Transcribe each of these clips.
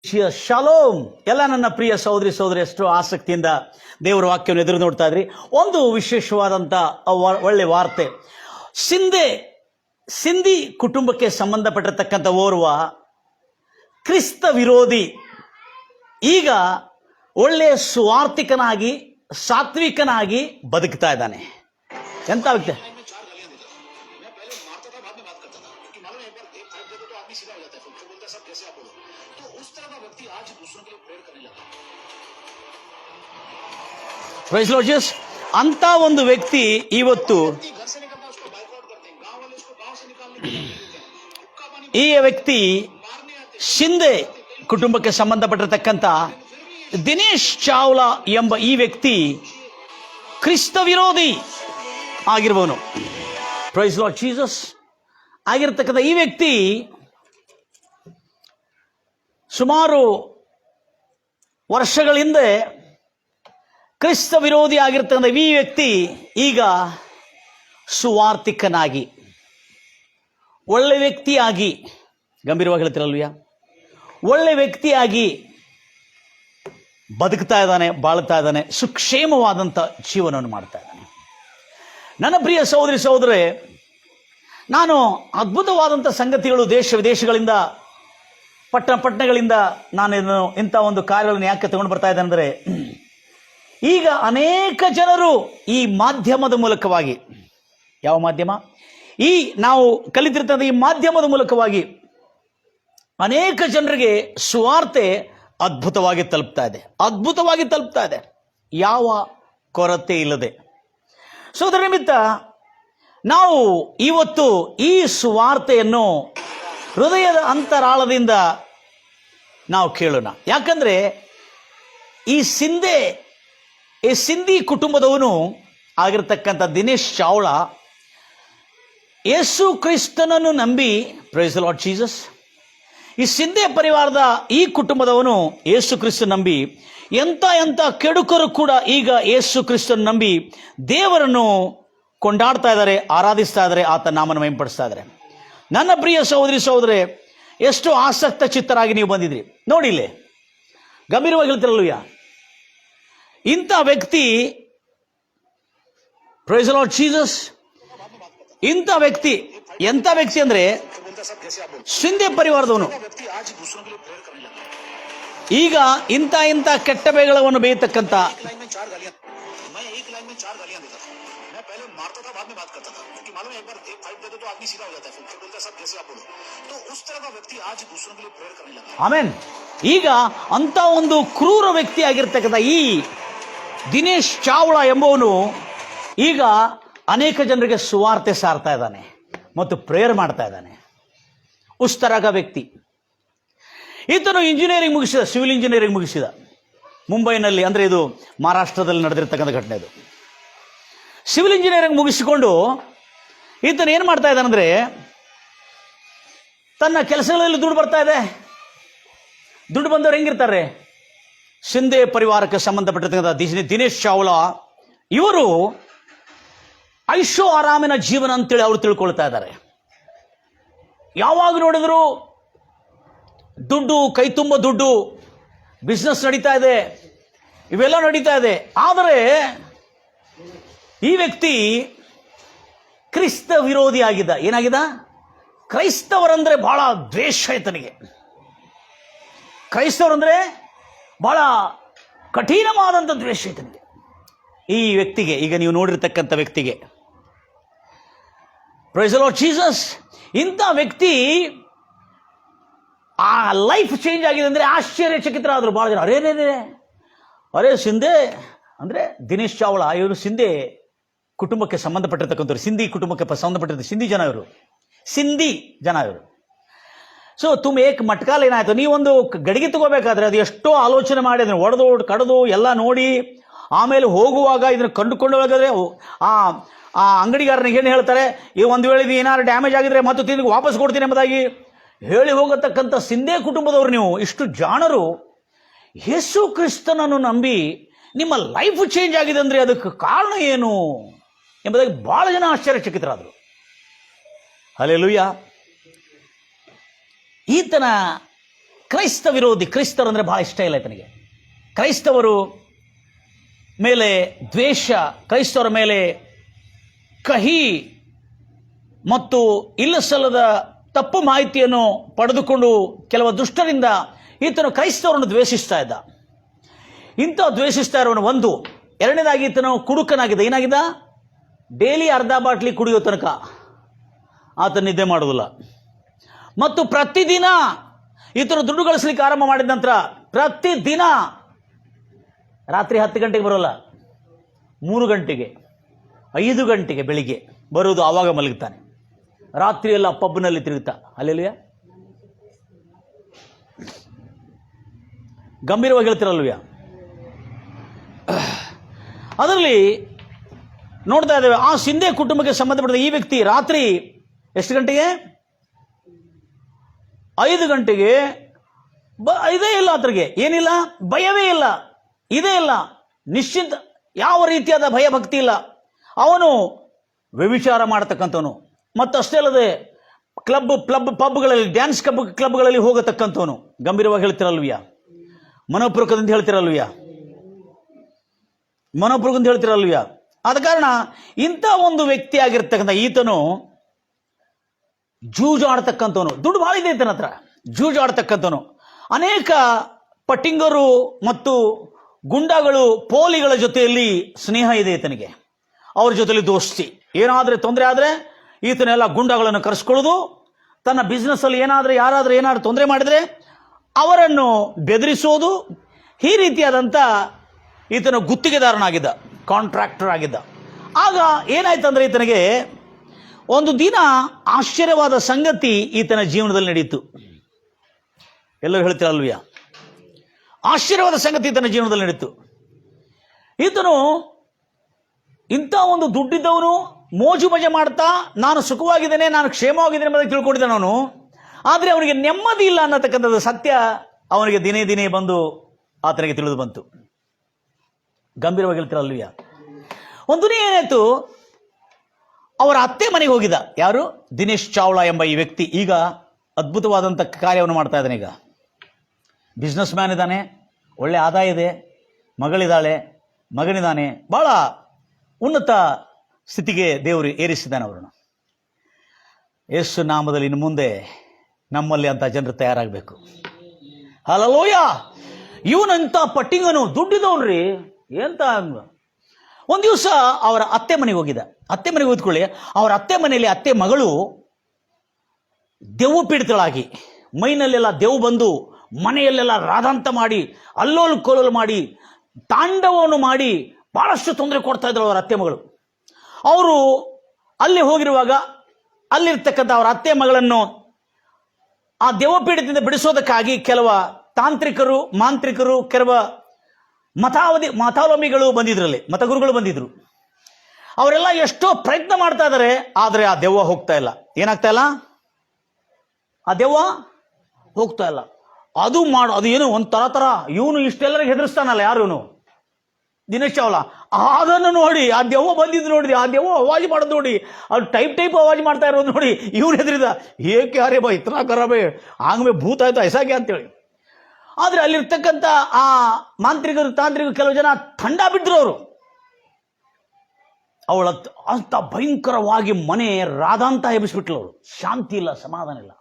Shalom. ಎಲ್ಲ ನನ್ನ ಪ್ರಿಯ ಸಹೋದರಿ ಎಷ್ಟು ಆಸಕ್ತಿಯಿಂದ ದೇವರ ವಾಕ್ಯವನ್ನು ಎದುರು ನೋಡ್ತಾ ಇದ್ರಿ. ಒಂದು ವಿಶೇಷವಾದಂಥ ಒಳ್ಳೆ ವಾರ್ತೆ. ಸಿಂಧಿ ಕುಟುಂಬಕ್ಕೆ ಸಂಬಂಧಪಟ್ಟಿರ್ತಕ್ಕಂಥ ಓರ್ವ ಕ್ರಿಸ್ತ ವಿರೋಧಿ ಈಗ ಒಳ್ಳೆಯ ಸುವಾರ್ತಿಕನಾಗಿ ಸಾತ್ವಿಕನಾಗಿ ಬದುಕ್ತಾ ಇದ್ದಾನೆ. ಎಂತ ವ್ಯಕ್ತಿ? ಅಂತ ಒಂದು ವ್ಯಕ್ತಿ ಇವತ್ತು ಈ ವ್ಯಕ್ತಿ ಶಿಂದೆ ಕುಟುಂಬಕ್ಕೆ ಸಂಬಂಧಪಟ್ಟಿರತಕ್ಕಂಥ ದಿನೇಶ್ ಚಾವ್ಲಾ ಎಂಬ ಈ ವ್ಯಕ್ತಿ ಕ್ರಿಸ್ತ ವಿರೋಧಿ ಆಗಿರುವವನು. Price Lord Jesus. ಆಗಿರತಕ್ಕಂಥ ಈ ವ್ಯಕ್ತಿ ಸುಮಾರು ವರ್ಷಗಳ ಹಿಂದೆ ಕ್ರಿಸ್ತ ವಿರೋಧಿ ಆಗಿರ್ತಕ್ಕಂಥ ಈ ವ್ಯಕ್ತಿ ಈಗ ಸುವಾರ್ತಿಕನಾಗಿ ಒಳ್ಳೆ ವ್ಯಕ್ತಿಯಾಗಿ, ಗಂಭೀರವಾಗಿ ಹೇಳ್ತಿರಲ್ವಿಯ, ಒಳ್ಳೆ ವ್ಯಕ್ತಿಯಾಗಿ ಬದುಕ್ತಾ ಇದ್ದಾನೆ, ಬಾಳ್ತಾ ಇದ್ದಾನೆ, ಸುಕ್ಷೇಮವಾದಂಥ ಜೀವನವನ್ನು ಮಾಡ್ತಾ ಇದ್ದಾನೆ. ನನ್ನ ಪ್ರಿಯ ಸಹೋದರೇ, ನಾನು ಅದ್ಭುತವಾದಂಥ ಸಂಗತಿಗಳು ದೇಶ ವಿದೇಶಗಳಿಂದ ಪಟ್ಟಣಗಳಿಂದ ನಾನು ಇಂಥ ಒಂದು ಕಾರ್ಯಗಳನ್ನು ಯಾಕೆ ತಗೊಂಡು ಬರ್ತಾ ಇದ್ದೇನೆ ಅಂದರೆ, ಈಗ ಅನೇಕ ಜನರು ಈ ಮಾಧ್ಯಮದ ಮೂಲಕವಾಗಿ, ಯಾವ ಮಾಧ್ಯಮ? ಈ ನಾವು ಕಲಿತಿರ್ತಕ್ಕಂಥ ಈ ಮಾಧ್ಯಮದ ಮೂಲಕವಾಗಿ ಅನೇಕ ಜನರಿಗೆ ಸುವಾರ್ತೆ ಅದ್ಭುತವಾಗಿ ತಲುಪ್ತಾ ಇದೆ, ಯಾವ ಕೊರತೆ ಇಲ್ಲದೆ. ಸೋದರ ನಿಮಿತ್ತ ನಾವು ಇವತ್ತು ಈ ಸುವಾರ್ತೆಯನ್ನು ಹೃದಯದ ಅಂತರಾಳದಿಂದ ನಾವು ಕೇಳೋಣ. ಯಾಕಂದ್ರೆ ಈ ಸಿಂಧಿ ಕುಟುಂಬದವನು ಆಗಿರ್ತಕ್ಕಂಥ ದಿನೇಶ್ ಚಾವ್ಲಾ ಯೇಸು ಕ್ರಿಸ್ತನನ್ನು ನಂಬಿ, ಪ್ರೈಸ್ ದಿ ಲಾರ್ಡ್ ಜೀಸಸ್, ಈ ಸಿಂಧೆ ಪರಿವಾರದ ಈ ಕುಟುಂಬದವನು ಯೇಸು ಕ್ರಿಸ್ತ ನಂಬಿ, ಎಂತ ಕೆಡುಕರು ಕೂಡ ಈಗ ಯೇಸು ಕ್ರಿಸ್ತನ ನಂಬಿ ದೇವರನ್ನು ಕೊಂಡಾಡ್ತಾ ಇದ್ದಾರೆ, ಆರಾಧಿಸ್ತಾ ಇದ್ದಾರೆ, ಆತ ನಾಮನ ಮಹಿಮೆಪಡಿಸ್ತಾ ಇದ್ದಾರೆ. ನನ್ನ ಪ್ರಿಯ ಸಹೋದರೇ, ಎಷ್ಟು ಆಸಕ್ತ ಚಿತ್ತರಾಗಿ ನೀವು ಬಂದಿದ್ರಿ ನೋಡಿ. ಇಲ್ಲಿ ಗಂಭೀರವಾಗಿ ಹೇಳ್ತಿರಲ್ವಯ್ಯ, ಇಂಥ ವ್ಯಕ್ತಿ, ಪ್ರೈಸ್ ದಿ ಲಾರ್ಡ್ ಜೀಸಸ್, ಇಂಥ ವ್ಯಕ್ತಿ ಎಂಥ ವ್ಯಕ್ತಿ ಅಂದ್ರೆ ಸಿಂಧೆ ಪರಿವಾರದವನು ಈಗ ಇಂಥ ಕೆಟ್ಟ ಬೇಗಳವನ್ನು ಬೇಯತಕ್ಕಂಥ ಆಮೇನ್. ಈಗ ಅಂತ ಒಂದು ಕ್ರೂರ ವ್ಯಕ್ತಿ ಆಗಿರ್ತಕ್ಕಂಥ ಈ ದಿನೇಶ್ ಚಾವ್ಲಾ ಎಂಬವನು ಈಗ ಅನೇಕ ಜನರಿಗೆ ಸುವಾರ್ತೆ ಸಾರ್ತಾ ಇದ್ದಾನೆ ಮತ್ತು ಪ್ರೇಯರ್ ಮಾಡ್ತಾ ಇದ್ದಾನೆ. ಉಸ್ತರಗ ವ್ಯಕ್ತಿ. ಈತನು ಇಂಜಿನಿಯರಿಂಗ್ ಮುಗಿಸಿದ, ಸಿವಿಲ್ ಇಂಜಿನಿಯರಿಂಗ್ ಮುಗಿಸಿದ ಮುಂಬೈನಲ್ಲಿ, ಅಂದರೆ ಇದು ಮಹಾರಾಷ್ಟ್ರದಲ್ಲಿ ನಡೆದಿರ್ತಕ್ಕಂಥ ಘಟನೆ. ಇದು ಸಿವಿಲ್ ಇಂಜಿನಿಯರಿಂಗ್ ಮುಗಿಸಿಕೊಂಡು ಈತನು ಏನು ಮಾಡ್ತಾ ಇದ್ದಾನಂದ್ರೆ, ತನ್ನ ಕೆಲಸಗಳಲ್ಲಿ ದುಡ್ಡು ಬರ್ತಾ ಇದೆ. ದುಡ್ಡು ಬಂದವರು ಹೆಂಗಿರ್ತಾರೆ? ಸಿಂಧೆ ಪರಿವಾರಕ್ಕೆ ಸಂಬಂಧಪಟ್ಟಿರ್ತಕ್ಕಂಥ ದಿನೇಶ್ ಚಾವ್ಲಾ ಇವರು ಐಶೋ ಆರಾಮಿನ ಜೀವನ ಅಂತೇಳಿ ಅವರು ತಿಳ್ಕೊಳ್ತಾ ಇದ್ದಾರೆ. ಯಾವಾಗ ನೋಡಿದ್ರು ದುಡ್ಡು, ಕೈ ತುಂಬ ದುಡ್ಡು, ಬಿಸ್ನೆಸ್ ನಡೀತಾ ಇದೆ, ಇವೆಲ್ಲ ನಡೀತಾ ಇದೆ. ಆದರೆ ಈ ವ್ಯಕ್ತಿ ಕ್ರಿಸ್ತ ವಿರೋಧಿ ಆಗಿದ್ದ. ಏನಾಗಿದ್ದ? ಕ್ರೈಸ್ತವರಂದ್ರೆ ಬಹಳ ದ್ವೇಷ ಈತನಿಗೆ. ಕ್ರೈಸ್ತವರಂದ್ರೆ ಬಹಳ ಕಠಿಣವಾದಂಥ ದ್ವೇಷ ಈತನಿಗೆ. ಈ ವ್ಯಕ್ತಿಗೆ, ಈಗ ನೀವು ನೋಡಿರ್ತಕ್ಕಂಥ ವ್ಯಕ್ತಿಗೆ, ಪ್ರೈಸ್ ದಿ ಲಾರ್ಡ್ ಜೀಸಸ್, ಇಂಥ ವ್ಯಕ್ತಿ ಆ ಲೈಫ್ ಚೇಂಜ್ ಆಗಿದೆ ಅಂದರೆ ಆಶ್ಚರ್ಯಚಕಿತರಾದರು ಬಹಳ ಜನ. ಅರೇ ಸಿಂಧೆ ಅಂದರೆ ದಿನೇಶ್ ಚಾವ್ಲಾ ಇವರು ಸಿಂಧೆ ಕುಟುಂಬಕ್ಕೆ ಸಂಬಂಧಪಟ್ಟಿರ್ತಕ್ಕಂಥವ್ರು, ಸಿಂಧಿ ಕುಟುಂಬಕ್ಕೆ ಸಂಬಂಧಪಟ್ಟಿರ್ತ ಸಿಂಧಿ ಜನ ಇವರು. ಸೊ ಏಕ್ ಮಟ್ಕಾಲ್ ಏನಾಯ್ತು, ನೀವೊಂದು ಗಡಿಗೆ ತಗೋಬೇಕಾದ್ರೆ ಅದು ಎಷ್ಟೋ ಆಲೋಚನೆ ಮಾಡಿ ಅದನ್ನು ಒಡೆದು ಕಡಿದು ಎಲ್ಲ ನೋಡಿ ಆಮೇಲೆ ಹೋಗುವಾಗ ಇದನ್ನು ಕಂಡುಕೊಂಡು ಹೋಗಾದ್ರೆ ಆ ಅಂಗಡಿಗಾರನಿಗೆ ಏನು ಹೇಳ್ತಾರೆ, ಈ ಒಂದು ವೇಳೆ ಇದು ಏನಾದ್ರು ಡ್ಯಾಮೇಜ್ ಆಗಿದ್ರೆ ಮತ್ತು ತಿಂದು ವಾಪಸ್ ಕೊಡ್ತೀನಿ ಎಂಬುದಾಗಿ ಹೇಳಿ ಹೋಗತಕ್ಕಂಥ ಸಿಂಧೆ ಕುಟುಂಬದವರು ನೀವು ಇಷ್ಟು ಜಾಣರು, ಯೇಸು ಕ್ರಿಸ್ತನನ್ನು ನಂಬಿ ನಿಮ್ಮ ಲೈಫ್ ಚೇಂಜ್ ಆಗಿದೆ ಅಂದರೆ ಅದಕ್ಕೆ ಕಾರಣ ಏನು ಎಂಬುದಾಗಿ ಬಹಳ ಜನ ಆಶ್ಚರ್ಯಚಕಿತರಾದರು. ಹಲ್ಲೆಲೂಯಾ. ಈತನ ಕ್ರೈಸ್ತ ವಿರೋಧಿ. ಕ್ರೈಸ್ತರು ಅಂದರೆ ಬಹಳ ಇಷ್ಟ ಇಲ್ಲ ಈತನಿಗೆ. ಕ್ರೈಸ್ತವರು ಮೇಲೆ ದ್ವೇಷ, ಕ್ರೈಸ್ತವರ ಮೇಲೆ ಕಹಿ ಮತ್ತು ಇಲ್ಲ ಸಲ್ಲದ ತಪ್ಪು ಮಾಹಿತಿಯನ್ನು ಪಡೆದುಕೊಂಡು ಕೆಲವು ದುಷ್ಟರಿಂದ ಈತನು ಕ್ರೈಸ್ತವರನ್ನು ದ್ವೇಷಿಸ್ತಾ ಇದ್ದ. ಇಂಥ ದ್ವೇಷಿಸ್ತಾ ಇರೋನು ಒಂದು. ಎರಡನೇದಾಗಿ ಈತನು ಕುಡುಕನಾಗಿದ್ದ. ಏನಾಗಿದ್ದ? ಡೈಲಿ ಅರ್ಧ ಬಾಟ್ಲಿ ಕುಡಿಯೋ ತನಕ ಆತ ನಿದ್ದೆ ಮಾಡೋದಿಲ್ಲ. ಮತ್ತು ಪ್ರತಿದಿನ ಈತನು ದುಡ್ಡು ಗಳಿಸ್ಲಿಕ್ಕೆ ಆರಂಭ ಮಾಡಿದ ನಂತರ ಪ್ರತಿದಿನ ರಾತ್ರಿ 10 ಗಂಟೆಗೆ ಬರೋಲ್ಲ, 3 ಗಂಟೆಗೆ 5 ಗಂಟೆಗೆ ಬೆಳಿಗ್ಗೆ ಬರೋದು. ಆವಾಗ ಮಲಗುತ್ತಾನೆ. ರಾತ್ರಿ ಎಲ್ಲ ಪಬ್ನಲ್ಲಿ ತಿರುಗುತ್ತಾ. ಅಲ್ಲೆಲ್ಲುಯ್ಯ, ಗಂಭೀರವಾಗಿ ಹೇಳ್ತಿರಲ್ವಯ್ಯ. ಅದರಲ್ಲಿ ನೋಡ್ತಾ ಇದ್ದೇವೆ, ಆ ಸಿಂಧೆ ಕುಟುಂಬಕ್ಕೆ ಸಂಬಂಧಪಟ್ಟ ಈ ವ್ಯಕ್ತಿ ರಾತ್ರಿ ಎಷ್ಟು ಗಂಟೆಗೆ? 5 ಗಂಟೆಗೆ ಇದೇ ಇಲ್ಲ, ಆತನಿಗೆ ಏನಿಲ್ಲ, ಭಯವೇ ಇಲ್ಲ, ಇದೇ ಇಲ್ಲ, ನಿಶ್ಚಿಂತ, ಯಾವ ರೀತಿಯಾದ ಭಯ ಭಕ್ತಿ ಇಲ್ಲ. ಅವನು ವ್ಯಭಿಚಾರ ಮಾಡತಕ್ಕಂಥವನು. ಮತ್ತು ಅಷ್ಟೇ ಅಲ್ಲದೆ ಪಬ್ಗಳಲ್ಲಿ, ಡ್ಯಾನ್ಸ್ ಕ್ಲಬ್ಗಳಲ್ಲಿ ಹೋಗತಕ್ಕಂಥವನು. ಗಂಭೀರವಾಗಿ ಹೇಳ್ತಿರಲ್ವಿಯ, ಮನೋಪೂರ್ವಕದಿಂದ ಹೇಳ್ತಿರಲ್ವಿಯ, ಮನೋಪೂರ್ವಕದಿಂದ ಹೇಳ್ತಿರಲ್ವಿಯ. ಆದ ಕಾರಣ ಇಂಥ ಒಂದು ವ್ಯಕ್ತಿ ಆಗಿರ್ತಕ್ಕಂಥ ಈತನು ಜೂಜಾಡ್ತಕ್ಕಂಥವನು. ದುಡ್ಡು ಭಾಳ ಇದೆ ಈತನ ಹತ್ರ. ಜೂಜಾಡ್ತಕ್ಕಂಥವನು. ಅನೇಕ ಪಟ್ಟಿಂಗರು ಮತ್ತು ಗುಂಡಾಗಳು, ಪೋಲಿಗಳ ಜೊತೆಯಲ್ಲಿ ಸ್ನೇಹ ಇದೆ ಈತನಿಗೆ. ಅವ್ರ ಜೊತೆಲಿ ದೋಸ್ತಿ. ಏನಾದರೆ ತೊಂದರೆ ಆದರೆ ಈತನೆಲ್ಲ ಗುಂಡಾಗಳನ್ನು ಕರೆಸ್ಕೊಳ್ಳೋದು. ತನ್ನ ಬಿಸ್ನೆಸ್ಸಲ್ಲಿ ಯಾರಾದರೂ ತೊಂದರೆ ಮಾಡಿದರೆ ಅವರನ್ನು ಬೆದರಿಸೋದು. ಈ ರೀತಿಯಾದಂಥ ಈತನ ಗುತ್ತಿಗೆದಾರನಾಗಿದ್ದ, ಕಾಂಟ್ರಾಕ್ಟರ್ ಆಗಿದ್ದ. ಆಗ ಏನಾಯ್ತಂದ್ರೆ ಈತನಿಗೆ ಒಂದು ದಿನ ಆಶ್ಚರ್ಯವಾದ ಸಂಗತಿ ಈತನ ಜೀವನದಲ್ಲಿ ನಡೆಯಿತು. ಎಲ್ಲರೂ ಹೇಳ್ತಿರಲ್ವಿಯ, ಆಶ್ಚರ್ಯವಾದ ಸಂಗತಿ ಈತನ ಜೀವನದಲ್ಲಿ ನಡೀತು. ಈತನು ಇಂಥ ಒಂದು ದುಡ್ಡಿದ್ದವನು, ಮೋಜು ಮಜೆ ಮಾಡ್ತಾ ನಾನು ಸುಖವಾಗಿದ್ದೇನೆ, ನಾನು ಕ್ಷೇಮವಾಗಿದ್ದೇನೆ ಅಂತ ತಿಳ್ಕೊಂಡಿದ್ದಾನೆ ಅವನು. ಆದರೆ ಅವನಿಗೆ ನೆಮ್ಮದಿ ಇಲ್ಲ ಅನ್ನತಕ್ಕಂಥದ್ದು ಸತ್ಯ ಅವನಿಗೆ ದಿನೇ ದಿನೇ ಬಂದು ಆತನಿಗೆ ತಿಳಿದು ಬಂತು. ಗಂಭೀರವಾಗಿ ಹೇಳ್ತಿರಲ್ವಿಯ. ಒಂದು ದಿನ ಏನಾಯ್ತು, ಅವರ ಅತ್ತೆ ಮನೆಗೆ ಹೋಗಿದ್ದ. ಯಾರು? ದಿನೇಶ್ ಚಾವ್ಲಾ ಎಂಬ ಈ ವ್ಯಕ್ತಿ. ಈಗ ಅದ್ಭುತವಾದಂಥ ಕಾರ್ಯವನ್ನು ಮಾಡ್ತಾ ಇದ್ದಾನೆ. ಈಗ ಬಿಸ್ನೆಸ್ ಮ್ಯಾನ್ ಇದ್ದಾನೆ, ಒಳ್ಳೆ ಆದಾಯ ಇದೆ, ಮಗಳಿದ್ದಾಳೆ, ಮಗನಿದ್ದಾನೆ. ಭಾಳ ಉನ್ನತ ಸ್ಥಿತಿಗೆ ದೇವರು ಏರಿಸಿದ್ದಾನೆ ಅವರನ್ನು. ಯೇಸು ನಾಮದಲ್ಲಿ ಇನ್ನು ಮುಂದೆ ನಮ್ಮಲ್ಲಿ ಅಂತ ಜನರು ತಯಾರಾಗಬೇಕು. ಹಲ್ಲೆಲೂಯ. ಇವನಂತ ಪಟ್ಟಿಂಗನು, ದುಡ್ಡಿದವನ್ರಿ, ಎಂತ. ಒಂದು ದಿವಸ ಅವರ ಅತ್ತೆ ಮನೆಗೆ ಹೋಗಿದ್ದ. ಅತ್ತೆ ಮನೆಗೆ ಹೋದ್ಕೊಳ್ಳಿ, ಅವರ ಅತ್ತೆ ಮನೆಯಲ್ಲಿ ಅತ್ತೆ ಮಗಳು ದೆವ್ವ ಪೀಡಿತಳಾಗಿ, ಮೈನಲ್ಲೆಲ್ಲ ದೆವ್ವ ಬಂದು ಮನೆಯಲ್ಲೆಲ್ಲ ರಾಧಾಂತ ಮಾಡಿ, ಅಲ್ಲೋಲು ಕೋಲೋಲು ಮಾಡಿ, ತಾಂಡವವನ್ನು ಮಾಡಿ ಬಹಳಷ್ಟು ತೊಂದರೆ ಕೊಡ್ತಾ ಇದ್ರು ಅವರ ಅತ್ತೆ ಮಗಳು. ಅವರು ಅಲ್ಲಿ ಹೋಗಿರುವಾಗ ಅಲ್ಲಿರ್ತಕ್ಕಂಥ ಅವರ ಅತ್ತೆ ಮಗಳನ್ನು ಆ ದೆವ್ವ ಪೀಡಿತದಿಂದ ಬಿಡಿಸೋದಕ್ಕಾಗಿ ಕೆಲವು ತಾಂತ್ರಿಕರು, ಮಾಂತ್ರಿಕರು, ಕೆಲವು ಮತಾವಲಂಬಿಗಳು ಬಂದಿದ್ರಲ್ಲಿ, ಮತಗುರುಗಳು ಬಂದಿದ್ರು. ಅವರೆಲ್ಲ ಎಷ್ಟೋ ಪ್ರಯತ್ನ ಮಾಡ್ತಾ ಇದ್ದಾರೆ, ಆದರೆ ಆ ದೆವ್ವ ಹೋಗ್ತಾ ಇಲ್ಲ. ಏನಾಗ್ತಾ ಇಲ್ಲ? ಆ ದೆವ್ವ ಹೋಗ್ತಾ ಇಲ್ಲ. ಅದು ಏನು ಒಂದು ತರ ಇವನು ಇಷ್ಟೆಲ್ಲರಿಗೆ ಹೆದರ್ಸ್ತಾನಲ್ಲ, ಯಾರು ಇವನು? ದಿನೇಶ್ ಚಾವ್ಲಾ. ಅದನ್ನು ನೋಡಿ, ಆ ದೆವ್ವ ಬಂದಿದ್ದು ನೋಡಿದೆ, ಆ ದೆವ್ವ ಅವಾಜ್ ಮಾಡೋದು ನೋಡಿ, ಅದು ಟೈಪ್ ಅವಾಜ್ ಮಾಡ್ತಾ ಇರೋದು ನೋಡಿ ಇವನು ಹೆದರಿದ. ಏಕೆ ಅರೆ ಬಾ ಇತರ ಖರಾಬೇ, ಆಂಗ್ಮೇ ಭೂತ ಆಯ್ತು ಐಸಾಗೆ ಅಂತೇಳಿ. ಆದರೆ ಅಲ್ಲಿರ್ತಕ್ಕಂಥ ಆ ಮಾಂತ್ರಿಕರು, ತಾಂತ್ರಿಕರು ಕೆಲವು ಜನ ತಂಡ ಬಿಟ್ಟರು. ಅವರು ಅವಳ ಅಂತ ಭಯಂಕರವಾಗಿ ಮನೆ ರಾಧಾಂತ ಎಬ್ಬಿಸ್ಬಿಟ್ಲು. ಅವರು ಶಾಂತಿ ಇಲ್ಲ, ಸಮಾಧಾನ ಇಲ್ಲ.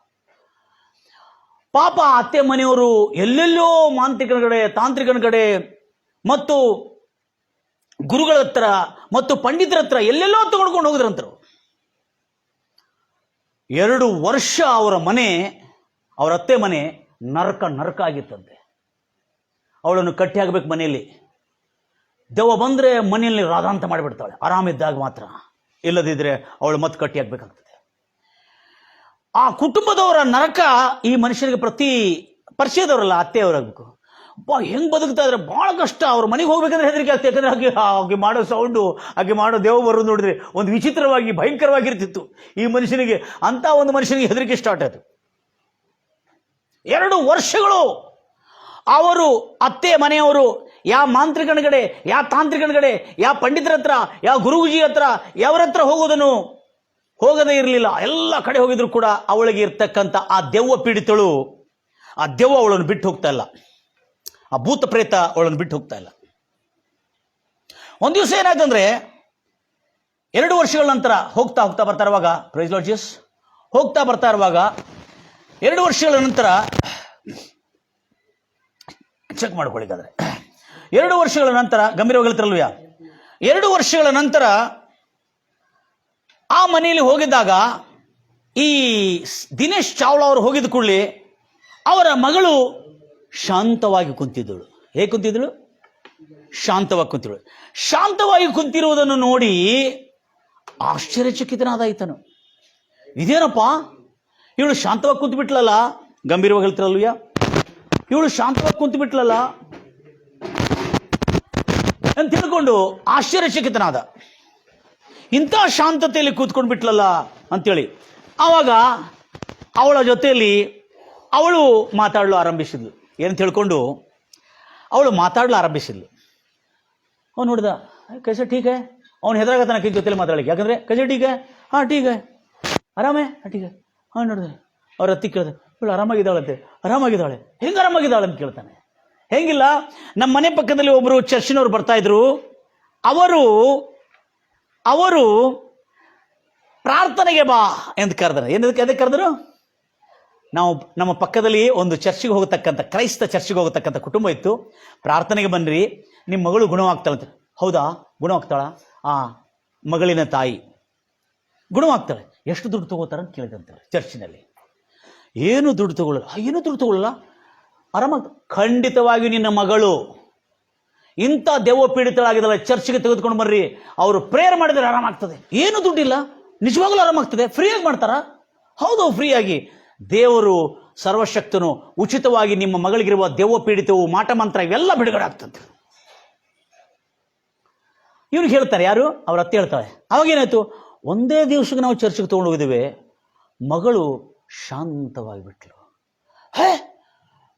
ಪಾಪ ಅತ್ತೆ ಮನೆಯವರು ಎಲ್ಲೆಲ್ಲೋ ಮಾಂತ್ರಿಕನ ಕಡೆ, ತಾಂತ್ರಿಕನ ಕಡೆ ಮತ್ತು ಗುರುಗಳ ಹತ್ರ ಮತ್ತು ಪಂಡಿತರ ಹತ್ರ ಎಲ್ಲೆಲ್ಲೋ ತಗೊಂಡ್ಕೊಂಡು ಹೋಗಿದ್ರಂತರು. 2 ವರ್ಷ ಅವರ ಮನೆ, ಅವರ ಅತ್ತೆ ಮನೆ ನರಕ ಆಗಿತ್ತಂತೆ. ಅವಳನ್ನು ಕಟ್ಟಿ ಹಾಕಬೇಕು ಮನೆಯಲ್ಲಿ. ದೆವ್ವ ಬಂದರೆ ಮನೆಯಲ್ಲಿ ರಾಧಾಂತ ಮಾಡಿಬಿಡ್ತಾಳೆ, ಆರಾಮಿದ್ದಾಗ ಮಾತ್ರ. ಇಲ್ಲದಿದ್ದರೆ ಅವಳು ಮತ್ತೆ ಕಟ್ಟಿ ಹಾಕಬೇಕಾಗ್ತದೆ. ಆ ಕುಟುಂಬದವರ ನರಕ ಈ ಮನುಷ್ಯನಿಗೆ ಪ್ರತಿ ಪರಿಚಯದವರಲ್ಲ, ಅತ್ತೆಯವರಾಗಬೇಕು. ಹೆಂಗೆ ಬದುಕ್ತಾ ಇದ್ರೆ ಭಾಳ ಕಷ್ಟ. ಅವ್ರ ಮನೆಗೆ ಹೋಗ್ಬೇಕಂದ್ರೆ ಹೆದರಿಕೆ ಆಗ್ತದೆ. ಯಾಕಂದ್ರೆ ಹಾಗೆ ಮಾಡೋ ಸೌಂಡು, ಹಾಗೆ ಮಾಡೋ ದೇವ ಬರೋದು ನೋಡಿದ್ರೆ ಒಂದು ವಿಚಿತ್ರವಾಗಿ ಭಯಂಕರವಾಗಿರ್ತಿತ್ತು ಈ ಮನುಷ್ಯನಿಗೆ. ಅಂತ ಒಂದು ಮನುಷ್ಯನಿಗೆ ಹೆದರಿಕೆ ಸ್ಟಾರ್ಟ್ ಆಯಿತು. 2 ವರ್ಷಗಳು ಅವರು ಅತ್ತೆ ಮನೆಯವರು ಯಾವ ಮಾಂತ್ರಿಕನ ಕಡೆ, ಯಾವ ತಾಂತ್ರಿಕನ ಕಡೆ, ಯಾವ ಪಂಡಿತರ ಹತ್ರ, ಯಾವ ಗುರುಜಿ ಹತ್ರ, ಯಾವ್ರ ಹತ್ರ ಹೋಗದೇ ಇರಲಿಲ್ಲ. ಎಲ್ಲ ಕಡೆ ಹೋಗಿದ್ರು ಕೂಡ ಅವಳಿಗೆ ಇರ್ತಕ್ಕಂಥ ಆ ದೆವ್ವ ಪೀಡಿತಳು ಆ ದೆವ್ವ ಅವಳನ್ನು ಬಿಟ್ಟು ಹೋಗ್ತಾ ಇಲ್ಲ, ಆ ಭೂತ ಪ್ರೇತ ಅವಳನ್ನು ಬಿಟ್ಟು ಹೋಗ್ತಾ ಇಲ್ಲ. ಒಂದು ದಿವಸ ಏನಾಯ್ತಂದ್ರೆ 2 ವರ್ಷಗಳ ನಂತರ ಹೋಗ್ತಾ ಬರ್ತಾ ಇರುವಾಗ, ಪ್ರೈಸ್ ಲಾರ್ಡ್ ಜೀಸಸ್, ಹೋಗ್ತಾ ಬರ್ತಾ ಇರುವಾಗ 2 ವರ್ಷಗಳ ನಂತರ ಚೆಕ್ ಮಾಡ್ಕೊಳ್ಳಿಕ್ಕಾದ್ರೆ 2 ವರ್ಷಗಳ ನಂತರ ಗಂಭೀರವಾಗಿ ಹೇಳ್ತಿರಲ್ವಯ್ಯ, 2 ವರ್ಷಗಳ ನಂತರ ಆ ಮನೆಯಲ್ಲಿ ಹೋಗಿದ್ದಾಗ ಈ ದಿನೇಶ್ ಚಾವ್ಲಾ ಅವರು ಹೋಗಿದ್ದ ಕೂಡಲೇ ಅವರ ಮಗಳು ಶಾಂತವಾಗಿ ಕುಂತಿದ್ದಳು. ಹೇಗೆ ಕುಂತಿದ್ದಳು? ಶಾಂತವಾಗಿ ಕುಂತಿದ್ದಳು. ಶಾಂತವಾಗಿ ಕುಂತಿರುವುದನ್ನು ನೋಡಿ ಆಶ್ಚರ್ಯಚಕಿತನಾದ ಈತನು. ಇದೇನಪ್ಪ, ಇವಳು ಶಾಂತವಾಗಿ ಕುಂತು ಬಿಟ್ಲಲ್ಲ, ಗಂಭೀರವಾಗಿ ಹೇಳ್ತಿರಲ್ವಯ್ಯ, ಇವಳು ಶಾಂತವಾಗಿ ಕುಂತು ಬಿಟ್ಲಲ್ಲ ಅಂತ ತಿಳ್ಕೊಂಡು ಆಶ್ಚರ್ಯಚಕಿತನಾದ. ಇಂಥ ಶಾಂತತೆಯಲ್ಲಿ ಕೂತ್ಕೊಂಡು ಬಿಟ್ಲಲ್ಲ ಅಂತೇಳಿ ಆವಾಗ ಅವಳ ಜೊತೆಯಲ್ಲಿ ಅವಳು ಮಾತಾಡಲು ಆರಂಭಿಸಿದ್ಲು. ಏನು ತಿಳ್ಕೊಂಡು ಅವಳು ಮಾತಾಡಲು ಆರಂಭಿಸಿದ್ಲು. ಅವನು ನೋಡಿದ, ಕೈಸೆ ಟೀಕೆ, ಅವನು ಹೆದರಾಗತ್ತಾನ ಕೈ ಜೊತೆಲಿ ಮಾತಾಡಲಿಕ್ಕೆ. ಯಾಕಂದ್ರೆ ಕೈಸೆ ಟೀಕೆ, ಹಾಂ ಟೀಕೆ, ಆರಾಮೇ, ಹಾಂ ಟೀಕೆ, ಹಾಂ ನೋಡಿದೆ. ಅವ್ರ ಹತ್ತಿ ಕೇಳಿದೆ, ಇವಳು ಆರಾಮಾಗಿದ್ದಾಳಂತೆ. ಆರಾಮಾಗಿದ್ದಾಳೆ? ಹೆಂಗೆ ಆರಾಮಾಗಿದ್ದಾಳೆ ಅಂತ ಕೇಳ್ತಾನೆ. ಹೆಂಗಿಲ್ಲ, ನಮ್ಮ ಮನೆ ಪಕ್ಕದಲ್ಲಿ ಒಬ್ಬರು ಚರ್ಚಿನವ್ರು ಬರ್ತಾ ಇದ್ರು. ಅವರು ಪ್ರಾರ್ಥನೆಗೆ ಬಾ ಎಂದು ಕರೆದರು. ಏನದಕ್ಕೆ ಅದಕ್ಕೆ ಕರೆದರು? ನಾವು ನಮ್ಮ ಪಕ್ಕದಲ್ಲಿ ಒಂದು ಚರ್ಚಿಗೆ ಹೋಗತಕ್ಕಂಥ, ಕ್ರೈಸ್ತ ಚರ್ಚಿಗೆ ಹೋಗತಕ್ಕಂಥ ಕುಟುಂಬ ಇತ್ತು. ಪ್ರಾರ್ಥನೆಗೆ ಬನ್ನಿರಿ, ನಿಮ್ಮ ಮಗಳು ಗುಣವಾಗ್ತಾಳಂತ. ಹೌದಾ, ಗುಣವಾಗ್ತಾಳ? ಆ ಮಗಳಿನ ತಾಯಿ ಗುಣವಾಗ್ತಾಳೆ. ಎಷ್ಟು ದುಡ್ಡು ತಗೋತಾರ ಅಂತ ಕೇಳಿದಂತಾರೆ ಚರ್ಚಿನಲ್ಲಿ. ಏನು ದುಡ್ಡು ತಗೊಳ್ಳಲ್ಲ, ಆರಾಮಾಗ. ಖಂಡಿತವಾಗಿ ನಿನ್ನ ಮಗಳು ಇಂಥ ದೆವ್ವ ಪೀಡಿತಳಾಗಿದ್ದಾಳೆ, ಚರ್ಚ್ಗೆ ತೆಗೆದುಕೊಂಡು ಬರ್ರಿ, ಅವರು ಪ್ರೇಯರ್ ಮಾಡಿದರೆ ಆರಾಮಾಗ್ತದೆ. ಏನು ದುಡ್ಡಿಲ್ಲ, ನಿಜವಾಗ್ಲೂ ಆರಾಮಾಗ್ತದೆ. ಫ್ರೀಯಾಗಿ ಮಾಡ್ತಾರ? ಹೌದು, ಫ್ರೀಯಾಗಿ. ದೇವರು ಸರ್ವಶಕ್ತನು ಉಚಿತವಾಗಿ ನಿಮ್ಮ ಮಗಳಿಗಿರುವ ದೆವ್ವ ಪೀಡಿತವು, ಮಾಟ ಮಂತ್ರ ಇವೆಲ್ಲ ಬಿಡುಗಡೆ ಆಗ್ತದೆ. ಇವ್ನಿಗೆ ಹೇಳ್ತಾರೆ, ಯಾರು? ಅವ್ರ ಅತ್ತೆ ಹೇಳ್ತಾಳೆ. ಅವಾಗೇನಾಯ್ತು, ಒಂದೇ ದಿವಸಕ್ಕೆ ನಾವು ಚರ್ಚ್ಗೆ ತೊಗೊಂಡು ಹೋಗಿದ್ದೇವೆ, ಮಗಳು ಶಾಂತವಾಗಿ ಬಿಟ್ಲು.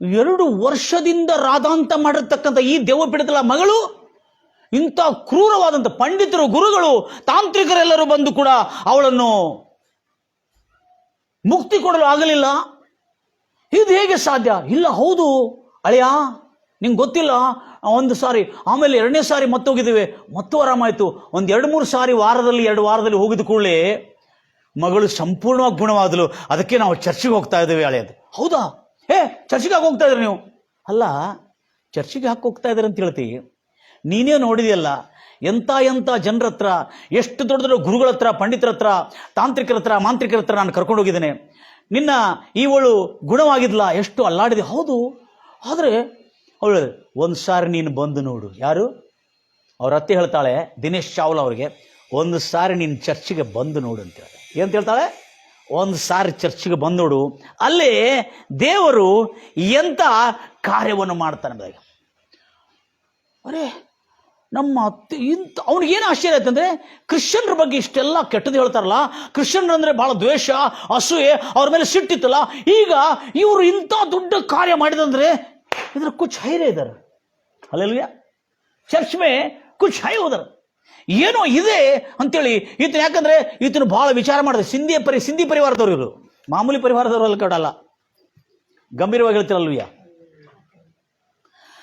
2 ವರ್ಷದಿಂದ ರಾಧಾಂತ ಮಾಡಿರ್ತಕ್ಕಂಥ ಈ ದೆವ್ವ ಪೀಡಿತಳ ಮಗಳು ಇಂಥ ಕ್ರೂರವಾದಂಥ ಪಂಡಿತರು, ಗುರುಗಳು, ತಾಂತ್ರಿಕರೆಲ್ಲರೂ ಬಂದು ಕೂಡ ಅವಳನ್ನು ಮುಕ್ತಿ ಕೊಡಲು ಆಗಲಿಲ್ಲ. ಇದು ಹೇಗೆ ಸಾಧ್ಯ? ಇಲ್ಲ, ಹೌದು ಅಳಿಯ, ನಿಂಗೆ ಗೊತ್ತಿಲ್ಲ, ಒಂದು ಸಾರಿ, ಆಮೇಲೆ 2ನೇ ಸಾರಿ ಮತ್ತೆ ಹೋಗಿದ್ದೇವೆ, ಮತ್ತೂ ಆರಾಮಾಯ್ತು. ಒಂದು 2-3 ಸಾರಿ ಎರಡು ವಾರದಲ್ಲಿ ಹೋಗಿದ ಕೂಡಲೇ ಮಗಳು ಸಂಪೂರ್ಣವಾಗಿ ಗುಣವಾದಲು. ಅದಕ್ಕೆ ನಾವು ಚರ್ಚಿಗೆ ಹೋಗ್ತಾ ಇದ್ದೇವೆ ಅಳಿಯದು. ಹೌದಾ? ಚರ್ಚಿಗೆ ಹಾಕಿ ಹೋಗ್ತಾ ಇದ್ರಿ ನೀವು? ಅಲ್ಲ, ಚರ್ಚಿಗೆ ಹಾಕಿ ಹೋಗ್ತಾ ಇದ್ದಾರೆ ಅಂತ ಹೇಳ್ತೀವಿ. ನೀನೇ ನೋಡಿದೆಯಲ್ಲ, ಎಂಥ ಜನರ ಹತ್ರ, ಎಷ್ಟು ದೊಡ್ಡ ಗುರುಗಳ ಹತ್ರ, ಪಂಡಿತರ ಹತ್ರ, ತಾಂತ್ರಿಕರ ಹತ್ರ, ಮಾಂತ್ರಿಕರ ಹತ್ರ ನಾನು ಕರ್ಕೊಂಡು ಹೋಗಿದ್ದೇನೆ. ನಿನ್ನ ಇವಳು ಗುಣವಾಗಿದ್ಲ, ಎಷ್ಟು ಅಲ್ಲಾಡಿದೆ. ಹೌದು, ಆದರೆ ಅವಳು ಒಂದು ಸಾರಿ ನೀನು ಬಂದು ನೋಡು. ಯಾರು? ಅವ್ರ ಅತ್ತೆ ಹೇಳ್ತಾಳೆ ದಿನೇಶ್ ಚಾವ್ಲಾ ಅವರಿಗೆ, ಒಂದು ಸಾರಿ ನೀನು ಚರ್ಚಿಗೆ ಬಂದು ನೋಡು ಅಂತ ಹೇಳಿ. ಏನಂತ ಹೇಳ್ತಾಳೆ? ಒಂದು ಸಾರಿ ಚರ್ಚಿಗೆ ಬಂದು ನೋಡು, ಅಲ್ಲೇ ದೇವರು ಎಂಥ ಕಾರ್ಯವನ್ನು ಮಾಡ್ತಾನೆ. ಅರೇ, ನಮ್ಮ ಅತ್ತೆ ಇಂಥ ಅವ್ನಿಗೇನು ಆಶ್ಚರ್ಯ ಆಯ್ತಂದ್ರೆ, ಕ್ರಿಶ್ಚಿಯನ್ರ ಬಗ್ಗೆ ಇಷ್ಟೆಲ್ಲ ಕೆಟ್ಟದ್ದು ಹೇಳ್ತಾರಲ್ಲ, ಕ್ರಿಶ್ಚಿಯನ್ರು ಅಂದರೆ ಭಾಳ ದ್ವೇಷ, ಅಸೂಯೆ, ಅವ್ರ ಮೇಲೆ ಸಿಟ್ಟಿತ್ತಲ್ಲ, ಈಗ ಇವರು ಇಂಥ ದೊಡ್ಡ ಕಾರ್ಯ ಮಾಡಿದಂದ್ರೆ ಇದ್ರ ಕುಚ್ ಹೈರೇ ಇದ್ದಾರೆ. ಅಲ್ಲೆಲ್ವಿಯ ಚರ್ಚ್ ಮೇ ಕುಚ್ ಹೈ ಹೋದರ್, ಏನೋ ಇದೆ ಅಂತೇಳಿ ಈತನ. ಯಾಕಂದ್ರೆ ಈತನು ಬಹಳ ವಿಚಾರ ಮಾಡಿದೆ. ಸಿಂಧಿ ಪರಿವಾರದವ್ರು ಇವರು, ಮಾಮೂಲಿ ಪರಿವಾರದವರು ಅಲ್ಲಿ ಕಡಲ್ಲ. ಗಂಭೀರವಾಗಿ ಹೇಳ್ತಿರಲ್ವಿಯ,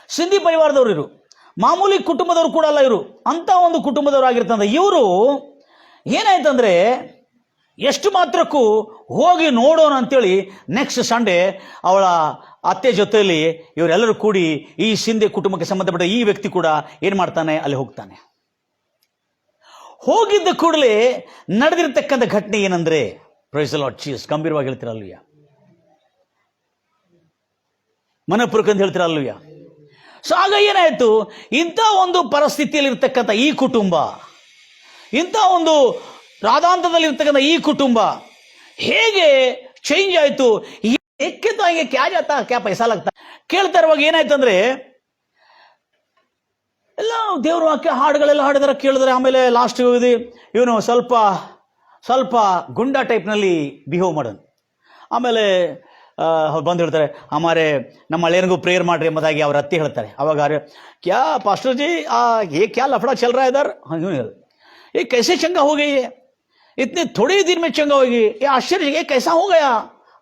ಸಿಂಧಿ ಪರಿವಾರದವ್ರು ಇರು, ಮಾಮೂಲಿ ಕುಟುಂಬದವ್ರು ಕೂಡ ಅಲ್ಲ ಇವರು, ಅಂತ ಒಂದು ಕುಟುಂಬದವ್ರು ಆಗಿರ್ತಂದ್ರೆ ಇವರು. ಏನಾಯ್ತಂದ್ರೆ, ಎಷ್ಟು ಮಾತ್ರಕ್ಕೂ ಹೋಗಿ ನೋಡೋಣ ಅಂತೇಳಿ ನೆಕ್ಸ್ಟ್ ಸಂಡೇ ಅವಳ ಅತ್ತೆ ಜೊತೆಯಲ್ಲಿ ಇವರೆಲ್ಲರೂ ಕೂಡಿ ಈ ಸಿಂಧಿ ಕುಟುಂಬಕ್ಕೆ ಸಂಬಂಧಪಟ್ಟ ಈ ವ್ಯಕ್ತಿ ಕೂಡ ಏನು ಮಾಡ್ತಾನೆ, ಅಲ್ಲಿ ಹೋಗ್ತಾನೆ. ಹೋಗಿದ್ದ ಕೂಡಲೇ ನಡೆದಿರ್ತಕ್ಕಂಥ ಘಟನೆ ಏನಂದ್ರೆ, ಪ್ರೈಸ್ ದಿ ಲಾರ್ಡ್ ಜೀಸಸ್, ಗಂಭೀರವಾಗಿ ಹೇಳ್ತೀರಲ್ವಿಯ, ಮನಪೂರ್ವಕ ಅಂತ ಹೇಳ್ತೀರಲ್ವಿಯ. ಸೊ ಆಗ ಏನಾಯ್ತು, ಇಂಥ ಒಂದು ಪರಿಸ್ಥಿತಿಯಲ್ಲಿ ಇರ್ತಕ್ಕಂಥ ಈ ಕುಟುಂಬ, ಇಂಥ ಒಂದು ರಾಧಾಂತದಲ್ಲಿ ಇರ್ತಕ್ಕಂಥ ಈ ಕುಟುಂಬ ಹೇಗೆ ಚೇಂಜ್ ಆಯ್ತು? ಏಕೆ ಕ್ಯಾ ಜಾತಾ ಕ್ಯಾ ಪೈಸಾ ಲಗ್ತಾ ಕೇಳ್ತಾ ಇರುವಾಗ ಏನಾಯ್ತು ಅಂದ್ರೆ, ಎಲ್ಲ ದೇವ್ರ ವಾಕ್ಯ ಹಾಡುಗಳೆಲ್ಲ ಹಾಡಿದಾರೆ, ಕೇಳಿದ್ರೆ. ಆಮೇಲೆ ಲಾಸ್ಟ್ ಹೋಗಿ ಇವನು ಸ್ವಲ್ಪ ಗುಂಡಾ ಟೈಪ್ನಲ್ಲಿ ಬಿಹೇವ್ ಮಾಡೋನು. ಆಮೇಲೆ ಬಂದು ಹೇಳ್ತಾರೆ, ನಮ್ಮ ಹಳೆಯನಿಗೂ ಪ್ರೇಯರ್ ಮಾಡ್ರಿ ಎಂಬುದಾಗಿ ಅವ್ರ ಅತ್ತೆ ಹೇಳ್ತಾರೆ. ಅವಾಗ ಕ್ಯಾ ಪಾಸ್ಟರ್ ಜಿ ये क्या लफड़ा चल रहा है इधर? ये कैसे चंगा हो गई है, इतने थोड़े दिन में चंगा होगी, ये आश्चर्य, ये कैसा हो गया?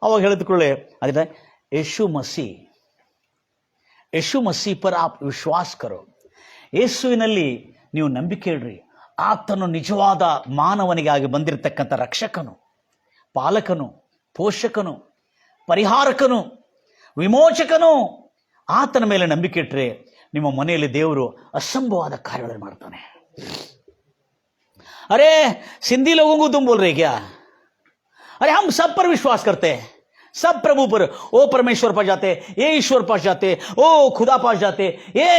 ಅವಾಗ ಹೇಳಿದ್ಕೊಳ್ಳೆ ಅದೇ ಯೇಸು ಮಸಿ ಪರ ಆಪ್ ವಿಶ್ವಾಸ ಕರೋ. ಯೇಸುವಿನಲ್ಲಿ ನೀವು ನಂಬಿಕೆ ಇಡ್ರಿ. ಆತನು ನಿಜವಾದ ಮಾನವನಿಗಾಗಿ ಬಂದಿರತಕ್ಕಂಥ ರಕ್ಷಕನು, ಪಾಲಕನು, ಪೋಷಕನು, ಪರಿಹಾರಕನು, ವಿಮೋಚಕನು. ಆತನ ಮೇಲೆ ನಂಬಿಕೆ ಇಟ್ಟರೆ ನಿಮ್ಮ ಮನೆಯಲ್ಲಿ ದೇವರು ಅಸಂಭವವಾದ ಕಾರ್ಯಗಳನ್ನು ಮಾಡ್ತಾನೆ. अरे सिंधी लोगों को तुम बोल रहे क्या? अरे हम सब पर विश्वास करते हैं, सब प्रभु पर. ओ परमेश्वर पास जाते, ये ईश्वर पास जाते, ओ खुदा पास जाते, ये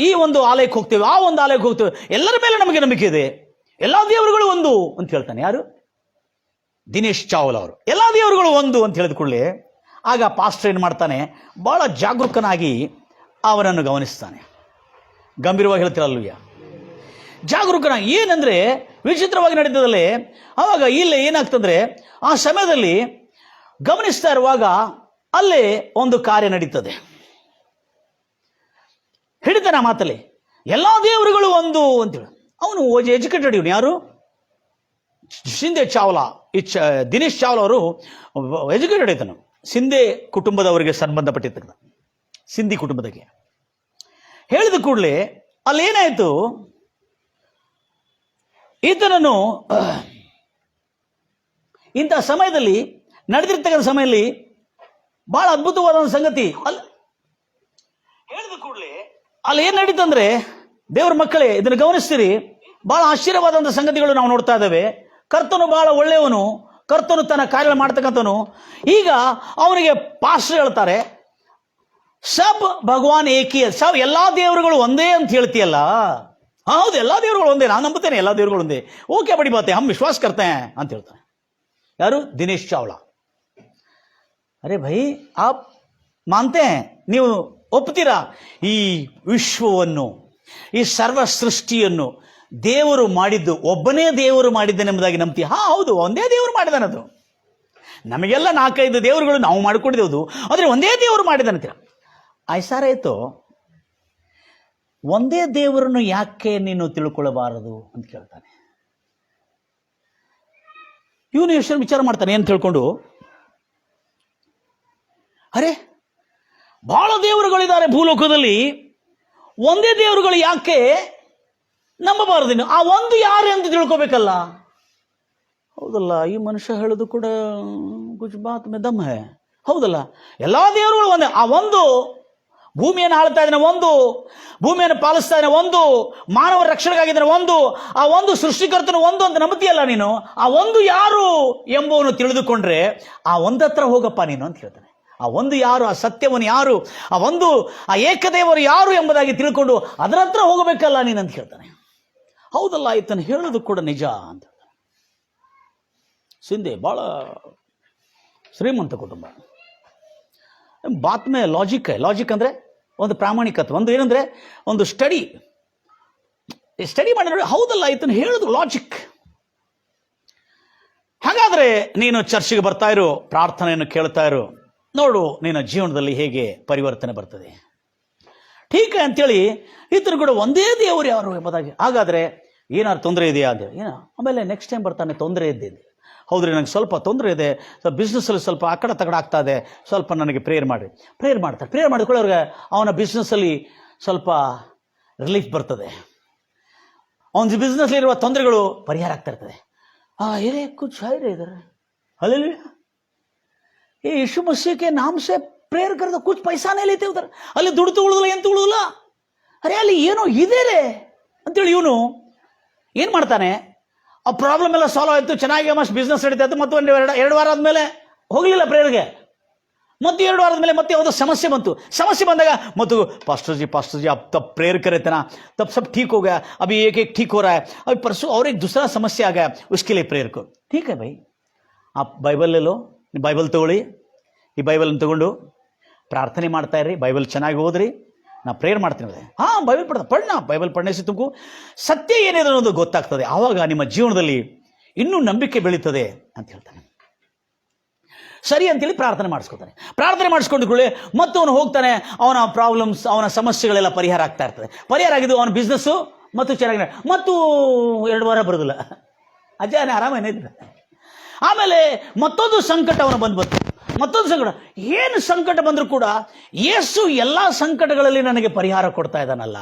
ಈ ಒಂದು ಆಲಯಕ್ಕೆ ಹೋಗ್ತೇವೆ, ಆ ಒಂದು ಆಲಯಕ್ಕೆ ಹೋಗ್ತೇವೆ, ಎಲ್ಲರ ಮೇಲೆ ನಮಗೆ ನಂಬಿಕೆ ಇದೆ, ಎಲ್ಲಾ ದೇವರುಗಳು ಒಂದು ಅಂತ ಹೇಳ್ತಾನೆ. ಯಾರು? ದಿನೇಶ್ ಚಾವ್ಲಾ ಅವರು. ಎಲ್ಲಾ ದೇವರುಗಳು ಒಂದು ಅಂತ ಹೇಳಿದ ಕೂಡಲೇ ಆಗ ಪಾಸ್ಟರ್ ಏನು ಮಾಡ್ತಾನೆ, ಬಹಳ ಜಾಗರೂಕನಾಗಿ ಅವನನ್ನು ಗಮನಿಸ್ತಾನೆ. ಗಂಭೀರವಾಗಿ ಹೇಳ್ತಿರಲ್ವಯ್ಯ, ಜಾಗರೂಕನಾಗಿ. ಏನಂದ್ರೆ ವಿಚಿತ್ರವಾಗಿ ನಡೀತದಲ್ಲೇ. ಆವಾಗ ಇಲ್ಲೇ ಏನಾಗ್ತಂದ್ರೆ, ಆ ಸಮಯದಲ್ಲಿ ಗಮನಿಸ್ತಾ ಇರುವಾಗ ಅಲ್ಲೇ ಒಂದು ಕಾರ್ಯ ನಡೀತದೆ. ಹಿಡಿತಾನೆ ಆ ಮಾತಲ್ಲಿ, ಎಲ್ಲಾ ದೇವರುಗಳು ಒಂದು ಅಂತೇಳಿ. ಅವನು ಎಜುಕೇಟೆಡ್. ಇವನು ಯಾರು? ಶಿಂದೆ ಚಾವ್ಲಾ. ದಿನೇಶ್ ಚಾವ್ಲಾ ಅವರು ಎಜುಕೇಟೆಡ್ ಆಯ್ತಾನು. ಸಿಂಧೆ ಕುಟುಂಬದವರಿಗೆ ಸಂಬಂಧಪಟ್ಟಿರ್ತಕ್ಕಂಥ ಸಿಂಧಿ ಕುಟುಂಬದಕ್ಕೆ ಹೇಳಿದ ಕೂಡಲೇ ಅಲ್ಲೇನಾಯ್ತು, ಈತನನ್ನು ಇಂಥ ಸಮಯದಲ್ಲಿ ನಡೆದಿರ್ತಕ್ಕಂಥ ಸಮಯದಲ್ಲಿ ಬಹಳ ಅದ್ಭುತವಾದ ಸಂಗತಿ ಅಲ್ಲಿ ಹೇಳಿದ ಕೂಡಲೇ ಅಲ್ಲಿ ಏನ್ ನಡೀತಂದ್ರೆ, ದೇವರ ಮಕ್ಕಳೇ ಇದನ್ನು ಗಮನಿಸ್ತೀರಿ, ಬಹಳ ಆಶ್ಚರ್ಯವಾದಂಥ ಸಂಗತಿಗಳು ನಾವು ನೋಡ್ತಾ ಇದ್ದೇವೆ. ಕರ್ತನು ಬಹಳ ಒಳ್ಳೆಯವನು, ಕರ್ತನು ತನ್ನ ಕಾರ್ಯ ಮಾಡ್ತಕ್ಕಂಥವನು. ಈಗ ಅವನಿಗೆ ಪಾಸ್ಟರ್ ಹೇಳ್ತಾರೆ, ಸಬ್ ಭಗವಾನ್ ಏಕಿ, ಸಬ್ ಎಲ್ಲಾ ದೇವರುಗಳು ಒಂದೇ ಅಂತ ಹೇಳ್ತೀಯಲ್ಲ. ಹೌದು, ಎಲ್ಲಾ ದೇವರುಗಳು ಒಂದೇ, ನಾನು ನಂಬುತ್ತೇನೆ, ಎಲ್ಲಾ ದೇವರುಗಳು ಒಂದೇ. ಓಕೆ ಬಡಿ ಬಾತೆ, ಹಮ್ ವಿಶ್ವಾಸ ಕರ್ತೆ ಅಂತ ಹೇಳ್ತಾನೆ. ಯಾರು? ದಿನೇಶ್ ಚಾವ್ಲಾ. ಅರೆ ಭೈ, ಆಪ್ ಮಾನ್ತೆ, ನೀವು ಒಪ್ತೀರಾ ಈ ವಿಶ್ವವನ್ನು, ಈ ಸರ್ವ ಸೃಷ್ಟಿಯನ್ನು ದೇವರು ಮಾಡಿದ್ದು, ಒಬ್ಬನೇ ದೇವರು ಮಾಡಿದ್ದನೆಂಬುದಾಗಿ ನಂಬ್ತೀಯ? ಹೌದು, ಒಂದೇ ದೇವರು ಮಾಡಿದಾನದು. ನಮಗೆಲ್ಲ 4-5 ದೇವರುಗಳು ನಾವು ಮಾಡಿಕೊಂಡಿದ್ದೇವುದು, ಆದರೆ ಒಂದೇ ದೇವರು ಮಾಡಿದಾನಂತೀರ. ಆಯ್ಸಾರಾಯ್ತು, ಒಂದೇ ದೇವರನ್ನು ಯಾಕೆ ನೀನು ತಿಳ್ಕೊಳ್ಳಬಾರದು ಅಂತ ಕೇಳ್ತಾನೆ. ಇವನು ಎಷ್ಟು ವಿಚಾರ ಮಾಡ್ತಾನೆ ಅಂತ ತಿಳ್ಕೊಂಡು, ಅರೆ ಬಹಳ ದೇವರುಗಳಿದ್ದಾರೆ ಭೂಲೋಕದಲ್ಲಿ, ಒಂದೇ ದೇವರುಗಳು ಯಾಕೆ ನಂಬಬಾರದು? ಆ ಒಂದು ಯಾರು ಅಂತ ತಿಳ್ಕೋಬೇಕಲ್ಲ. ಹೌದಲ್ಲ, ಈ ಮನುಷ್ಯ ಹೇಳೋದು ಕೂಡ ಕುಚ್ ಬಾತ್ ಮೇ ದಮ್ ಹೈ. ಹೌದಲ್ಲ, ಎಲ್ಲಾ ದೇವರುಗಳು ಒಂದೇ. ಆ ಒಂದು ಭೂಮಿಯನ್ನು ಆಳ್ತಾ ಇದ್ದಾನೆ, ಒಂದು ಭೂಮಿಯನ್ನು ಪಾಲಿಸ್ತಾ ಇದ್ದಾನೆ, ಒಂದು ಮಾನವರ ರಕ್ಷಣೆಗಾಗಿದ್ದಾನೆ, ಒಂದು ಆ ಒಂದು ಸೃಷ್ಟಿಕರ್ತನ ಒಂದು ಅಂತ ನಂಬುತ್ತೀಯಲ್ಲ ನೀನು. ಆ ಒಂದು ಯಾರು ಎಂಬುವನು ತಿಳಿದುಕೊಂಡ್ರೆ ಆ ಒಂದತ್ರ ಹೋಗಪ್ಪ ನೀನು ಅಂತ ಹೇಳ್ತಾನೆ. ಆ ಒಂದು ಯಾರು, ಆ ಸತ್ಯವನ್ನು ಯಾರು, ಆ ಒಂದು ಆ ಏಕದೇವರು ಯಾರು ಎಂಬುದಾಗಿ ತಿಳ್ಕೊಂಡು ಅದರ ಹತ್ರ ಹೋಗಬೇಕಲ್ಲ ನೀನು ಅಂತ ಹೇಳ್ತಾನೆ. ಹೌದಲ್ಲ, ಆಯ್ತಾನೆ, ಹೇಳೋದು ಕೂಡ ನಿಜ ಅಂತ. ಸಿಂಧೆ ಬಹಳ ಶ್ರೀಮಂತ ಕುಟುಂಬ. ಬಾತ್ ಮೇ ಲಾಜಿಕ್ ಅಂದ್ರೆ ಒಂದು ಪ್ರಾಮಾಣಿಕತೆ, ಒಂದು ಏನಂದ್ರೆ ಒಂದು ಸ್ಟಡಿ ಮಾಡಿ ನೋಡಿ. ಹೌದಲ್ಲ, ಆಯ್ತಾನೆ, ಹೇಳೋದು ಲಾಜಿಕ್. ಹಾಗಾದ್ರೆ ನೀನು ಚರ್ಚಿಗೆ ಬರ್ತಾ ಇರು, ಪ್ರಾರ್ಥನೆಯನ್ನು ಕೇಳ್ತಾ ಇರು, ನೋಡು ನಿನ್ನ ಜೀವನದಲ್ಲಿ ಹೇಗೆ ಪರಿವರ್ತನೆ ಬರ್ತದೆ. ಠೀಕ ಅಂತೇಳಿ ಇತರು ಕೂಡ ಒಂದೇ ದೇವರು ಯಾರು ಎಂಬುದಾಗಿ. ಹಾಗಾದ್ರೆ ಏನಾದ್ರು ತೊಂದರೆ ಇದೆಯಾ ಅಂತ ಹೇಳಿ ಆಮೇಲೆ ನೆಕ್ಸ್ಟ್ ಟೈಮ್ ಬರ್ತಾನೆ, ತೊಂದರೆ ಇದ್ದಿದೆ. ಹೌದ್ರಿ, ನನಗೆ ಸ್ವಲ್ಪ ತೊಂದರೆ ಇದೆ, ಸ್ವಲ್ಪ ಬಿಸ್ನೆಸ್ಸಲ್ಲಿ ಸ್ವಲ್ಪ ಆ ಕಡೆ ತಗಡ ಆಗ್ತಾ ಇದೆ, ಸ್ವಲ್ಪ ನನಗೆ ಪ್ರೇಯರ್ ಮಾಡಿ. ಪ್ರೇಯರ್ ಮಾಡ್ತಾರೆ. ಪ್ರೇಯರ್ ಮಾಡಿಕೊಳ್ಳಿ, ಅವ್ರಿಗೆ ಅವನ ಬಿಸ್ನೆಸ್ಸಲ್ಲಿ ಸ್ವಲ್ಪ ರಿಲೀಫ್ ಬರ್ತದೆ, ಅವನ ಬಿಸ್ನೆಸ್ಲಿರುವ ತೊಂದರೆಗಳು ಪರಿಹಾರ ಆಗ್ತಾ ಇರ್ತದೆ. ಏನೇ ಕುಚ್ ರೇ ಇದ್ದಾರೆ ಅಲ್ಲೇ ये यीशु मसीह के नाम से प्रेयर कर दो, कुछ पैसा नहीं लेते उधर, ಅಲ್ಲಿ ದುಡ್ಡು ತಗೊಳ್ಳೋದಿಲ್ಲ, ಏನು ತಗೊಳ್ಳೋದಿಲ್ಲ. ಅರೆ ಅಲ್ಲಿ ಏನೋ ಇದೆ ಅಂತೇಳಿ ಇವನು ಏನು ಮಾಡ್ತಾನೆ, ಆ ಪ್ರಾಬ್ಲಮ್ ಎಲ್ಲ ಸಾಲ್ವ್ ಆಯಿತು, ಚೆನ್ನಾಗಿ ಮಸ್ಟ್ ಬಿಸ್ನೆಸ್ ನಡೀತಾ ಇತ್ತು. ಮತ್ತು ಎರಡು ವಾರ ಆದಮೇಲೆ ಹೋಗಲಿಲ್ಲ ಪ್ರೇಯರ್ಗೆ. ಮತ್ತು 2 ವಾರದ ಮೇಲೆ ಮತ್ತೆ ಯಾವುದೋ ಸಮಸ್ಯೆ ಬಂತು. ಸಮಸ್ಯೆ ಬಂದಾಗ ಮತ್ತು पास्टर जी अब तब प्रेयर करे थे ना, तब सब ठीक हो गया, अभी एक ठीक हो रहा है, अभी परसों और एक दूसरा समस्या आ गया, उसके लिए प्रेयर करो. ठीक है भाई, आप बाइबल ले लो, ಬೈಬಲ್ ತಗೊಳ್ಳಿ, ಈ ಬೈಬಲನ್ನು ತಗೊಂಡು ಪ್ರಾರ್ಥನೆ ಮಾಡ್ತಾ ಇರ್ರಿ, ಬೈಬಲ್ ಚೆನ್ನಾಗಿ ಓದ್ರಿ, ನಾ ಪ್ರೇಯರ್ ಮಾಡ್ತೀನಿ. ಬೈಬಲ್ ಪಡ್ನ ಬೈಬಲ್ ಪಡ್ನೆ ಸಿ ತುಮಕು ಸತ್ಯ ಏನಿದೆ ಅನ್ನೋದು ಗೊತ್ತಾಗ್ತದೆ. ಆವಾಗ ನಿಮ್ಮ ಜೀವನದಲ್ಲಿ ಇನ್ನೂ ನಂಬಿಕೆ ಬೆಳೀತದೆ ಅಂತ ಹೇಳ್ತಾನೆ. ಸರಿ ಅಂತೇಳಿ ಪ್ರಾರ್ಥನೆ ಮಾಡಿಸ್ಕೊತಾನೆ. ಪ್ರಾರ್ಥನೆ ಮಾಡಿಸ್ಕೊಂಡ್ಕೊಳ್ಳಿ ಮತ್ತು ಅವನು ಹೋಗ್ತಾನೆ, ಅವನ ಪ್ರಾಬ್ಲಮ್ಸ್, ಅವನ ಸಮಸ್ಯೆಗಳೆಲ್ಲ ಪರಿಹಾರ ಆಗ್ತಾ ಇರ್ತದೆ. ಪರಿಹಾರ ಆಗಿದ್ದು ಅವನ ಬಿಸ್ನೆಸ್ಸು ಮತ್ತು ಚೆನ್ನಾಗಿ ಮತ್ತು 2 ವಾರ ಬರೋದಿಲ್ಲ, ಅಜ್ಜಾನೆ ಆರಾಮೇನಿದ್ರೆ. ಆಮೇಲೆ ಮತ್ತೊಂದು ಸಂಕಟ ಅವನು ಬಂದ್ಬಂತು. ಮತ್ತೊಂದು ಸಂಕಟ, ಏನು ಸಂಕಟ ಬಂದರೂ ಕೂಡ ಯೇಸು ಎಲ್ಲ ಸಂಕಟಗಳಲ್ಲಿ ನನಗೆ ಪರಿಹಾರ ಕೊಡ್ತಾ ಇದ್ದಾನಲ್ಲ.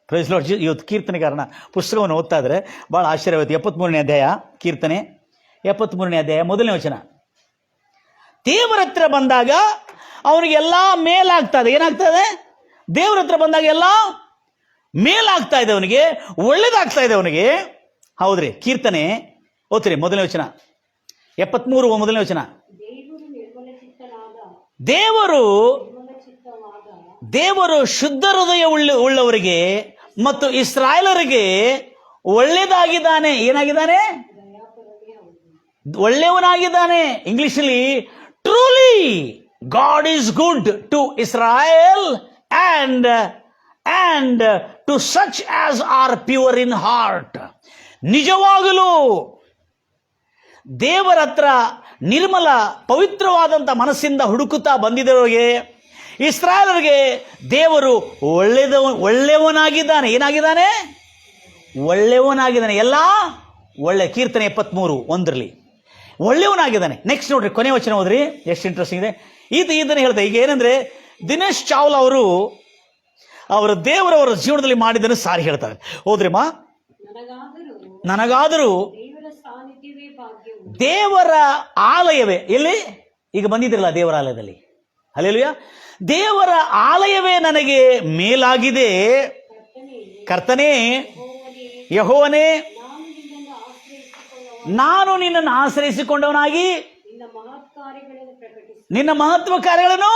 Praise Lord. ಇವತ್ತು ಕೀರ್ತನೆಗಾರನ ಪುಸ್ತಕವನ್ನು ಓದ್ತಾ ಇದ್ರೆ ಭಾಳ ಆಶ್ಚರ್ಯವಾಯಿತು. 73ನೇ ಅಧ್ಯಾಯ, ಕೀರ್ತನೆ 73ನೇ ಅಧ್ಯಾಯ, 1ನೇ ವಚನ. ದೇವರ ಹತ್ರ ಬಂದಾಗ ಅವನಿಗೆಲ್ಲ ಮೇಲಾಗ್ತಾ ಇದೆ. ಏನಾಗ್ತಾ ಇದೆ? ದೇವರ ಹತ್ರ ಬಂದಾಗ ಎಲ್ಲ ಮೇಲಾಗ್ತಾ ಇದೆ, ಅವನಿಗೆ ಒಳ್ಳೇದಾಗ್ತಾ ಇದೆ ಅವನಿಗೆ. ಹೌದ್ರಿ, ಕೀರ್ತನೆ ಓದ್ರಿ 1ನೇ ವಚನ, 73 1ನೇ ವಚನ. ದೇವರು ಶುದ್ಧ ಹೃದಯ ಉಳ್ಳವರಿಗೆ ಮತ್ತು ಇಸ್ರಾಯೇಲರಿಗೆ ಒಳ್ಳೆಯದಾಗಿದ್ದಾನೆ. ಏನಾಗಿದ್ದಾನೆ? ಒಳ್ಳೆಯವನಾಗಿದ್ದಾನೆ. ಇಂಗ್ಲಿಷಲ್ಲಿ truly God is good to Israel and to such as are pure in heart. ನಿಜವಾಗಲೂ ದೇವರ ಹತ್ರ ನಿರ್ಮಲ ಪವಿತ್ರವಾದಂಥ ಮನಸ್ಸಿಂದ ಹುಡುಕುತ್ತಾ ಬಂದಿದ್ದವರಿಗೆ, ಇಸ್ರಾಯೇಲರಿಗೆ ದೇವರು ಒಳ್ಳೆಯವನಾಗಿದ್ದಾನೆ. ಏನಾಗಿದ್ದಾನೆ? ಒಳ್ಳೆಯವನಾಗಿದ್ದಾನೆ. ಎಲ್ಲ ಒಳ್ಳೆ. ಕೀರ್ತನೆ 73:1 ಒಳ್ಳೆಯವನಾಗಿದ್ದಾನೆ. ನೆಕ್ಸ್ಟ್ ನೋಡ್ರಿ, ಕೊನೆ ವಚನ ಹೋದ್ರಿ, ಎಷ್ಟು ಇಂಟ್ರೆಸ್ಟಿಂಗ್ ಇದೆ. ಇದನ್ನು ಹೇಳ್ತಾ ಈಗ ಏನಂದ್ರೆ, ದಿನೇಶ್ ಚಾವ್ಲಾ ಅವರ ದೇವರವರ ಜೀವನದಲ್ಲಿ ಮಾಡಿದ್ದನ್ನು ಸಾರಿ ಹೇಳ್ತಾರೆ. ಹೋದ್ರಿಮ್ಮ. ನನಗಾದರೂ ದೇವರ ಆಲಯವೇ, ಎಲ್ಲಿ ಈಗ ಬಂದಿದ್ರಲ್ಲ ದೇವರ ಆಲಯದಲ್ಲಿ, ಹಲ್ಲೆಲೂಯಾ, ದೇವರ ಆಲಯವೇ ನನಗೆ ಮೇಲಾಗಿದೆ. ಕರ್ತನೇ, ಯೆಹೋವನೇ, ನಾನು ನಿನ್ನನ್ನು ಆಶ್ರಯಿಸಿಕೊಂಡವನಾಗಿ ನಿನ್ನ ಮಹತ್ವ ಕಾರ್ಯಗಳನ್ನು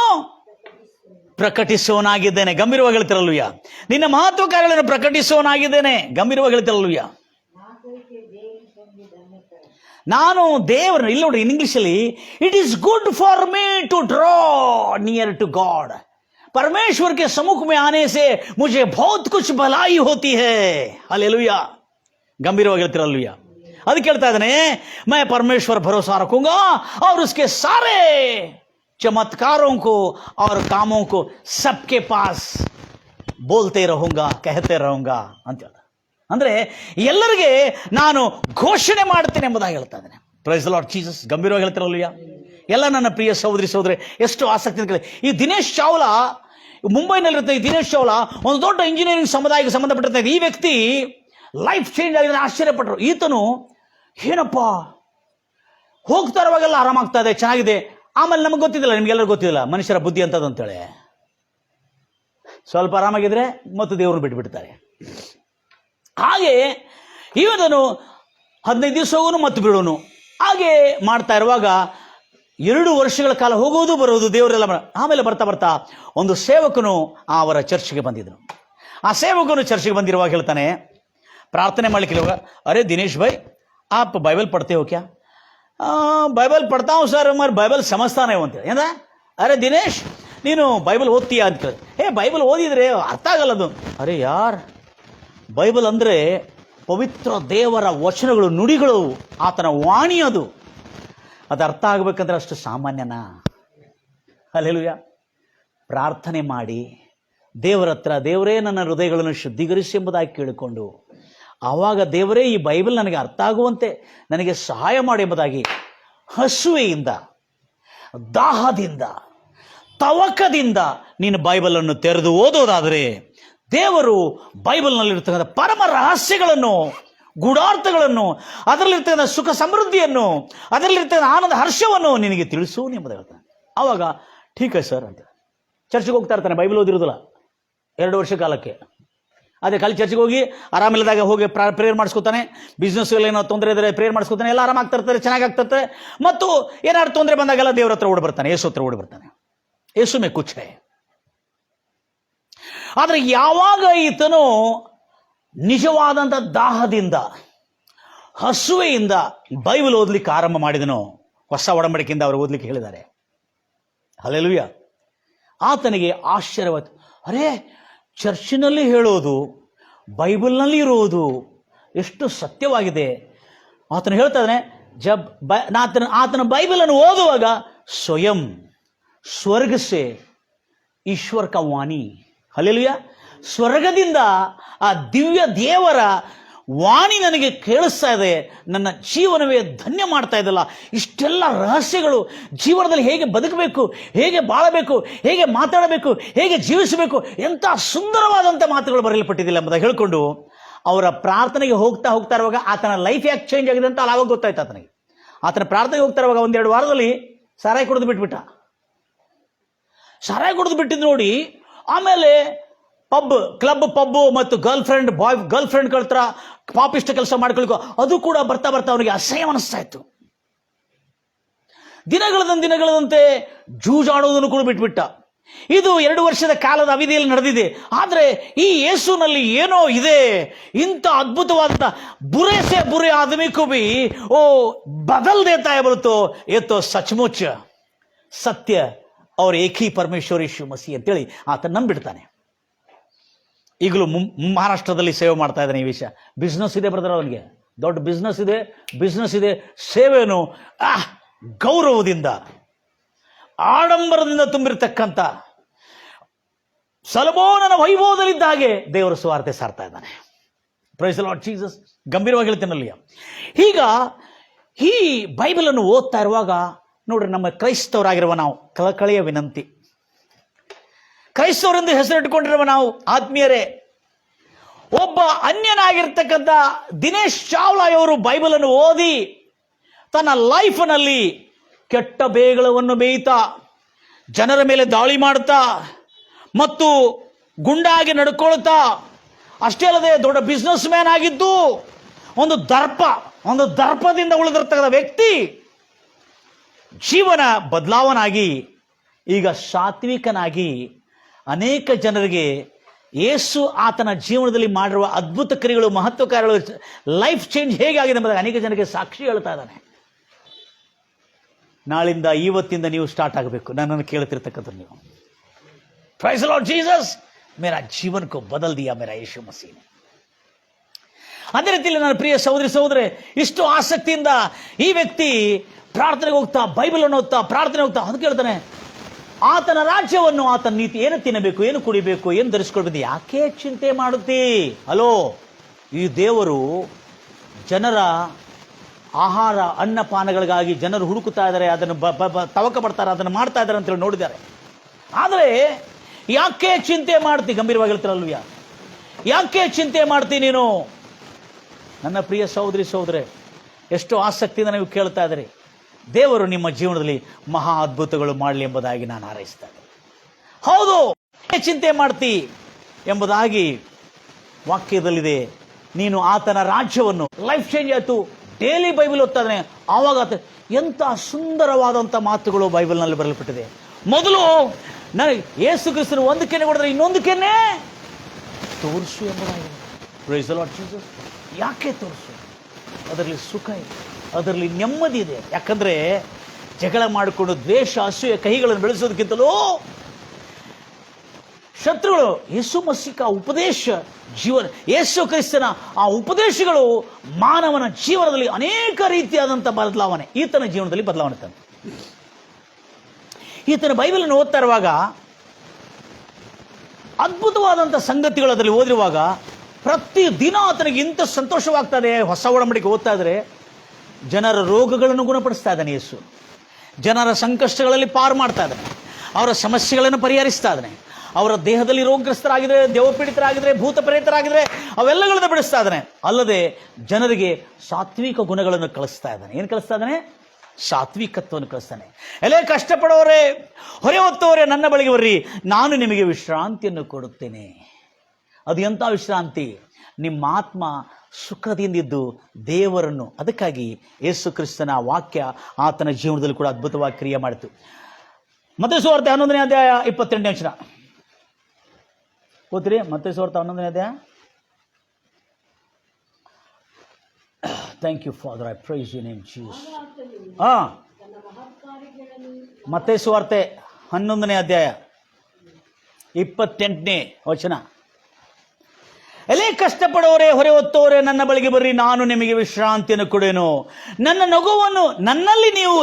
ಪ್ರಕಟಿಸುವನಾಗಿದ್ದೇನೆ. ಗಂಭೀರವಾಗಿ ಹೇಳ್ತಿರಲ್ಲೂಯ್ಯ. ನಿನ್ನ ಮಹತ್ವ ಕಾರ್ಯಗಳನ್ನು ಪ್ರಕಟಿಸುವನಾಗಿದ್ದೇನೆ. ಗಂಭೀರವಾಗಿ ಹೇಳ್ತಿರಲ್ಲೂಯ್ಯ. ನಾನು ದೇವರ, ಇಲ್ಲಿ ನೋಡ್ರಿ, ಇನ್ ಇಂಗ್ಲಿಷಲ್ಲಿ it is good for me to draw near to God. परमेश्वर के सम्मुख में आने से मुझे बहुत कुछ भलाई होती है. हालेलुया. गंभीरವಾಗಿ ಹೇಳ್ತಿರಲ್ಲೂಯ್ಯ. ಅದಕ್ಕೆ ಹೇಳ್ತಾ ಇದ್ದಾನೆ, मैं परमेश्वर भरोसा रखूंगा और उसके सारे चमत्कारों को और कामों को सबके पास बोलते रहूंगा, कहते रहूंगा ಅಂತ ಹೇಳ್ತಾರೆ. ಅಂದ್ರೆ ಎಲ್ಲರಿಗೆ ನಾನು ಘೋಷಣೆ ಮಾಡ್ತೇನೆ ಎಂಬುದಾಗಿ ಹೇಳ್ತಾ ಇದ್ದೇನೆ. Praise the Lord Jesus. ಗಂಭೀರವಾಗಿ ಹೇಳ್ತಿರಲ್ಲೂಯ್ಯ. ಎಲ್ಲ ನನ್ನ ಪ್ರಿಯ ಸಹೋದರಿ ಸಹೋದರಿ, ಎಷ್ಟು ಆಸಕ್ತಿ ಕೇಳಿ. ಈ ದಿನೇಶ್ ಚಾವ್ಲಾ ಮುಂಬೈನಲ್ಲಿರುತ್ತೆ. ಈ ದಿನೇಶ್ ಚಾವ್ಲಾ ಒಂದು ದೊಡ್ಡ ಇಂಜಿನಿಯರಿಂಗ್ ಸಮುದಾಯಕ್ಕೆ ಸಂಬಂಧಪಟ್ಟಿರ್ತಾರೆ. ಈ ವ್ಯಕ್ತಿ ಲೈಫ್ ಚೇಂಜ್ ಆಗಿದೆ. ಆಶ್ಚರ್ಯಪಟ್ಟರು. ಈತನು ಏನಪ್ಪ ಹೋಗ್ತಾ ಇರುವಾಗೆಲ್ಲ ಆರಾಮಾಗ್ತಾ ಇದೆ, ಚೆನ್ನಾಗಿದೆ. ಆಮೇಲೆ ನಮಗೆ ಗೊತ್ತಿದ್ದಿಲ್ಲ, ನಿಮ್ಗೆಲ್ಲರೂ ಗೊತ್ತಿಲ್ಲ ಮನುಷ್ಯರ ಬುದ್ಧಿ ಅಂತದ್ದು ಅಂತೇಳಿ. ಸ್ವಲ್ಪ ಆರಾಮಾಗಿದ್ರೆ ಮತ್ತು ದೇವ್ರನ್ನ ಬಿಟ್ಬಿಡ್ತಾರೆ. ಹಾಗೆ ಇವನು 15 ದಿವಸ ಹೋಗೋನು ಮತ್ತು ಬಿಡೋನು, ಹಾಗೆ ಮಾಡ್ತಾ ಇರುವಾಗ 2 ವರ್ಷಗಳ ಕಾಲ ಹೋಗೋದು ಬರೋದು ದೇವರೆಲ್ಲ. ಆಮೇಲೆ ಬರ್ತಾ ಬರ್ತಾ ಒಂದು ಸೇವಕನು ಅವರ ಚರ್ಚ್ಗೆ ಬಂದಿದ್ದನು. ಆ ಸೇವಕನು ಚರ್ಚ್ಗೆ ಬಂದಿರುವಾಗ ಹೇಳ್ತಾನೆ, ಪ್ರಾರ್ಥನೆ ಮಾಡ್ಲಿಕ್ಕೆ, ಅರೆ ದಿನೇಶ್ ಭಾಯ್ आप बाइबल पढ़ते हो क्या? बाइबल पढ़ता हूँ सर, मगर बाइबल समझता नहीं ಅಂತ. ಏನ? ಅರೆ ದಿನೇಶ್, ನೀನು ಬೈಬಲ್ ಓದ್ತೀಯಾ ಅಂತ ಕೇಳಿ. ಬೈಬಲ್ ಓದಿದ್ರೆ ಅರ್ಥ ಆಗಲ್ಲದು. ಅರೆ ಯಾರ್, ಬೈಬಲ್ ಅಂದರೆ ಪವಿತ್ರ ದೇವರ ವಚನಗಳು, ನುಡಿಗಳು, ಆತನ ವಾಣಿ. ಅದು ಅರ್ಥ ಆಗಬೇಕಂದ್ರೆ ಅಷ್ಟು ಸಾಮಾನ್ಯನಾ? ಹಲ್ಲೆಲೂಯಾ. ಪ್ರಾರ್ಥನೆ ಮಾಡಿ ದೇವರ ಹತ್ರ, ದೇವರೇ ನನ್ನ ಹೃದಯಗಳನ್ನು ಶುದ್ಧೀಕರಿಸಿ ಎಂಬುದಾಗಿ ಕೇಳಿಕೊಂಡು, ಆವಾಗ ದೇವರೇ ಈ ಬೈಬಲ್ ನನಗೆ ಅರ್ಥ ಆಗುವಂತೆ ನನಗೆ ಸಹಾಯ ಮಾಡಿ ಎಂಬುದಾಗಿ ಹಸುವೆಯಿಂದ, ದಾಹದಿಂದ, ತವಕದಿಂದ ನೀನು ಬೈಬಲನ್ನು ತೆರೆದು ಓದೋದಾದರೆ ದೇವರು ಬೈಬಲ್ನಲ್ಲಿರ್ತಕ್ಕಂಥ ಪರಮ ರಹಸ್ಯಗಳನ್ನು, ಗೂಢಾರ್ಥಗಳನ್ನು, ಅದರಲ್ಲಿರ್ತಕ್ಕಂಥ ಸುಖ ಸಮೃದ್ಧಿಯನ್ನು, ಅದರಲ್ಲಿರ್ತಕ್ಕಂಥ ಆನಂದ ಹರ್ಷವನ್ನು ನಿನಗೆ ತಿಳಿಸು ಎಂಬುದು ಹೇಳ್ತಾನೆ. ಆವಾಗ ಠೀಕ್ ಸರ್ ಅಂತ ಚರ್ಚ್ಗೆ ಹೋಗ್ತಾ ಇರ್ತಾನೆ. ಬೈಬಲ್ ಓದಿರೋದಿಲ್ಲ 2 ವರ್ಷ ಕಾಲಕ್ಕೆ. ಅದೇ ಖಾಲಿ ಚರ್ಚ್ಗೆ ಹೋಗಿ ಆರಾಮಿಲ್ಲದಾಗ ಹೋಗಿ ಪ್ರೇಯರ್ ಮಾಡಿಸ್ಕೊತಾನೆ. ಬಿಸ್ನೆಸ್ ಏನೋ ತೊಂದರೆ ಇದ್ದರೆ ಪ್ರೇಯರ್ ಮಾಡಿಸ್ಕೊತಾನೆ. ಎಲ್ಲ ಆರಾಮಾಗ್ತಾ ಇರ್ತಾರೆ, ಚೆನ್ನಾಗಿ ಆಗ್ತಿರ್ತಾರೆ. ಮತ್ತು ಏನಾದ್ರು ತೊಂದರೆ ಬಂದಾಗೆಲ್ಲ ದೇವ್ರ ಹತ್ರ ಓಡಿ ಬರ್ತಾನೆ, ಯೇಸು ಹತ್ರ ಓಡಿ ಬರ್ತಾನೆ. ಯೇಸು ಮೇ ಕುಚ್ ಹೈ. ಆದರೆ ಯಾವಾಗ ಈತನು ನಿಜವಾದಂಥ ದಾಹದಿಂದ, ಹಸುವೆಯಿಂದ ಬೈಬಲ್ ಓದಲಿಕ್ಕೆ ಆರಂಭ ಮಾಡಿದನೋ, ಹೊಸ ಒಡಂಬಡಿಕೆಯಿಂದ ಅವರು ಓದಲಿಕ್ಕೆ ಹೇಳಿದ್ದಾರೆ. ಹಲ್ಲೆಲೂಯಾ. ಆತನಿಗೆ ಆಶ್ಚರ್ಯವಾಯಿತು. ಅರೇ, ಚರ್ಚಿನಲ್ಲಿ ಹೇಳೋದು, ಬೈಬಲ್ನಲ್ಲಿ ಇರೋದು ಎಷ್ಟು ಸತ್ಯವಾಗಿದೆ. ಆತನು ಹೇಳ್ತಾ ಇದ್ದಾನೆ, ಆತನ ಬೈಬಲನ್ನು ಓದುವಾಗ ಸ್ವಯಂ ಸ್ವರ್ಗ ಸೆ ಈಶ್ವರ ಕ ವಾಣಿ, ಹಲ್ಲೆಲೂಯಾ, ಸ್ವರ್ಗದಿಂದ ಆ ದಿವ್ಯ ದೇವರ ವಾಣಿ ನನಗೆ ಕೇಳಿಸ್ತಾ ಇದೆ, ನನ್ನ ಜೀವನವೇ ಧನ್ಯ ಮಾಡ್ತಾ ಇದಲ್ಲ. ಇಷ್ಟೆಲ್ಲ ರಹಸ್ಯಗಳು ಜೀವನದಲ್ಲಿ ಹೇಗೆ ಬದುಕಬೇಕು, ಹೇಗೆ ಬಾಳಬೇಕು, ಹೇಗೆ ಮಾತಾಡಬೇಕು, ಹೇಗೆ ಜೀವಿಸಬೇಕು, ಎಂಥ ಸುಂದರವಾದಂಥ ಮಾತುಗಳು ಬರೆಯಲ್ಪಟ್ಟಿದ್ದಿಲ್ಲ ಎಂಬುದಾಗಿ ಹೇಳಿಕೊಂಡು ಅವರ ಪ್ರಾರ್ಥನೆಗೆ ಹೋಗ್ತಾ ಇರುವಾಗ ಆತನ ಲೈಫ್ ಯಾಕೆ ಚೇಂಜ್ ಆಗಿದೆ ಅಂತ ಅವಾಗ ಗೊತ್ತಾಯ್ತು ಆತನಿಗೆ. ಆತನ ಪ್ರಾರ್ಥನೆಗೆ ಹೋಗ್ತಾ ಇರುವಾಗ 1-2 ವಾರದಲ್ಲಿ ಸಾರಾಯಿ ಕುಡಿದು ಬಿಟ್ಬಿಟ್ಟ. ಸಾರಾಯಿ ಕುಡಿದು ಬಿಟ್ಟಿದ್ದು ನೋಡಿ ಆಮೇಲೆ ಕ್ಲಬ್ ಮತ್ತು ಗರ್ಲ್ ಫ್ರೆಂಡ್ ಹತ್ರ ಪಾಪಿಷ್ಟ ಕೆಲಸ ಮಾಡ್ಕೊಳ್ಕೊ ಅದು ಕೂಡ ಬರ್ತಾ ಅವನಿಗೆ ಅಸಹ್ಯ ಅನಿಸ್ತಾ ಇತ್ತು. ದಿನಗಳದಂತೆ ಜೂಜಾಡುವುದನ್ನು ಕೂಡ ಬಿಟ್ಬಿಟ್ಟ. ಇದು 2 ವರ್ಷದ ಕಾಲದ ಅವಧಿಯಲ್ಲಿ ನಡೆದಿದೆ. ಆದರೆ ಈ ಯೇಸುನಲ್ಲಿ ಏನೋ ಇದೆ, ಇಂಥ ಅದ್ಭುತವಾದಂಥ ಬುರೆ ಆದಮಿ को भी ओ बदल देता है बोले तो ये तो सचमुच सत्य और एक ही परमेश्वर यीशु मसीह ಅಂತೇಳಿ ಆತ ನಂಬಿಡ್ತಾನೆ. ಈಗಲೂ ಮಹಾರಾಷ್ಟ್ರದಲ್ಲಿ ಸೇವೆ ಮಾಡ್ತಾ ಇದ್ದಾನೆ. ಈ ವಿಷಯ ಬಿಸ್ನೆಸ್ ಇದೆ ಬ್ರದರ್, ಅವನಿಗೆ ದೊಡ್ಡ ಬಿಸ್ನೆಸ್ ಇದೆ. ಸೇವೆಯನ್ನು ಗೌರವದಿಂದ ಆಡಂಬರದಿಂದ ತುಂಬಿರ್ತಕ್ಕಂಥ ಸೊಲೊಮೋನನ ವೈಭವದಲ್ಲಿದ್ದ ಹಾಗೆ ದೇವರ ಸುವಾರ್ತೆ ಸಾರ್ತಾ ಇದ್ದಾನೆ. Praise the Lord Jesus. ಗಂಭೀರವಾಗಿ ಹೇಳ್ತೇನಲ್ಲಿ. ಈಗ ಈ ಬೈಬಲ್ ಅನ್ನು ಓದ್ತಾ ಇರುವಾಗ ನೋಡ್ರಿ, ನಮ್ಮ ಕ್ರೈಸ್ತವರಾಗಿರುವ ನಾವು ಕಳಕಳಿಯ ವಿನಂತಿ, ಕ್ರೈಸ್ತವರೆಂದು ಹೆಸರಿಟ್ಟುಕೊಂಡಿರುವ ನಾವು ಆತ್ಮೀಯರೇ, ಒಬ್ಬ ಅನ್ಯನಾಗಿರ್ತಕ್ಕಂಥ ದಿನೇಶ್ ಚಾವ್ಲಾ ಅವರು ಬೈಬಲ್ ಅನ್ನು ಓದಿ ತನ್ನ ಲೈಫ್ನಲ್ಲಿ ಕೆಟ್ಟ ಬೇಗಳವನ್ನು ಮೇಯ್ತಾ, ಜನರ ಮೇಲೆ ದಾಳಿ ಮಾಡ್ತಾ ಮತ್ತು ಗುಂಡಾಗಿ ನಡ್ಕೊಳ್ತಾ, ಅಷ್ಟೇ ಅಲ್ಲದೆ ದೊಡ್ಡ ಬಿಸ್ನೆಸ್ ಮ್ಯಾನ್ ಆಗಿದ್ದು ಒಂದು ದರ್ಪದಿಂದ ಉಳಿದಿರ್ತಕ್ಕಂಥ ವ್ಯಕ್ತಿ ಜೀವನ ಬದಲಾವಣಾಗಿ ಈಗ ಸಾತ್ವಿಕನಾಗಿ ಅನೇಕ ಜನರಿಗೆ ಯೇಸು ಆತನ ಜೀವನದಲ್ಲಿ ಮಾಡಿರುವ ಅದ್ಭುತ ಕ್ರಿಯೆಗಳು, ಮಹತ್ವ ಕಾರ್ಯಗಳು, ಲೈಫ್ ಚೇಂಜ್ ಹೇಗಾಗಿದೆ ಎಂಬುದಾಗಿ ಅನೇಕ ಜನರಿಗೆ ಸಾಕ್ಷಿ ಹೇಳ್ತಾ ಇದ್ದಾನೆ. ನಾಳಿಂದ ಇವತ್ತಿಂದ ನೀವು ಸ್ಟಾರ್ಟ್ ಆಗಬೇಕು. ನನ್ನನ್ನು ಕೇಳ್ತಿರ್ತಕ್ಕಂಥ ನೀವು, ಪ್ರೈಸ್ ದಿ ಲಾರ್ಡ್ ಜೀಸಸ್, ಮೇರಾ ಜೀವನ ಕೋ ಬದಲ್ ದಿಯಾ ಮೇರಾ ಯೇಸು ಮಸೀಹ್. ಅದೇ ರೀತಿಯಲ್ಲಿ ನನ್ನ ಪ್ರಿಯ ಸಹೋದರಿ ಇಷ್ಟು ಆಸಕ್ತಿಯಿಂದ ಈ ವ್ಯಕ್ತಿ ಪ್ರಾರ್ಥನೆಗೆ ಹೋಗ್ತಾ, ಬೈಬಲ್ ಅನ್ನು ಓದ್ತಾ, ಪ್ರಾರ್ಥನೆ ಹೋಗ್ತಾ ಅದು ಕೇಳ್ತಾನೆ, ಆತನ ರಾಜ್ಯವನ್ನು, ಆತನ ನೀತಿ, ಏನು ತಿನ್ನಬೇಕು, ಏನು ಕುಡಿಬೇಕು, ಏನು ಧರಿಸ್ಕೊಳ್ಬೇಕು, ಯಾಕೆ ಚಿಂತೆ ಮಾಡುತ್ತೀ? ಹಲೋ, ಈ ದೇವರು ಜನರ ಆಹಾರ ಅನ್ನಪಾನಗಳಿಗಾಗಿ ಜನರು ಹುಡುಕುತ್ತಾ ಇದ್ದಾರೆ, ಅದನ್ನು ತವಕ ಪಡ್ತಾರೆ, ಅದನ್ನು ಮಾಡ್ತಾ ಇದ್ದಾರೆ ಅಂತೇಳಿ ನೋಡಿದ್ದಾರೆ. ಆದರೆ ಯಾಕೆ ಚಿಂತೆ ಮಾಡ್ತಿ? ಗಂಭೀರವಾಗಿ ಹೇಳ್ತಾರಲ್ವ, ಯಾಕೆ ಚಿಂತೆ ಮಾಡ್ತಿ ನೀನು? ನನ್ನ ಪ್ರಿಯ ಸಹೋದರಿ ಎಷ್ಟು ಆಸಕ್ತಿಯಿಂದ ನೀವು ಕೇಳ್ತಾ ಇದ್ದೀರಿ. ದೇವರು ನಿಮ್ಮ ಜೀವನದಲ್ಲಿ ಮಹಾ ಅದ್ಭುತಗಳು ಮಾಡಲಿ ಎಂಬುದಾಗಿ ನಾನು ಹಾರೈಸ್ತಾ ಇದ್ದೇನೆ. ಹೌದು, ಚಿಂತೆ ಮಾಡ್ತಿ ಎಂಬುದಾಗಿ ವಾಕ್ಯದಲ್ಲಿದೆ. ನೀನು ಆತನ ರಾಜ್ಯವನ್ನು, ಲೈಫ್ ಚೇಂಜ್ ಆಯಿತು. ಡೈಲಿ ಬೈಬಲ್ ಓದ್ತಾ ಇದ್ದಾನೆ, ಆವಾಗ ಎಂಥ ಸುಂದರವಾದಂಥ ಮಾತುಗಳು ಬೈಬಲ್ನಲ್ಲಿ ಬರೆಯಲ್ಪಟ್ಟಿದೆ. ಮೊದಲು ನನಗೆ ಯೇಸು ಕ್ರಿಸ್ತನು ಒಂದು ಕೆನೆ ಕೊಡಿದ್ರೆ ಇನ್ನೊಂದು ಕೆನೆ ತೋರಿಸು ಎಂಬುದಾಗಿದೆ. Praise the Lord Jesus. ಯಾಕೆ ತೋರಿಸು? ಅದರಲ್ಲಿ ಸುಖ ಇದೆ, ಅದರಲ್ಲಿ ನೆಮ್ಮದಿ ಇದೆ. ಯಾಕಂದ್ರೆ ಜಗಳ ಮಾಡಿಕೊಂಡು ದ್ವೇಷ, ಅಸೂಯೆ, ಕಹಿಗಳನ್ನು ಬೆಳೆಸೋದಕ್ಕಿಂತಲೂ ಶತ್ರುಗಳು ಯೇಸು ಮಸೀಹ ಉಪದೇಶ ಜೀವನ, ಯೇಸು ಕ್ರಿಸ್ತನ ಆ ಉಪದೇಶಗಳು ಮಾನವನ ಜೀವನದಲ್ಲಿ ಅನೇಕ ರೀತಿಯಾದಂಥ ಬದಲಾವಣೆ, ಈತನ ಜೀವನದಲ್ಲಿ ಬದಲಾವಣೆ ತಂದು. ಈತನ ಬೈಬಲನ್ನು ಓದ್ತಾ ಇರುವಾಗ ಅದ್ಭುತವಾದಂಥ ಸಂಗತಿಗಳು ಅದರಲ್ಲಿ ಓದಿರುವಾಗ ಪ್ರತಿ ದಿನ ಆತನಿಗೆ ಇಂಥ ಸಂತೋಷವಾಗ್ತದೆ. ಹೊಸ ಒಡಂಬಡಿಕೆ ಓದ್ತಾ ಇದ್ರೆ ಜನರ ರೋಗಗಳನ್ನು ಗುಣಪಡಿಸ್ತಾ ಇದ್ದಾನೆ ಯೇಸು. ಜನರ ಸಂಕಷ್ಟಗಳಲ್ಲಿ ಪಾರು ಮಾಡ್ತಾ ಇದ್ದಾನೆ, ಅವರ ಸಮಸ್ಯೆಗಳನ್ನು ಪರಿಹರಿಸ್ತಾ ಇದ್ದಾನೆ. ಅವರ ದೇಹದಲ್ಲಿ ರೋಗಗ್ರಸ್ತರಾಗಿದ್ರೆ, ದೇವಪೀಡಿತರಾಗಿದ್ರೆ, ಭೂತ ಪ್ರೇತರಾಗಿದ್ರೆ ಅವೆಲ್ಲಗಳನ್ನು ಬಿಡಿಸ್ತಾ ಇದ್ದಾನೆ. ಅಲ್ಲದೆ ಜನರಿಗೆ ಸಾತ್ವಿಕ ಗುಣಗಳನ್ನು ಕಳಿಸ್ತಾ ಇದ್ದಾನೆ. ಏನು ಕಳಿಸ್ತಾ ಇದ್ದಾನೆ? ಸಾತ್ವಿಕತ್ವವನ್ನು ಕಳಿಸ್ತಾನೆ. ಎಲೆ ಕಷ್ಟಪಡೋರೆ, ಹೊರೆ ಹೊತ್ತವರೇ, ನನ್ನ ಬಳಿಗೆ ಬರ್ರಿ, ನಾನು ನಿಮಗೆ ವಿಶ್ರಾಂತಿಯನ್ನು ಕೊಡುತ್ತೇನೆ. ಅದು ಎಂಥ ವಿಶ್ರಾಂತಿ? ನಿಮ್ಮ ಆತ್ಮ ಸುಖದಿಂದಿದ್ದು ದೇವರನ್ನು. ಅದಕ್ಕಾಗಿ ಯೇಸು ಕ್ರಿಸ್ತನ ವಾಕ್ಯ ಆತನ ಜೀವನದಲ್ಲಿ ಕೂಡ ಅದ್ಭುತವಾಗಿ ಕ್ರಿಯೆ ಮಾಡಿತು. ಮತ್ತಾಯ ಸುವಾರ್ತೆ 11ನೇ ಅಧ್ಯಾಯ 28ನೇ ವಚನ ಓದ್ರಿ. ಮತ್ತಾಯ ಸುವಾರ್ತೆ 11ನೇ ಅಧ್ಯಾಯ. Thank you father, I praise you name Jesus. ಮತ್ತಾಯ ಸುವಾರ್ತೆ 11ನೇ ಅಧ್ಯಾಯ 28ನೇ ವಚನ. ಎಲೆ ಕಷ್ಟಪಡೋರೆ, ಹೊರೆ ಹೊತ್ತೋರೆ, ನನ್ನ ಬಳಿಗೆ ಬರ್ರಿ, ನಾನು ನಿಮಗೆ ವಿಶ್ರಾಂತಿಯನ್ನು ಕೊಡೇನು. ನನ್ನ ನಗುವನ್ನು ನನ್ನಲ್ಲಿ ನೀವು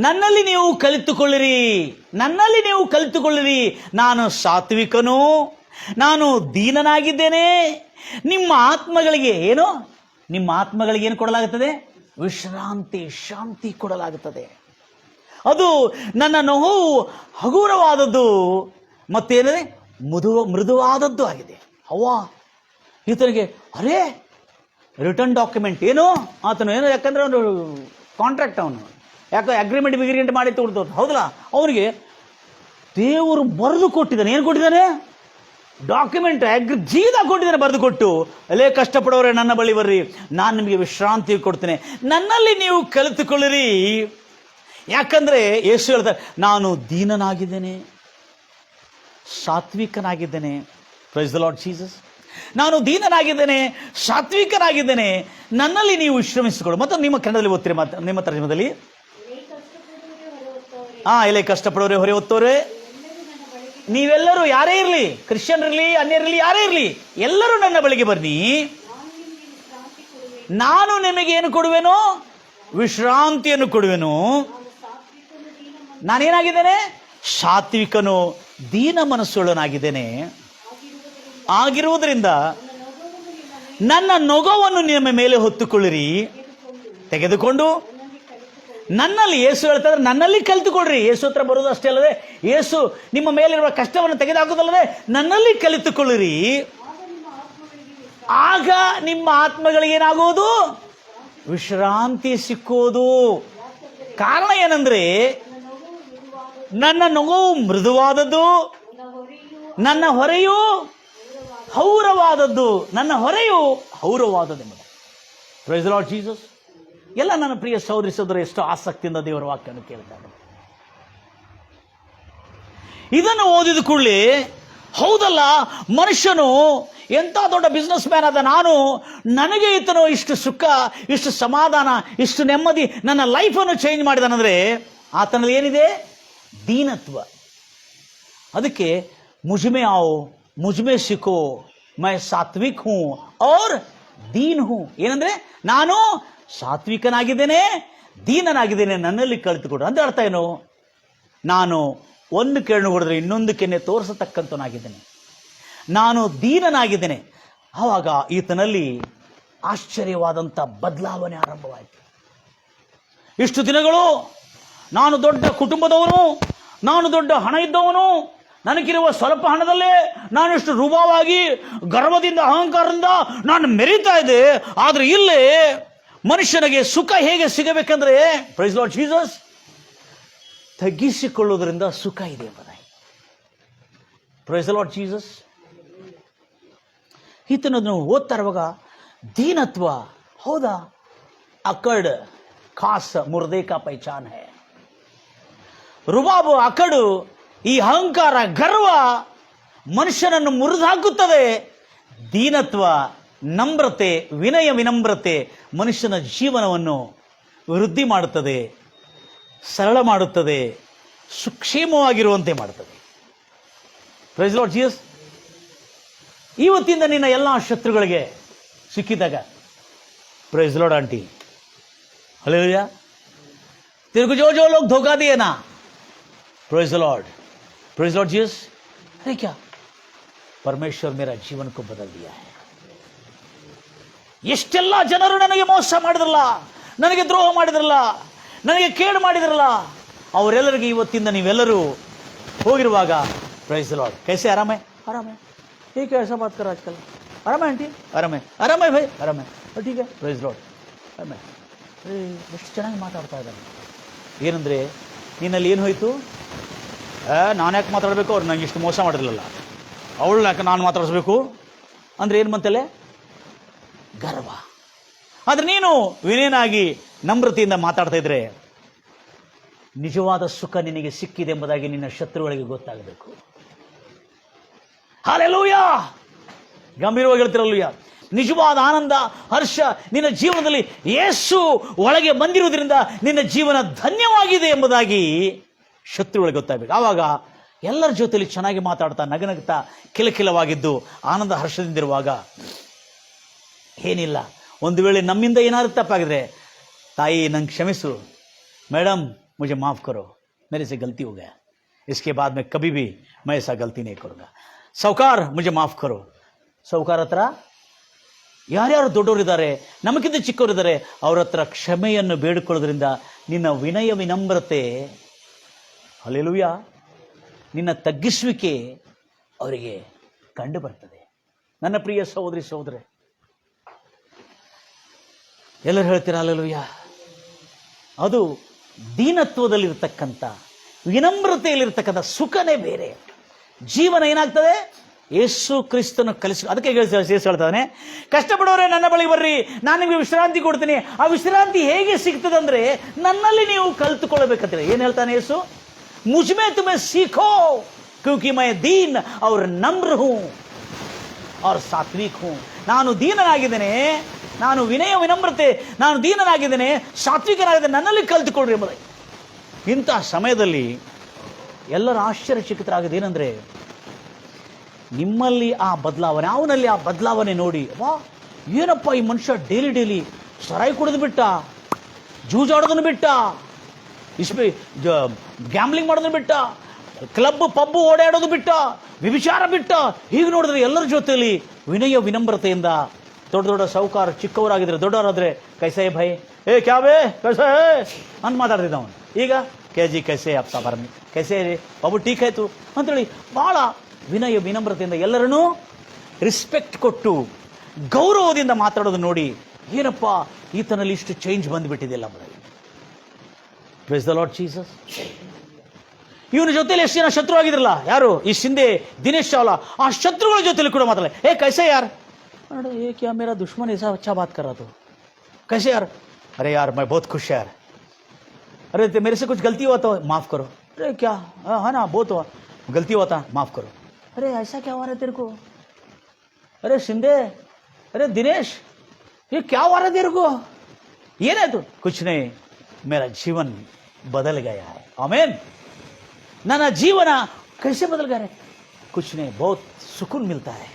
ನನ್ನಲ್ಲಿ ನೀವು ಕಲಿತುಕೊಳ್ಳಿರಿ, ನಾನು ಸಾತ್ವಿಕನೂ ನಾನು ದೀನನಾಗಿದ್ದೇನೆ. ನಿಮ್ಮ ಆತ್ಮಗಳಿಗೆ ಏನು, ನಿಮ್ಮ ಆತ್ಮಗಳಿಗೆ ಏನು ಕೊಡಲಾಗುತ್ತದೆ? ವಿಶ್ರಾಂತಿ, ಶಾಂತಿ ಕೊಡಲಾಗುತ್ತದೆ. ಅದು ನನ್ನ ನೋವು ಹಗುರವಾದದ್ದು ಮತ್ತೇನಿದೆ, ಮೃದುವಾದದ್ದು ಆಗಿದೆ. ಅವ್ವಾ, ಈತನಿಗೆ ಅರೇ ರಿಟರ್ನ್ ಡಾಕ್ಯುಮೆಂಟ್ ಏನು, ಆತನು ಏನು, ಯಾಕಂದ್ರೆ ಅವನು ಕಾಂಟ್ರಾಕ್ಟ್, ಅವನು ಯಾಕೆ ಅಗ್ರಿಮೆಂಟ್ ಮಾಡಿ ತಗೊಳ್ತವ್ರು, ಹೌದಲ್ಲ, ಅವನಿಗೆ ದೇವರು ಬರೆದು ಕೊಟ್ಟಿದ್ದಾನೆ. ಏನು ಕೊಟ್ಟಿದ್ದಾನೆ? ಡಾಕ್ಯುಮೆಂಟ್, ಜೀದ ಕೊಟ್ಟಿದ್ದಾನೆ, ಬರೆದು ಕೊಟ್ಟು, ಅಲ್ಲೇ ಕಷ್ಟಪಡೋರೆ ನನ್ನ ಬಳಿ ಬರ್ರಿ, ನಾನು ನಿಮಗೆ ವಿಶ್ರಾಂತಿ ಕೊಡ್ತೇನೆ, ನನ್ನಲ್ಲಿ ನೀವು ಕಲಿತುಕೊಳ್ಳಿರಿ. ಯಾಕಂದ್ರೆ ಯೇಸು ಹೇಳ್ತಾರೆ, ನಾನು ದೀನನಾಗಿದ್ದೇನೆ, ಸಾತ್ವಿಕನಾಗಿದ್ದೇನೆ. Praise the Lord Jesus. ನಾನು ದೀನನಾಗಿದ್ದೇನೆ, ಸಾತ್ವಿಕನಾಗಿದ್ದೇನೆ, ನನ್ನಲ್ಲಿ ನೀವು ವಿಶ್ರಮಿಸಿಕೊಳ್ಳು. ಮತ್ತು ನಿಮ್ಮ ಕನ್ನಡದಲ್ಲಿ ಓದ್ತೀರಿ, ನಿಮ್ಮ ತರ್ಜಮದಲ್ಲಿ ಎಲೆ ಕಷ್ಟಪಡೋರೆ, ಹೊರೆ ಹೊತ್ತೋರೆ, ನೀವೆಲ್ಲರೂ ಯಾರೇ ಇರಲಿ, ಕ್ರಿಶ್ಚಿಯನ್ರಿರಲಿ, ಅನ್ಯರಿರಲಿ, ಯಾರೇ ಇರಲಿ, ಎಲ್ಲರೂ ನನ್ನ ಬಳಿಗೆ ಬನ್ನಿ, ನಾನು ನಿಮಗೆ ಏನು ಕೊಡುವೆನೋ? ವಿಶ್ರಾಂತಿಯನ್ನು ಕೊಡುವೆನು. ನಾನೇನಾಗಿದ್ದೇನೆ? ಸಾತ್ವಿಕನು, ದೀನ ಮನಸ್ಸುಳ್ಳನಾಗಿದ್ದೇನೆ. ಆಗಿರುವುದರಿಂದ ನನ್ನ ನೊಗವನ್ನು ನಿಮ್ಮ ಮೇಲೆ ಹೊತ್ತುಕೊಳ್ಳಿರಿ, ತೆಗೆದುಕೊಂಡು ನನ್ನಲ್ಲಿ, ಯೇಸು ಹೇಳ್ತಾರೆ, ನನ್ನಲ್ಲಿ ಕಲಿತುಕೊಳ್ಳ್ರಿ. ಯೇಸು ಹತ್ರ ಬರೋದು ಅಷ್ಟೇ ಅಲ್ಲದೆ, ಯೇಸು ನಿಮ್ಮ ಮೇಲಿರುವ ಕಷ್ಟವನ್ನು ತೆಗೆದುಹಾಕೋದಲ್ಲದೆ ನನ್ನಲ್ಲಿ ಕಲಿತುಕೊಳ್ಳಿರಿ. ಆಗ ನಿಮ್ಮ ಆತ್ಮಗಳಿಗೆ ಏನಾಗುವುದು? ವಿಶ್ರಾಂತಿ ಸಿಕ್ಕುವುದು. ಕಾರಣ ಏನಂದ್ರೆ, ನನ್ನ ನೊಗವು ಮೃದುವಾದದ್ದು, ನನ್ನ ಹೊರೆಯು ಹೌರವಾದದ್ದು. ನನ್ನ ಹೊರೆಯು ಹೌರವಾದದ್ದು. Praise the Lord Jesus. ಎಲ್ಲ ನನ್ನ ಪ್ರಿಯ ಸಹೋದರಿ ಸಹೋದರ ಎಷ್ಟು ಆಸಕ್ತಿಯಿಂದ ದೇವರ ವಾಕ್ಯವನ್ನು ಕೇಳ್ತಾರೆ. ಇದನ್ನು ಓದಿದ ಕೂಡಲೇ, ಹೌದಲ್ಲ, ಮನುಷ್ಯನು ಎಂಥ ದೊಡ್ಡ ಬಿಸ್ನೆಸ್ ಮ್ಯಾನ್ ಆದ ನಾನು, ನನಗೆ ಈತನು ಇಷ್ಟು ಸುಖ, ಇಷ್ಟು ಸಮಾಧಾನ, ಇಷ್ಟು ನೆಮ್ಮದಿ, ನನ್ನ ಲೈಫನ್ನು ಚೇಂಜ್ ಮಾಡಿದಾನಂದ್ರೆ ಆತನಲ್ಲಿ ಏನಿದೆ? ದೀನತ್ವ. ಅದಕ್ಕೆ ಮುಜ್ಮೆ आओ, ಮುಜ್ಮೆ ಸಿಕ್ಕೋ, ಮೈ ಸಾತ್ವಿಕ್ ಹೂ ಔರ್ ದೀನ್ ಹೂ. ಏನಂದ್ರೆ, ನಾನು ಸಾತ್ವಿಕನಾಗಿದ್ದೇನೆ, ದೀನನಾಗಿದ್ದೇನೆ, ನನ್ನಲ್ಲಿ ಕಲಿತುಕೊಡು. ಅಂದ್ರೆ ಅರ್ಥ ಏನು? ನಾನು ಒಂದು ಕೆಣ್ಣು ಹೊಡೆದ್ರೆ ಇನ್ನೊಂದು ಕೆನ್ನೆ ತೋರಿಸತಕ್ಕಂತನಾಗಿದ್ದೇನೆ, ನಾನು ದೀನನಾಗಿದ್ದೇನೆ. ಆವಾಗ ಈತನಲ್ಲಿ ಆಶ್ಚರ್ಯವಾದಂಥ ಬದಲಾವಣೆ ಆರಂಭವಾಯಿತು. ಇಷ್ಟು ದಿನಗಳು ನಾನು ದೊಡ್ಡ ಕುಟುಂಬದವನು, ನಾನು ದೊಡ್ಡ ಹಣ ಇದ್ದವನು, ನನಗಿರುವ ಸ್ವಲ್ಪ ಹಣದಲ್ಲೇ ನಾನಿಷ್ಟು ರುಬಾವಾಗಿ, ಗರ್ವದಿಂದ, ಅಹಂಕಾರದಿಂದ ನಾನು ಮೆರೀತಾ ಇದ್ದೆ. ಆದರೆ ಇಲ್ಲೇ ಮನುಷ್ಯನಿಗೆ ಸುಖ ಹೇಗೆ ಸಿಗಬೇಕಂದ್ರೆ, ಪ್ರೈಸ್ ಲಾರ್ಡ್ ಜೀಸಸ್, ತಗ್ಗಿಸಿಕೊಳ್ಳುವುದರಿಂದ ಸುಖ ಇದೆ ಎಂಬುದಾಗಿ. Praise Lord Jesus. ಈತನನ್ನು ಓದ್ತಾ ಇರುವಾಗ ದೀನತ್ವ, ಹೌದಾ, ಅಕಡ್ ಖಾಸ್ ಮುರ್ದೆ ಕಾ ಪೈಚಾನ್ ಹೈ. ರುಬಾಬು, ಅಕಡು, ಈ ಅಹಂಕಾರ, ಗರ್ವ ಮನುಷ್ಯನನ್ನು ಮುರಿದಾಕುತ್ತದೆ. ದೀನತ್ವ, ನಮ್ರತೆ, ವಿನಯ, ವಿನಮ್ರತೆ ಮನುಷ್ಯನ ಜೀವನವನ್ನು ವೃದ್ಧಿ ಮಾಡುತ್ತದೆ, ಸರಳ ಮಾಡುತ್ತದೆ, ಸುಕ್ಷೇಮವಾಗಿರುವಂತೆ ಮಾಡುತ್ತದೆ. Praise Lord Jesus. ಇವತ್ತಿಂದ ನಿನ್ನ ಎಲ್ಲ ಶತ್ರುಗಳಿಗೆ ಸಿಕ್ಕಿದಾಗ, ಪ್ರೈಸ್ ಲಾರ್ಡ್ ಆಂಟಿ, हालेलुया, तेरे को जो जो लोग धोखा दिए ना, praise the Lord, praise Lord Jesus, अरे क्या परमेश्वर मेरा जीवन को बदल दिया है. ಎಷ್ಟೆಲ್ಲ ಜನರು ನನಗೆ ಮೋಸ ಮಾಡಿದ್ರಲ್ಲ, ನನಗೆ ದ್ರೋಹ ಮಾಡಿದ್ರಲ್ಲ, ನನಗೆ ಕೇಡು ಮಾಡಿದ್ರಲ್ಲ, ಅವರೆಲ್ಲರಿಗೆ ಇವತ್ತಿಂದ ನೀವೆಲ್ಲರೂ ಹೋಗಿರುವಾಗ, ಪ್ರೈಸ್ ದ ಲಾರ್ಡ್, कैसे आराम है, आराम है, ठीक है, ऐसा बात कर आजकल, आराम है आंटी, आराम है, आराम है भाई, आराम है, ठीक है, ಪ್ರೈಸ್ ಲಾರ್ಡ್, ಆರಾಮ. ಎಷ್ಟು ಚೆನ್ನಾಗಿ ಮಾತಾಡ್ತಾ ಇದ್ದಾರೆ. ಏನಂದರೆ, ನಿನ್ನಲ್ಲಿ ಏನು ಹೋಯಿತು? ನಾನು ಯಾಕೆ ಮಾತಾಡಬೇಕು, ಅವ್ರು ನಂಗೆ ಇಷ್ಟು ಮೋಸ ಮಾಡಿರಲಿಲ್ಲ, ಅವಳು ಯಾಕೆ ನಾನು ಮಾತಾಡಿಸ್ಬೇಕು ಅಂದರೆ ಏನು ಬಂತಲ್ಲೇ? ಗರ್ವ. ಆದರೆ ನೀನು ವಿನಯನಾಗಿ ನಮ್ರತೆಯಿಂದ ಮಾತಾಡ್ತಾ ಇದ್ರೆ ನಿಜವಾದ ಸುಖ ನಿನಗೆ ಸಿಕ್ಕಿದೆ ಎಂಬುದಾಗಿ ನಿನ್ನ ಶತ್ರುಗಳಿಗೆ ಗೊತ್ತಾಗಬೇಕು. ಹಾಲೆಲೂಯಾ, ಗಂಭೀರವಾಗಿ ಹೇಳ್ತಿರಲ್ಲೂಯಾ. ನಿಜವಾದ ಆನಂದ, ಹರ್ಷ ನಿನ್ನ ಜೀವನದಲ್ಲಿ ಯೇಸು ಒಳಗೆ ಬಂದಿರುವುದರಿಂದ ನಿನ್ನ ಜೀವನ ಧನ್ಯವಾಗಿದೆ ಎಂಬುದಾಗಿ ಶತ್ರುಗಳಿಗೆ ಗೊತ್ತಾಗಬೇಕು. ಆವಾಗ ಎಲ್ಲರ ಜೊತೆಯಲ್ಲಿ ಚೆನ್ನಾಗಿ ಮಾತಾಡ್ತಾ, ನಗನಗ್ತಾ, ಕಿಲಕಿಲವಾಗಿದ್ದು, ಆನಂದ ಹರ್ಷದಿಂದಿರುವಾಗ ಏನಿಲ್ಲ. ಒಂದು ವೇಳೆ ನಮ್ಮಿಂದ ಏನಾದ್ರು ತಪ್ಪಾಗಿದ್ರೆ, ತಾಯಿ ನಂಗೆ ಕ್ಷಮಿಸು, ಮೇಡಮ್ ಮುझे माफ़ करो, मेरे से गलती हो गया, इसके बाद मैं कभी भी मैं ऐसा गलती नहीं करूँगा. ಸೌಕಾರ್ ಮುಜೆ ಮಾಫ್ ಕರೋ. ಸೌಕಾರ್ ಹತ್ರ ಯಾರ್ಯಾರು ದೊಡ್ಡವರಿದ್ದಾರೆ, ನಮಗಿಂತ ಚಿಕ್ಕವರಿದ್ದಾರೆ, ಅವ್ರ ಹತ್ರ ಕ್ಷಮೆಯನ್ನು ಬೇಡಿಕೊಳ್ಳೋದ್ರಿಂದ ನಿನ್ನ ವಿನಯ ವಿನಮ್ರತೆ, ಹಲ್ಲೆಲೂಯಾ, ನಿನ್ನ ತಗ್ಗಿಸುವಿಕೆ ಅವರಿಗೆ ಕಂಡು ಬರ್ತದೆ. ನನ್ನ ಪ್ರಿಯ ಸಹೋದರಿ ಸಹೋದರೇ, ಎಲ್ಲರೂ ಹೇಳ್ತೀರಾ ಹಲ್ಲೆಲೂಯಾ? ಅದು ದೀನತ್ವದಲ್ಲಿರ್ತಕ್ಕಂಥ, ವಿನಮ್ರತೆಯಲ್ಲಿರ್ತಕ್ಕಂಥ ಸುಖನೇ ಬೇರೆ. ಜೀವನ ಏನಾಗ್ತದೆ? ಯೇಸು ಕ್ರಿಸ್ತನ ಅದಕ್ಕೆ ಯೇಸು ಹೇಳ್ತಾನೆ, ಕಷ್ಟಪಡೋರೆ ನನ್ನ ಬಳಿ ಬರ್ರಿ, ನಾನು ನಿಮಗೆ ವಿಶ್ರಾಂತಿ ಕೊಡ್ತೀನಿ. ಆ ವಿಶ್ರಾಂತಿ ಹೇಗೆ ಸಿಗ್ತದೆ ಅಂದ್ರೆ ನನ್ನಲ್ಲಿ ನೀವು ಕಲ್ತುಕೊಳ್ಬೇಕಂತ ಏನ್ ಹೇಳ್ತಾನೆ ಯೇಸು? ಮುಜ್ಮೆ ತುಮೆ ಸೀಖೋ ಕ್ಯೂಂಕಿ ಮೈ ದೀನ್ और नम्र हूं और सात्विक हूं. ನಾನು ದೀನನಾಗಿದ್ದೇನೆ, ನಾನು ವಿನಯ ವಿನಮ್ರತೆ, ನಾನು ದೀನನಾಗಿದ್ದೇನೆ, ಸಾತ್ವಿಕನಾಗಿದ್ದೇನೆ, ನನ್ನಲ್ಲಿ ಕಲ್ತುಕೊಳ್ರಿ ಎಂಬುದಾಗಿ. ಇಂಥ ಸಮಯದಲ್ಲಿ ಎಲ್ಲರ ಆಶ್ಚರ್ಯಚಕಿತರಾಗಿದೆ. ಏನಂದ್ರೆ ನಿಮ್ಮಲ್ಲಿ ಆ ಬದಲಾವಣೆ, ಅವನಲ್ಲಿ ಆ ಬದಲಾವಣೆ ನೋಡಿ, ವಾ ಏನಪ್ಪ ಈ ಮನುಷ್ಯ ಡೈಲಿ ಸರಾಯಿ ಕುಡಿದು ಬಿಟ್ಟ, ಜೂಜಾಡೋದನ್ನು ಬಿಟ್ಟ, ಗ್ಯಾಮ್ಲಿಂಗ್ ಮಾಡೋದನ್ನು ಬಿಟ್ಟ, ಕ್ಲಬ್ ಪಬ್ಬು ಓಡಾಡೋದು ಬಿಟ್ಟ, ವ್ಯಭಿಚಾರ ಬಿಟ್ಟ. ಹೀಗೆ ನೋಡಿದ್ರೆ ಎಲ್ಲರ ಜೊತೆಯಲ್ಲಿ ವಿನಯ ವಿನಮ್ರತೆಯಿಂದ, ದೊಡ್ಡ ದೊಡ್ಡ ಸಾಹುಕಾರ ಚಿಕ್ಕವರಾಗಿದ್ರೆ, ದೊಡ್ಡವರಾದ್ರೆ ಕೈಸೆ ಭೈ, ಏ ಕ್ಯಾ ಬೇ ಕೈಸೆ ಅಂತ ಮಾತಾಡ್ತಿದ್ದ ಅವನು. ಈಗ ಕೆಜಿ ಕೈಸೆ ಅಪ್ಪ ಬರ್ನಿ ಕೈಸೆ ಬಾಬು ಟೀಕ್ ಆಯ್ತು ಅಂತೇಳಿ ಬಹಳ ವಿನಯ ವಿನಮ್ರತೆಯಿಂದ ಎಲ್ಲರನ್ನೂ ರಿಸ್ಪೆಕ್ಟ್ ಕೊಟ್ಟು ಗೌರವದಿಂದ ಮಾತಾಡೋದು ನೋಡಿ, ಏನಪ್ಪ ಈತನಲ್ಲಿ ಇಷ್ಟು ಚೇಂಜ್ ಬಂದುಬಿಟ್ಟಿದೆಯಲ್ಲ. Praise the Lord Jesus. ಇವನ ಜೊತೆಲಿ ಎಷ್ಟು ಜನ ಶತ್ರು ಆಗಿದ್ರಲ್ಲ, ಯಾರು? ಈ ಶಿಂದೆ, ದಿನೇಶ್ ಚಾವ್ಲಾ, ಆ ಶತ್ರುಗಳ ಜೊತೆಲಿ ಕೂಡ ಮಾತಾಡಲ್ಲ. ಏ ಕೈಸೆ ಯಾರ್? अरे ये क्या मेरा दुश्मन ऐसा अच्छा बात कर रहा तो कैसे यार? अरे यार मैं बहुत खुश यार. अरे मेरे से कुछ गलती हुआ तो माफ करो. अरे क्या, हाँ ना बहुत हुआ, गलती हुआ था, माफ करो. अरे ऐसा क्या हुआ रहा है तेरे को? अरे शिंदे, अरे दिनेश, ये क्या हुआ रहा है तेरे को? ये ना तो कुछ नहीं, मेरा जीवन बदल गया है. आमीन. ना जीवन कैसे बदल गया है? कुछ नहीं, बहुत सुकून मिलता है.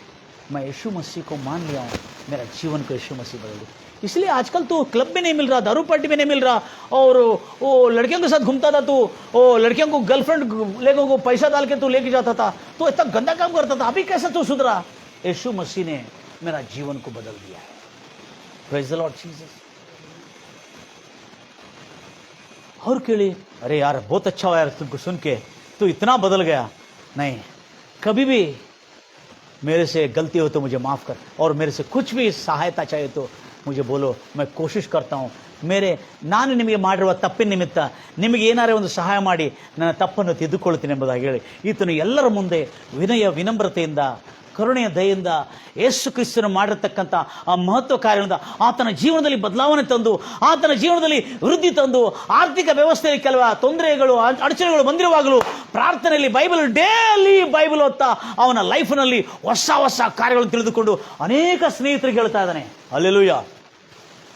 मैं यीशु मसीह को मान लिया हूँ, मेरा जीवन को यीशु मसीह बदल दिया. इसलिए आजकल तो क्लब में नहीं मिल रहा, दारू पार्टी में नहीं मिल रहा, और वो लड़कियों के साथ घूमता था, तो वो लड़कियों को गर्लफ्रेंड लेके को पैसा डाल के तू लेके जाता था, तो इतना गंदा काम करता था. अभी कैसे तू सुधरा? यीशु मसीह ने मेरा जीवन को बदल दिया है. Praise the Lord Jesus. और केली, अरे यार बहुत अच्छा हुआ यार तुमको सुन के, तू इतना बदल गया. नहीं, कभी भी मेरे से गलती हो तो मुझे माफ़ कर, और मेरे से कुछ भी सहायता चाहिए तो मुझे बोलो, मैं कोशिश करता हूँ. ನಾನು ನಿಮಗೆ ಮಾಡಿರುವ ತಪ್ಪಿನ ನಿಮಿತ್ತ ನಿಮಗೆ ಏನಾರೇ ಒಂದು ಸಹಾಯ ಮಾಡಿ ನನ್ನ ತಪ್ಪನ್ನು ತಿದ್ದುಕೊಳ್ತೀನಿ ಎಂಬುದಾಗಿ ಹೇಳಿ ಈತನು ಎಲ್ಲರ ಮುಂದೆ ವಿನಯ ವಿನಮ್ರತೆಯಿಂದ, ಕರುಣೆಯ ದಯೆಯಿಂದ, ಯೇಸು ಕ್ರಿಸ್ತನು ಮಾಡಿರ್ತಕ್ಕಂಥ ಆ ಮಹತ್ವ ಕಾರ್ಯದಿಂದ ಆತನ ಜೀವನದಲ್ಲಿ ಬದಲಾವಣೆ ತಂದು, ಆತನ ಜೀವನದಲ್ಲಿ ವೃದ್ಧಿ ತಂದು, ಆರ್ಥಿಕ ವ್ಯವಸ್ಥೆಯಲ್ಲಿ ಕೆಲವು ತೊಂದರೆಗಳು ಅಡಚಣೆಗಳು ಬಂದಿರುವಾಗಲೂ ಪ್ರಾರ್ಥನೆಯಲ್ಲಿ ಡೈಲಿ ಬೈಬಲ್ ಓದ್ತಾ ಅವನ ಲೈಫ್ನಲ್ಲಿ ಹೊಸ ಹೊಸ ಕಾರ್ಯಗಳನ್ನು ತಿಳಿದುಕೊಂಡು ಅನೇಕ ಸ್ನೇಹಿತರಿಗೆ ಹೇಳ್ತಾ ಇದ್ದಾನೆ. ಹಲ್ಲೆಲೂಯಾ.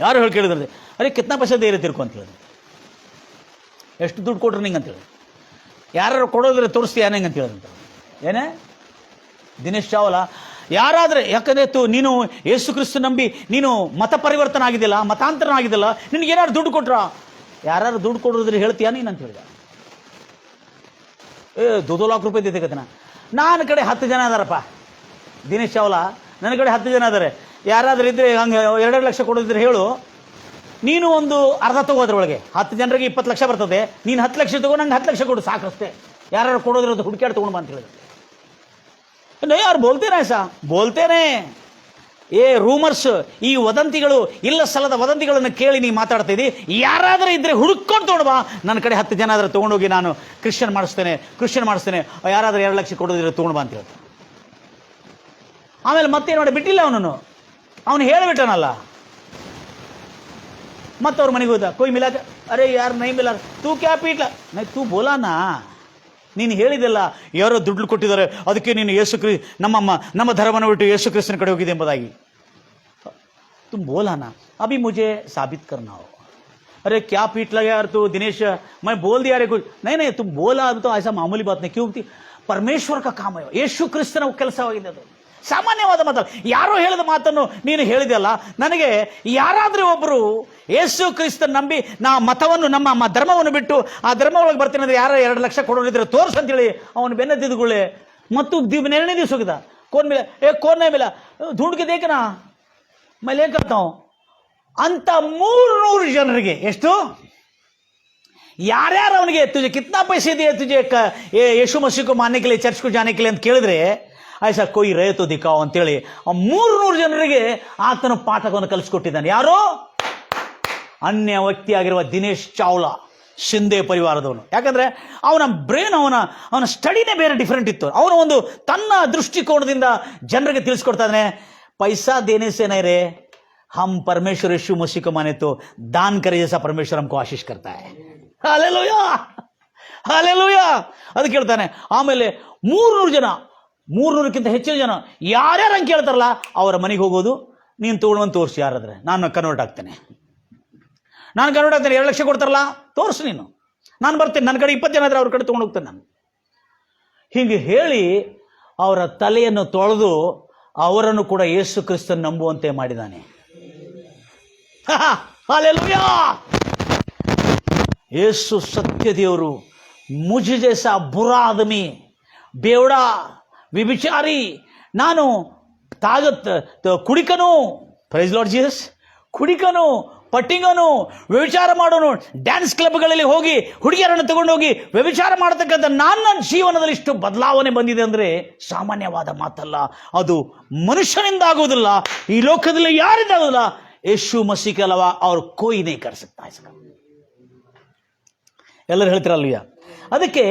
ಯಾರು ಹೇಳಿ ಕೇಳಿದ್ರೆ, ಅರೆ ಕಿತ್ನಾ ಪೈಸಾ ದೇ ತಿರ್ಕೊ ಅಂತ ಹೇಳಿದ್ರೆ, ಎಷ್ಟು ದುಡ್ಡು ಕೊಟ್ರು ನಿಂಗೆ ಅಂತೇಳಿ, ಯಾರು ಕೊಡೋದ್ರೆ ತೋರಿಸ್ತೀಯ ನಂಗೆ ಅಂತ ಹೇಳಿದಂತ. ಏನೇ ದಿನೇಶ್ ಚಾವ್ಲಾ ಯಾರಾದ್ರೆ, ಯಾಕಂದ್ರೆ ನೀನು ಯೇಸು ಕ್ರಿಸ್ತ ನಂಬಿ ನೀನು ಮತ ಪರಿವರ್ತನೆ ಆಗಿದ್ದಿಲ್ಲ, ಮತಾಂತರ ಆಗಿದ್ದಿಲ್ಲ, ನಿನ್ಗೆ ಏನಾರು ದುಡ್ಡು ಕೊಟ್ರ? ಯಾರು ದುಡ್ಡು ಕೊಡೋದ್ರೆ ಹೇಳ್ತೀಯ ನೀನು ಅಂತ ಹೇಳಿದ. 2 लाख ರೂಪಾಯಿ ದೇತಕತನ. ನನ್ನ ಕಡೆ 10 ಜನ ಅದಾರಪ್ಪ ದಿನೇಶ್ ಚಾವ್ಲಾ, ನನ್ನ ಕಡೆ 10 ಜನ ಅದಾರೆ, ಯಾರಾದ್ರೂ ಇದ್ರೆ ಹಂಗೆ 2 ಲಕ್ಷ ಕೊಡೋದಿದ್ರೆ ಹೇಳು, ನೀನು ಒಂದು ಅರ್ಧ ತಗೋದ್ರೊಳಗೆ 10 ಜನರಿಗೆ 20 ಲಕ್ಷ ಬರ್ತದೆ, ನೀನು 10 ಲಕ್ಷ ತಗೋ, ನಂಗೆ 10 ಲಕ್ಷ ಕೊಡು ಸಾಕಷ್ಟೇ, ಯಾರು ಕೊಡೋದ್ರದ್ದು ಹುಡುಕಾಡಿ ತಗೊಂಡು ಬಾ ಅಂತ ಹೇಳಿದ್ರು. ಯಾರು ಬೋಲ್ತೇನೆ ಸಾ ಬೋಲ್ತೇನೆ. ರೂಮರ್ಸ್, ಈ ವದಂತಿಗಳು, ಇಲ್ಲ ಸಲ್ಲದ ವದಂತಿಗಳನ್ನು ಕೇಳಿ ನೀ ಮಾತಾಡ್ತಾ ಇದ್ದಿ. ಯಾರಾದರೂ ಇದ್ರೆ ಹುಡುಕೊಂಡು ತಗೊಂಡು ಬಾ, ನನ್ನ ಕಡೆ 10 ಜನ ಆದ್ರೆ ತೊಗೊಂಡೋಗಿ ನಾನು ಕ್ರಿಶ್ಚಿಯನ್ ಮಾಡಿಸ್ತೇನೆ, ಯಾರಾದ್ರೂ 2 ಲಕ್ಷ ಕೊಡೋದಿದ್ರೆ ತೊಗೊಂಡು ಬಾ ಅಂತ ಹೇಳ್ತಾನೆ. ಆಮೇಲೆ ಮತ್ತೇನು ಮಾಡಿ ಬಿಟ್ಟಿಲ್ಲ, ಅವನು ಹೇಳಿಬಿಟ್ಟನಲ್ಲ. ಮತ್ತವ್ರ ಮನೆಗೆ ಹೋದ, ಕೊಯ್ ಮಿಲಾಕ, ಅರೆ ಯಾರು ನೈ ಮಿಲಾ, ತೂ ಕ್ಯಾ ಪೀಟ್ಲ, ನೈ ತೂ ಬೋಲಾನಾ, ನೀನು ಹೇಳಿದೆಲ್ಲ ಯಾರೋ ದುಡ್ಡು ಕೊಟ್ಟಿದ್ದಾರೆ, ಅದಕ್ಕೆ ನೀನು ನಮ್ಮ ಧರ್ಮನ ಬಿಟ್ಟು ಯೇಸು ಕ್ರಿಸ್ತನ ಕಡೆ ಹೋಗಿದೆ ಎಂಬುದಾಗಿ. तुम बोला ना, अभी मुझे साबित करना हो. अरे क्या पीट लगा यार तू दिनेश, मैं बोल दिया रे कुछ नहीं, तुम बोला तो ऐसा मामूली बात नहीं. क्यों? परमेश्वर का काम है, ಯೇಸು ಕ್ರಿಸ್ತನ ಕೆಲಸವಾಗಿದೆ. ಅದು ಸಾಮಾನ್ಯವಾದ ಮಾತಲ್ಲ. ಯಾರೋ ಹೇಳಿದ ಮಾತನ್ನು ನೀನು ಹೇಳಿದೆಯಲ್ಲ. ನನಗೆ ಯಾರಾದರೂ ಒಬ್ಬರು ಯೇಸು ಕ್ರಿಸ್ತನ ನಂಬಿ ನಾ ಮತವನ್ನು, ನಮ್ಮ ಧರ್ಮವನ್ನು ಬಿಟ್ಟು ಆ ಧರ್ಮ ಒಳಗೆ ಬರ್ತೀನಿ ಅಂದ್ರೆ, ಯಾರೋ 2 ಲಕ್ಷ ಕೊಡೋರಿದ್ರೆ ತೋರ್ಸು ಅಂತೇಳಿ ಅವನು ಬೆನ್ನತ್ತಿದ್ದುಕೊಳ್ಳೆ ಮತ್ತು निर्णय दिवस होता कौन मिला कौन नहीं मिला ढूंढ के देखना मैं ले करता हूं ಅಂತ 300 ಜನರಿಗೆ ಎಷ್ಟು ಯಾರ್ಯಾರು ಅವನಿಗೆ तुझे कितना पैसे दिए तुझे यीशु मसीह को मानने के लिए चर्च को जाने के लिए ಅಂತ ಕೇಳಿದ್ರೆ ಐಸಾ कोई रहे तो दिखाओ ಅಂತೇಳಿ ಆ 300 ಜನರಿಗೆ ಆತನ ಪಾಠವನ್ನು ಕಲಿಸಿಕೊಟ್ಟಿದ್ದಾನೆ. ಯಾರು? ಅನ್ಯ ವ್ಯಕ್ತಿಯಾಗಿರುವ ದಿನೇಶ್ ಚಾವ್ಲಾ, ಶಿಂದೆ ಪರಿವಾರದವನು. ಯಾಕಂದ್ರೆ ಅವನ ಬ್ರೈನ್ ಅವನ ಸ್ಟಡಿನೇ ಬೇರೆ ಡಿಫರೆಂಟ್ ಇತ್ತು. ಅವನ ಒಂದು ತನ್ನ ದೃಷ್ಟಿಕೋನದಿಂದ ಜನರಿಗೆ ತಿಳಿಸ್ಕೊಡ್ತಾ ಇದ್ದಾನೆ. पैसा देने से नहीं रे, हम परमेश्वर यीशु मसीह को माने तो दान करे जैसा परमेश्वर हमको आशीष करता है. Hallelujah hallelujah. ಅದಕ್ಕೆ ಹೇಳ್ತಾನೆ. ಆಮೇಲೆ 300 ಜನ, 300ಕ್ಕಿಂತ ಹೆಚ್ಚಿನ ಜನ ಯಾರ್ಯಾರು ಹಂಗೆ ಕೇಳ್ತಾರಲ್ಲ ಅವರ ಮನೆಗೆ ಹೋಗೋದು, ನೀನು ತಗೊಳ್ಳುವಂತ ತೋರಿಸಿ ಯಾರಾದ್ರೆ ನಾನು ಕನ್ವರ್ಟ್ ಆಗ್ತೇನೆ, 2 ಲಕ್ಷ ಕೊಡ್ತಾರಲ್ಲ ತೋರಿಸು ನೀನು, ನಾನು ಬರ್ತೇನೆ, ನನ್ನ ಕಡೆ 20 ಜನ ಇದ್ರೆ ಅವ್ರ ಕಡೆ ತೊಗೊಂಡು ಹೋಗ್ತೇನೆ ನಾನು. ಹೀಗೆ ಹೇಳಿ ಅವರ ತಲೆಯನ್ನು ತೊಳೆದು ಅವರನ್ನು ಕೂಡ ಯೇಸು ಕ್ರಿಸ್ತನ ನಂಬುವಂತೆ ಮಾಡಿದ್ದಾನೆ. हालेलुया. ಯೇಸು ಸತ್ಯ ದೇವರು. ಮುझे जैसा बुरा आदमी, ಬೇವಡ, ವಿಭಿಚಾರಿ, ನಾನು ಕುಡಿಕನು, ಪ್ರೈಸ್ ಲಾರ್ಡ್ ಜೀಸಸ್, ಕುಡಿಕನು, ಪಟ್ಟಿಂಗನು, ವ್ಯಭಿಚಾರ ಮಾಡೋನು, ಡ್ಯಾನ್ಸ್ ಕ್ಲಬ್ಗಳಲ್ಲಿ ಹೋಗಿ ಹುಡುಗಿಯರನ್ನು ತಗೊಂಡೋಗಿ ವ್ಯಭಿಚಾರ ಮಾಡತಕ್ಕಂಥ ನನ್ನ ಜೀವನದಲ್ಲಿ ಇಷ್ಟು ಬದಲಾವಣೆ ಬಂದಿದೆ ಅಂದರೆ ಸಾಮಾನ್ಯವಾದ ಮಾತಲ್ಲ. ಅದು ಮನುಷ್ಯನಿಂದ ಆಗೋದಿಲ್ಲ, ಈ ಲೋಕದಲ್ಲಿ ಯಾರಿಂದ ಆಗೋದಿಲ್ಲ, ಯೇಸು ಮಸೀಹ್ ಅಲ್ಲವ ಅವ್ರು ಕೋಯಿ ನೇ ಕರ್ ಸಕ್ತಾ ಹೈ. ಎಲ್ಲರೂ ಹೇಳ್ತಿರಲ್ವಯ್ಯ. ಅದಕ್ಕೆ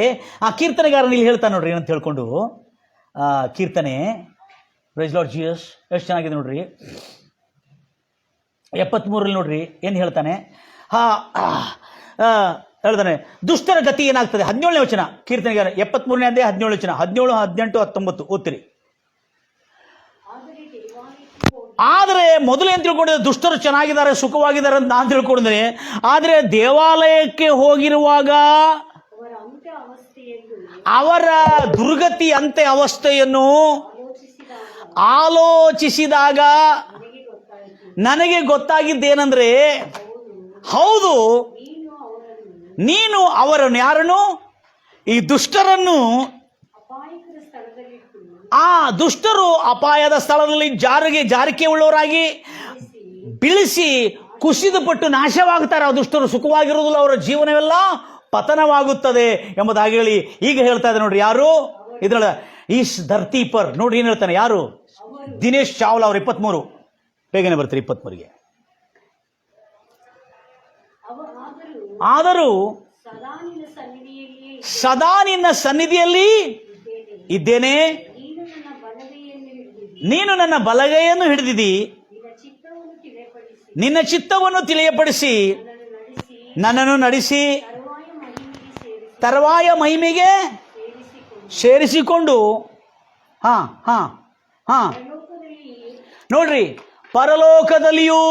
ಆ ಕೀರ್ತನೆಗಾರನ ಇಲ್ಲಿ ಹೇಳ್ತಾನೆ ನೋಡ್ರಿ ಏನಂತ ಹೇಳ್ಕೊಂಡು, ಕೀರ್ತನೆ ಪ್ರೈಸ್ ಲಾರ್ಡ್ ಜೀಸಸ್ ಎಷ್ಟು ಚೆನ್ನಾಗಿದೆ ನೋಡ್ರಿ. 73 ನೋಡ್ರಿ ಏನು ಹೇಳ್ತಾನೆ. ಹೇಳ್ತಾನೆ ದುಷ್ಟರ ಗತಿ ಏನಾಗ್ತದೆ. 17ನೇ ವಚನ ಕೀರ್ತನೆಗಾರ 73ನೇ ಅಧ್ಯಾಯ 17ನೇ ವಚನ, 17, 18, 19 ಓದ್ತೀರಿ. ಆದರೆ ಮೊದಲು ಏನು ತಿಳ್ಕೊಂಡಿದ್ದೆ, ದುಷ್ಟರು ಚೆನ್ನಾಗಿದ್ದಾರೆ, ಸುಖವಾಗಿದ್ದಾರೆ ಅಂತ ನಾನು ತಿಳ್ಕೊಂಡಿದ್ದೇನೆ. ಆದರೆ ದೇವಾಲಯಕ್ಕೆ ಹೋಗಿರುವಾಗ ಅವರ ದುರ್ಗತಿ ಅಂತ್ಯ ಅವಸ್ಥೆಯನ್ನು ಆಲೋಚಿಸಿದಾಗ ನನಗೆ ಗೊತ್ತಾಗಿದ್ದೇನೆಂದ್ರೆ, ಹೌದು ನೀನು ಅವರನ್ನು, ಯಾರನ್ನು, ಈ ದುಷ್ಟರನ್ನು, ಆ ದುಷ್ಟರು ಅಪಾಯದ ಸ್ಥಳದಲ್ಲಿ ಜಾರಿಕೆ ಉಳ್ಳವರಾಗಿ ಬೀಳಿಸಿ ಕುಸಿದು ಪಟ್ಟು ನಾಶವಾಗುತ್ತಾರೆ. ಆ ದುಷ್ಟರು ಸುಖವಾಗಿರುವುದಿಲ್ಲ, ಅವರ ಜೀವನವೆಲ್ಲ ಪತನವಾಗುತ್ತದೆ ಎಂಬುದಾಗಿ ಹೇಳಿ ಈಗ ಹೇಳ್ತಾ ಇದೆ ನೋಡ್ರಿ. ಯಾರು ಇದ್ರೊಳ ಈಸ್ ಧರ್ತಿ ಪರ್ ನೋಡ್ರಿ ಏನ್ ಹೇಳ್ತಾನೆ. ಯಾರು? ದಿನೇಶ್ ಚಾವ್ಲಾ ಅವರು. 23 ಬೇಗನೆ ಬರ್ತೀರಿ 23ಗೆ. ಆದರೂ ಸದಾ ನಿನ್ನ ಸನ್ನಿಧಿಯಲ್ಲಿ ಇದ್ದೇನೆ, ನೀನು ನನ್ನ ಬಲಗೈಯನ್ನು ಹಿಡಿದಿದಿ, ನಿನ್ನ ಚಿತ್ತವನ್ನು ತಿಳಿಯಪಡಿಸಿ ನನ್ನನ್ನು ನಡೆಸಿ ತರುವಾಯ ಮಹಿಮೆಗೆ ಸೇರಿಸಿಕೊಂಡು. ನೋಡ್ರಿ, ಪರಲೋಕದಲ್ಲಿಯೂ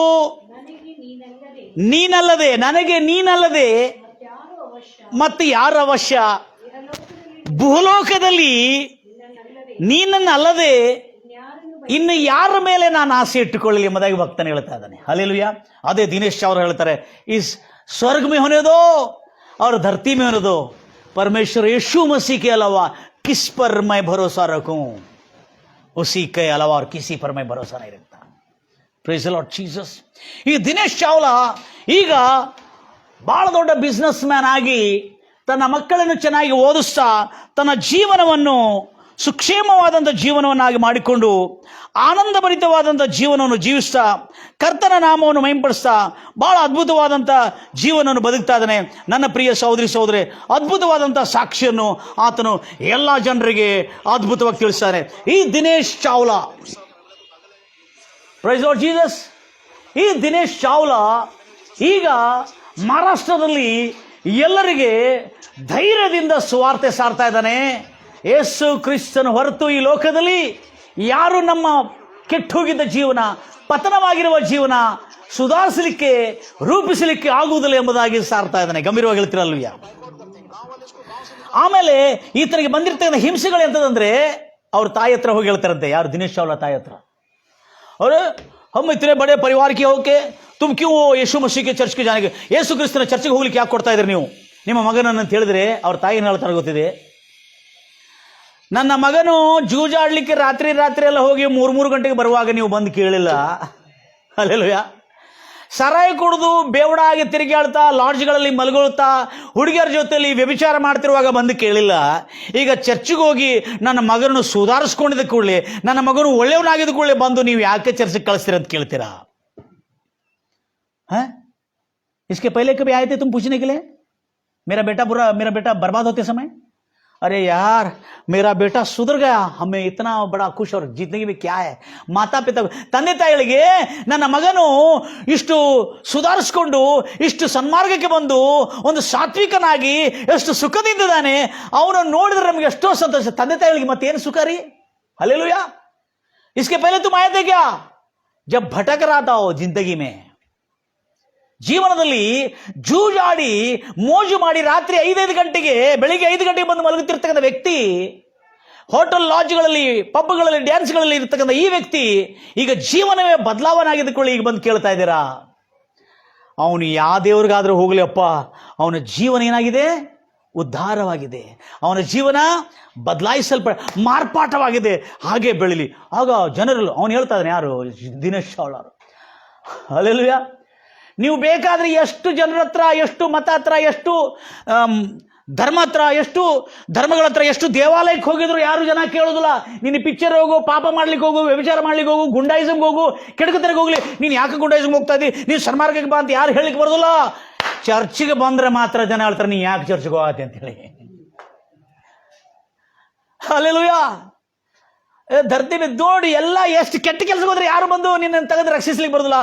ನೀನಲ್ಲದೆ, ನನಗೆ ನೀನಲ್ಲದೆ ಮತ್ತೆ ಯಾರು ಅವಶ್ಯ, ಭೂಲೋಕದಲ್ಲಿ ನೀನನ್ನಲ್ಲದೆ ಇನ್ನು ಯಾರ ಮೇಲೆ ನಾನು ಆಸೆ ಇಟ್ಟುಕೊಳ್ಳಲಿ ಎಂಬುದಾಗಿ ಭಕ್ತನ ಹೇಳ್ತಾ ಇದ್ದಾನೆ. ಹಲ್ಲೆಲೂಯಾ. ಅದೇ ದಿನೇಶ್ ಅವರು ಹೇಳ್ತಾರೆ, ಇಸ್ ಸ್ವರ್ಗ में होने दो और धरती में होने दो, परमेश्वर यीशु मसीह के अलावा किस पर मैं भरोसा रखूं, उसी के अलावा और किसी पर मैं भरोसा नहीं रखता. Praise the Lord Jesus. ಈ ದಿನೇಶ್ ಚಾವ್ಲಾ ಈಗ ಬಹಳ ದೊಡ್ಡ ಬಿಸ್ನೆಸ್ ಮ್ಯಾನ್ ಆಗಿ ತನ್ನ ಮಕ್ಕಳನ್ನು ಚೆನ್ನಾಗಿ ಓದಿಸ್ತಾ ತನ್ನ ಜೀವನವನ್ನು ಸುಕ್ಷೇಮವಾದಂಥ ಜೀವನವನ್ನಾಗಿ ಮಾಡಿಕೊಂಡು ಆನಂದಭರಿತವಾದಂಥ ಜೀವನವನ್ನು ಜೀವಿಸ್ತಾ ಕರ್ತನ ನಾಮವನ್ನು ಮಹಿಂಪಡಿಸ್ತಾ ಬಹಳ ಅದ್ಭುತವಾದಂಥ ಜೀವನವನ್ನು ಬದುಕ್ತಾ ಇದ್ದಾನೆ. ನನ್ನ ಪ್ರಿಯ ಸಹೋದರಿ ಸಹೋದರಿ, ಅದ್ಭುತವಾದಂಥ ಸಾಕ್ಷಿಯನ್ನು ಆತನು ಎಲ್ಲ ಜನರಿಗೆ ಅದ್ಭುತವಾಗಿ ತಿಳಿಸ್ತಾನೆ. ಈ Dinesh Chawla, praise Lord Jesus, ಈ ದಿನೇಶ್ ಚಾವ್ಲಾ ಈಗ ಮಹಾರಾಷ್ಟ್ರದಲ್ಲಿ ಎಲ್ಲರಿಗೆ ಧೈರ್ಯದಿಂದ ಸುವಾರ್ತೆ ಸಾರ್ತಾ ಇದ್ದಾನೆ. ಯೇಸು ಕ್ರಿಸ್ತನ ಹೊರತು ಈ ಲೋಕದಲ್ಲಿ ಯಾರು ನಮ್ಮ ಕೆಟ್ಟು ಹೋಗಿದ್ದ ಜೀವನ, ಪತನವಾಗಿರುವ ಜೀವನ ಸುಧಾರಿಸಲಿಕ್ಕೆ, ರೂಪಿಸಲಿಕ್ಕೆ ಆಗುವುದಿಲ್ಲ ಎಂಬುದಾಗಿ ಸಾರ್ತಾ ಇದ್ದಾನೆ. ಗಂಭೀರವಾಗಿ ಹೇಳ್ತಿರಲ್ವಯ್ಯ. ಆಮೇಲೆ ಈತನಿಗೆ ಬಂದಿರ್ತಕ್ಕಂಥ ಹಿಂಸೆಗಳು ಎಂತದಂದ್ರೆ, ಅವ್ರ ತಾಯಿ ಹತ್ರ ಹೋಗಿ ಹೇಳ್ತಾರಂತೆ. ಯಾರು? ದಿನೇಶ್ ಚಾವ್ಲಾ ತಾಯಿ ಹತ್ರ. ಅವರು हम इतने बड़े परिवार के हो के तुम क्यों यीशु मसीह के चर्च के जाने, ಯೇಸು ಕ್ರಿಸ್ತನ ಚರ್ಚ್ಗೆ ಹೋಗ್ಲಿಕ್ಕೆ ಯಾಕೆ ಕೊಡ್ತಾ ಇದ್ರಿ ನೀವು ನಿಮ್ಮ ಮಗನನ್ನು ಅಂತ ಹೇಳಿದ್ರೆ, ಅವ್ರ ತಾಯಿ ಏನು ಹೇಳ್ತಾರೆ ಗೊತ್ತಿದೆ? ನನ್ನ ಮಗನು ಜೂಜಾಡ್ಲಿಕ್ಕೆ ರಾತ್ರಿ ಎಲ್ಲ ಹೋಗಿ 3 ಗಂಟೆಗೆ ಬರುವಾಗ ನೀವು ಬಂದು ಕೇಳಿಲ್ಲ. ಹಲ್ಲೆಲೂಯಾ. ಸರಾಯಿ ಕುಡಿದು ಬೇವಡಾಗಿ ತಿರುಗಾಡ್ತಾ ಲಾಡ್ಜ್ಗಳಲ್ಲಿ ಮಲಗೊಳ್ತಾ ಹುಡುಗಿಯರ ಜೊತೆಲಿ ವ್ಯಭಿಚಾರ ಮಾಡ್ತಿರುವಾಗ ಬಂದು ಕೇಳಿಲ್ಲ. ಈಗ ಚರ್ಚಿಗೆ ಹೋಗಿ ನನ್ನ ಮಗನನ್ನು ಸುಧಾರಿಸ್ಕೊಂಡಿದ್ದ ಕೂಡಲೇ, ನನ್ನ ಮಗನು ಒಳ್ಳೆಯವನಾಗಿದ್ದ ಕೂಡಲೇ ಬಂದು ನೀವು ಯಾಕೆ ಚರ್ಚಿಗೆ ಕಳಿಸ್ತೀರ ಅಂತ ಕೇಳ್ತೀರಾ? हाँ, इसके पहले कभी आए थे तुम पूछने के लिए मेरा बेटा बर्बाद होते समय? अरे यार, मेरा बेटा सुधर गया, हमें इतना बड़ा खुश और जिंदगी में क्या है. ಮಾತಾ ಪಿತಾ ತಂದೆ ತಾಯಿಗಳಿಗೆ ನನ್ನ ಮಗನು ಇಷ್ಟು ಸುಧಾರಿಸ್ಕೊಂಡು ಇಷ್ಟು ಸನ್ಮಾರ್ಗಕ್ಕೆ ಬಂದು ಒಂದು ಸಾತ್ವಿಕನಾಗಿ ಎಷ್ಟು ಸುಖದಿಂದಿದ್ದಾನೆ, ಅವನನ್ನು ನೋಡಿದ್ರೆ ನಮಗೆ ಎಷ್ಟೋ ಸಂತೋಷ. ತಂದೆ ತಾಯಿಗಳಿಗೆ ಮತ್ತೇನು ಸುಖ ರೀ? हालेलुया. इसके पहले तुम आए थे क्या जब भटक रहा था वो जिंदगी में? ಜೀವನದಲ್ಲಿ ಜೂಜಾಡಿ ಮೋಜು ಮಾಡಿ ರಾತ್ರಿ 5 ಗಂಟೆಗೆ ಬೆಳಿಗ್ಗೆ 5 ಗಂಟೆಗೆ ಬಂದು ಮಲಗುತ್ತಿರ್ತಕ್ಕಂಥ ವ್ಯಕ್ತಿ, ಹೋಟೆಲ್ ಲಾಡ್ಜ್ಗಳಲ್ಲಿ ಪಬ್ಗಳಲ್ಲಿ ಡ್ಯಾನ್ಸ್ಗಳಲ್ಲಿ ಇರ್ತಕ್ಕಂಥ ಈ ವ್ಯಕ್ತಿ ಈಗ ಜೀವನವೇ ಬದಲಾವಣೆಯಾಗಿದ್ದುಕೊಳ್ಳಿ ಈಗ ಬಂದು ಕೇಳ್ತಾ ಇದ್ದೀರಾ? ಅವನು ಯಾವ ದೇವ್ರಿಗಾದ್ರೂ ಹೋಗ್ಲಿ ಅಪ್ಪ, ಅವನ ಜೀವನ ಏನಾಗಿದೆ? ಉದ್ಧಾರವಾಗಿದೆ. ಅವನ ಜೀವನ ಮಾರ್ಪಾಟವಾಗಿದೆ. ಹಾಗೆ ಬೆಳಿಲಿ. ಆಗ ಜನರು ಅವನು ಹೇಳ್ತಾ ಇದ್ದಾನೆ, ಯಾರು? ದಿನೇಶ್ ಚಾವ್ಲಾ ಅವರು. ಹಲ್ಲೆಲೂಯಾ. ನೀವು ಬೇಕಾದ್ರೆ ಎಷ್ಟು ಜನರ ಹತ್ರ, ಎಷ್ಟು ಮತ ಹತ್ರ, ಎಷ್ಟು ಧರ್ಮ ಹತ್ರ, ಎಷ್ಟು ಧರ್ಮಗಳ ಹತ್ರ, ಎಷ್ಟು ದೇವಾಲಯಕ್ಕೆ ಹೋಗಿದ್ರು ಯಾರು ಜನ ಕೇಳೋದಿಲ್ಲ. ನೀನು ಪಿಕ್ಚರ್ ಹೋಗು, ಪಾಪ ಮಾಡ್ಲಿಕ್ಕೆ ಹೋಗು, ವ್ಯಭಿಚಾರ ಮಾಡ್ಲಿಕ್ಕೆ ಹೋಗು, ಗುಂಡಾಯಿಸಮ್ಗೆ ಹೋಗು, ಕೆಡಕತನಕ್ಕೆ ಹೋಗ್ಲಿ, ನೀನು ಯಾಕೆ ಗುಂಡಾಯಿಸಮ್ಗೆ ಹೋಗ್ತಾ ಇದ್ದಿ, ನೀನು ಸನ್ಮಾರ್ಗಕ್ಕೆ ಬಾ ಅಂತ ಯಾರು ಹೇಳಿಕ್ಕೆ ಬರೋದಿಲ್ಲ. ಚರ್ಚಿಗೆ ಬಂದ್ರೆ ಮಾತ್ರ ಜನ ಹೇಳ್ತಾರೆ ನೀ ಯಾಕೆ ಚರ್ಚ್ಗೆ ಹೋಗತ್ತೆ ಅಂತೇಳಿ. ಹಲ್ಲೆಲೂಯಾ. ಧರ್ತಿ ಮೇಲೆ ನೋಡಿ ಎಲ್ಲ ಎಷ್ಟು ಕೆಟ್ಟ ಕೆಲಸಕ್ಕೆ ಹೋದ್ರೆ ಯಾರು ಬಂದು ನಿನ್ನ ತೆಗೆದು ರಕ್ಷಿಸ್ಲಿಕ್ಕೆ ಬರೋದಿಲ್ಲ.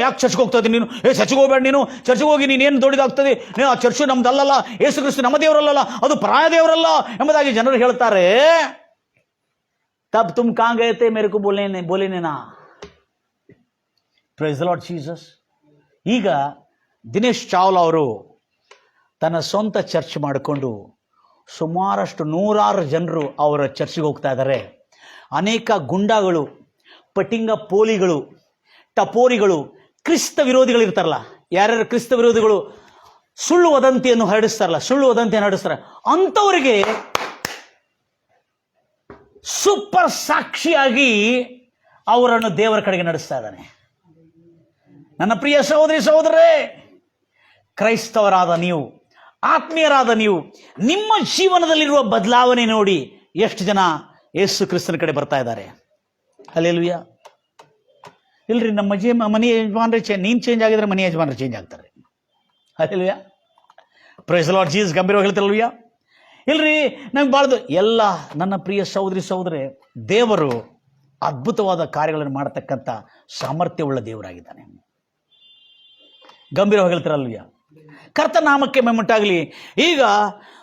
ಯಾಕೆ ಚರ್ಚ್ಗೆ ಹೋಗ್ತಾ ಇದ್ದೀನಿ ನೀನು? ಚರ್ಚ್ಗೆ ಹೋಗ್ಬೇಡ, ನೀನು ಚರ್ಚ್ಗೆ ಹೋಗಿ ನೀನೇನು ದೊಡ್ಡದಾಗ್ತದೆ, ಆ ಚರ್ಚು ನಮ್ದಲ್ಲಲ್ಲ, ಯೇಸು ಕ್ರಿಸ್ತು ನಮ್ಮ ದೇವರಲ್ಲ, ಅದು ಪರಾಯ ದೇವರಲ್ಲ ಎಂಬುದಾಗಿ ಜನರು ಹೇಳ್ತಾರೆ. ತಬ್ ತುಮ್ ಕहाँ गए थे मेरे को बोलेने ना. Praise the Lord Jesus. ಈಗ ದಿನೇಶ್ ಚಾವ್ಲಾ ಅವರು ತನ್ನ ಸ್ವಂತ ಚರ್ಚ್ ಮಾಡಿಕೊಂಡು ಸುಮಾರಷ್ಟು 100 ಜನರು ಅವರ ಚರ್ಚ್ಗೆ ಹೋಗ್ತಾ ಇದ್ದಾರೆ. ಅನೇಕ ಗುಂಡಾಗಳು, ಪಟಿಂಗ ಪೋಲಿಗಳು, ಟಪೋರಿಗಳು, ಕ್ರಿಸ್ತ ವಿರೋಧಿಗಳು ಇರ್ತಾರಲ್ಲ, ಯಾರ್ಯಾರು ಕ್ರಿಸ್ತ ವಿರೋಧಿಗಳು ಸುಳ್ಳು ವದಂತಿಯನ್ನು ಹರಡಿಸ್ತಾರೆ, ಅಂಥವರಿಗೆ ಸೂಪರ್ ಸಾಕ್ಷಿಯಾಗಿ ಅವರನ್ನು ದೇವರ ಕಡೆಗೆ ನಡೆಸ್ತಾ ಇದ್ದಾನೆ. ನನ್ನ ಪ್ರಿಯ ಸಹೋದರರೇ, ಕ್ರೈಸ್ತವರಾದ ನೀವು, ಆತ್ಮೀಯರಾದ ನೀವು, ನಿಮ್ಮ ಜೀವನದಲ್ಲಿರುವ ಬದಲಾವಣೆ ನೋಡಿ ಎಷ್ಟು ಜನ ಯೇಸು ಕ್ರಿಸ್ತನ ಕಡೆ ಬರ್ತಾ ಇದ್ದಾರೆ. ಹಲ್ಲೆಲೂಯಾ. ಇಲ್ರಿ, ನಮ್ಮ ಮನೆ ಯಜಮಾನ್ರೆ ನೀನು ಚೇಂಜ್ ಆಗಿದ್ರೆ ಮನೆ ಯಜಮಾನ್ರು ಚೇಂಜ್ ಆಗ್ತಾರೆ. Hallelujah. Praise the Lord Jesus. ಗಂಭೀರವಾಗಿ ಹೇಳ್ತಾರಲ್ವಯ್ಯ. ಇಲ್ರಿ, ನಂಗೆ ಬಾಳ್ದು ಎಲ್ಲ ನನ್ನ ಪ್ರಿಯ ಸಹೋದರೇ, ದೇವರು ಅದ್ಭುತವಾದ ಕಾರ್ಯಗಳನ್ನು ಮಾಡತಕ್ಕಂಥ ಸಾಮರ್ಥ್ಯವುಳ್ಳ ದೇವರಾಗಿದ್ದಾನೆ. ಗಂಭೀರವಾಗಿ ಹೇಳ್ತಾರಲ್ವಯ್ಯ. ಕರ್ತನಾಮಕ್ಕೆ ಮೆಮ್ಮುಂಟಾಗಲಿ. ಈಗ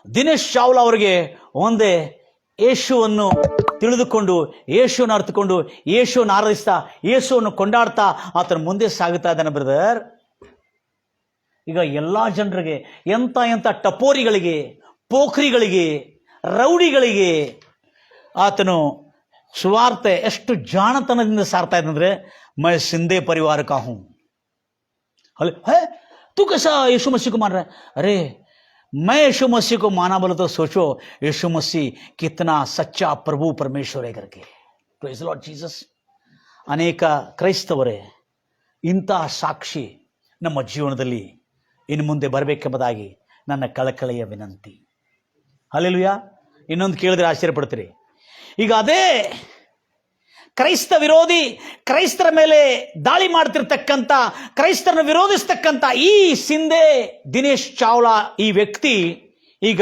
ದಿನೇಶ್ ಚಾವ್ಲಾ ಅವರಿಗೆ ಒಂದೇ ಯೇಸುವನ್ನು ತಿಳಿದುಕೊಂಡು, ಯೇಸುವನ್ನು ಅರ್ಥಕೊಂಡು, ಯೇಸುವನ್ನು ಆರಾಧಿಸ್ತಾ, ಯೇಸುವನ್ನು ಕೊಂಡಾಡ್ತಾ ಆತನ ಮುಂದೆ ಸಾಗುತ್ತಾ ಇದ್ದಾನೆ ಬ್ರದರ್. ಈಗ ಎಲ್ಲ ಜನರಿಗೆ, ಎಂಥ ಟಪೋರಿಗಳಿಗೆ, ಪೋಖ್ರಿಗಳಿಗೆ, ರೌಡಿಗಳಿಗೆ ಆತನು ಸುವಾರ್ತೆ ಎಷ್ಟು ಜಾಣತನದಿಂದ ಸಾರ್ತಾ ಇದ್ದಂದ್ರೆ, ಮೈ ಸಿಂಧೆ ಪರಿವಾರ ಕಾ ಹೂಂ. है तू कैसा यीशु मसीह को मान रहा है? अरे मैं यीशु मसीह को माना बोला तो सोचो यीशु मसीह कितना सच्चा प्रभु परमेश्वर है करके. Praise the Lord Jesus. ಅನೇಕ ಕ್ರೈಸ್ತವರೇ, ಇಂತಹ ಸಾಕ್ಷಿ ನಮ್ಮ ಜೀವನದಲ್ಲಿ ಇನ್ನು ಮುಂದೆ ಬರಬೇಕೆಂಬುದಾಗಿ ನನ್ನ ಕಳಕಳಿಯ ವಿನಂತಿ. ಹಲ್ಲೆಲೂಯಾ. ಇನ್ನೊಂದು ಕೇಳಿದ್ರೆ ಆಶ್ಚರ್ಯಪಡ್ತೀರಿ. ಈಗ ಅದೇ ಕ್ರೈಸ್ತ ವಿರೋಧಿ, ಕ್ರೈಸ್ತರ ಮೇಲೆ ದಾಳಿ ಮಾಡ್ತಿರ್ತಕ್ಕಂಥ, ಕ್ರೈಸ್ತರನ್ನು ವಿರೋಧಿಸ್ತಕ್ಕಂಥ ಈ ಸಿಂಧೆ ದಿನೇಶ್ ಚಾವ್ಲಾ ಈ ವ್ಯಕ್ತಿ ಈಗ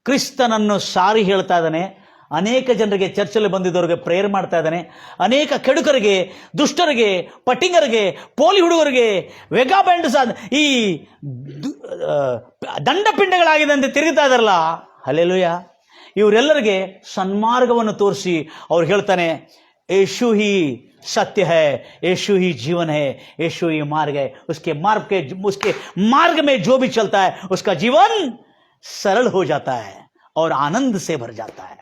ಕ್ರಿಸ್ತನನ್ನು ಸಾರಿ ಹೇಳ್ತಾ ಇದ್ದಾನೆ. ಅನೇಕ ಜನರಿಗೆ, ಚರ್ಚಲ್ಲಿ ಬಂದಿದ್ದವರಿಗೆ ಪ್ರೇಯರ್ ಮಾಡ್ತಾ ಇದ್ದಾನೆ. ಅನೇಕ ಕೆಡುಕರಿಗೆ, ದುಷ್ಟರಿಗೆ, ಪಟಿಂಗರಿಗೆ, ಪೋಲಿ ಹುಡುಗರಿಗೆ, ವೆಗಾ ಬ್ಯಾಂಡ್ಸ್ ಈ ದಂಡಪಿಂಡಗಳಾಗಿದೆ ಅಂತ ತಿರುಗುತ್ತಾ ಇದ್ದಾರಲ್ಲ, ಹಲ್ಲೆಲೂಯಾ, ಇವರೆಲ್ಲರಿಗೆ ಸನ್ಮಾರ್ಗವನ್ನು ತೋರಿಸಿ ಅವ್ರು ಹೇಳ್ತಾನೆ, यीशु ही सत्य है, यीशु ही जीवन है, यीशु ही मार्ग है. उसके मार्ग में जो भी चलता है उसका जीवन सरल हो जाता है और आनंद से भर जाता है.